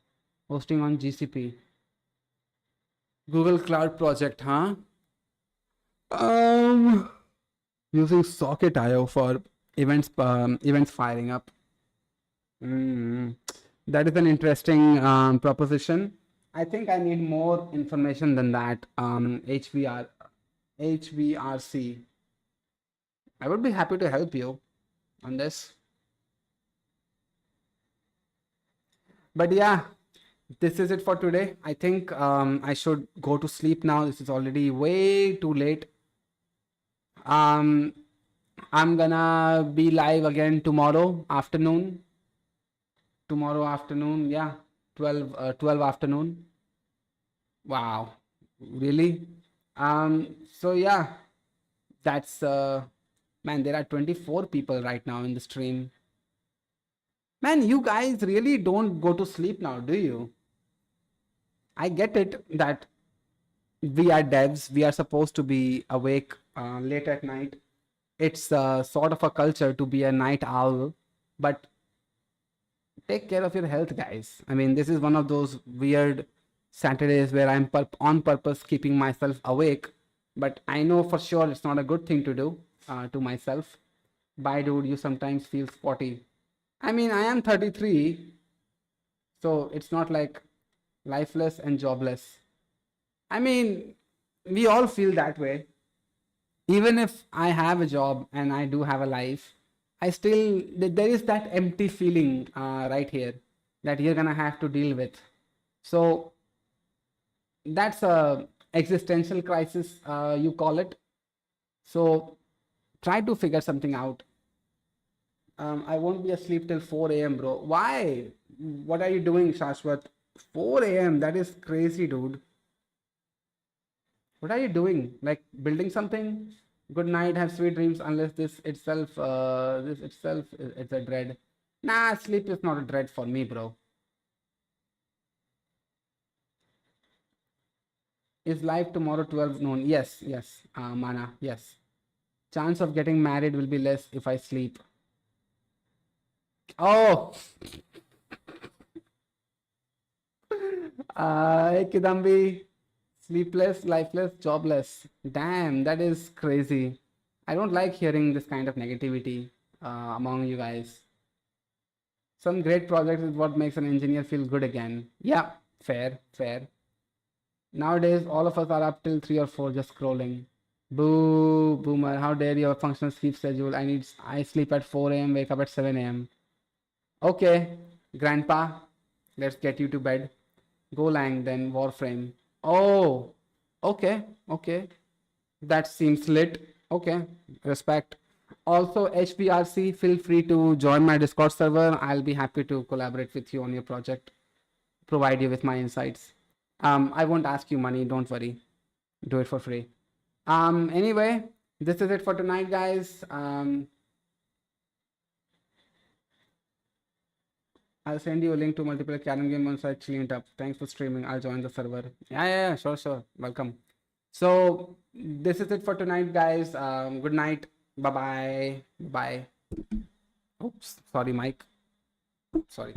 Hosting on GCP. Google Cloud Project, huh? Using Socket.io for events firing up. That is an interesting proposition. I think I need more information than that. HVRC. I would be happy to help you on this. But yeah, this is it for today. I think I should go to sleep now. This is already way too late. I'm gonna be live again tomorrow afternoon. Yeah, 12 afternoon. Wow, really? So yeah, that's man, there are 24 people right now in the stream. Man, you guys really don't go to sleep now, do you? I get it that we are devs, we are supposed to be awake late at night. It's sort of a culture to be a night owl, but take care of your health, guys. I mean, this is one of those weird Saturdays where I'm on purpose keeping myself awake, but I know for sure it's not a good thing to do to myself. Bye, dude. You sometimes feel spotty. I mean, I am 33, so it's not like lifeless and jobless. I mean, we all feel that way. Even if I have a job and I do have a life, I still, there is that empty feeling right here that you're gonna have to deal with. So that's a existential crisis, you call it. So try to figure something out. I won't be asleep till 4 a.m., bro. Why? What are you doing, Shashwat? 4 a.m. That is crazy, dude. What are you doing? Like building something? Good night, have sweet dreams. Unless this itself is a dread. Nah, sleep is not a dread for me, bro. Is live tomorrow 12 noon? Yes, Mana, yes. Chance of getting married will be less if I sleep. Oh, hey Kidambi, sleepless, lifeless, jobless. Damn, that is crazy. I don't like hearing this kind of negativity among you guys. Some great projects is what makes an engineer feel good again. Yeah, fair. Nowadays, all of us are up till 3 or 4 just scrolling. Boo, boomer, how dare your functional sleep schedule? I sleep at 4 a.m., wake up at 7 a.m. Okay, grandpa, let's get you to bed. Golang, then Warframe. Oh, okay. That seems lit. Okay, respect. Also, HPRC, feel free to join my Discord server. I'll be happy to collaborate with you on your project, provide you with my insights. I won't ask you money, don't worry. Do it for free. Anyway, this is it for tonight, guys. I'll send you a link to multiplayer carom game once I clean it up. Thanks for streaming. I'll join the server. Yeah, sure. Welcome. So this is it for tonight, guys. Good night. Bye. Oops, sorry, Mike. Sorry.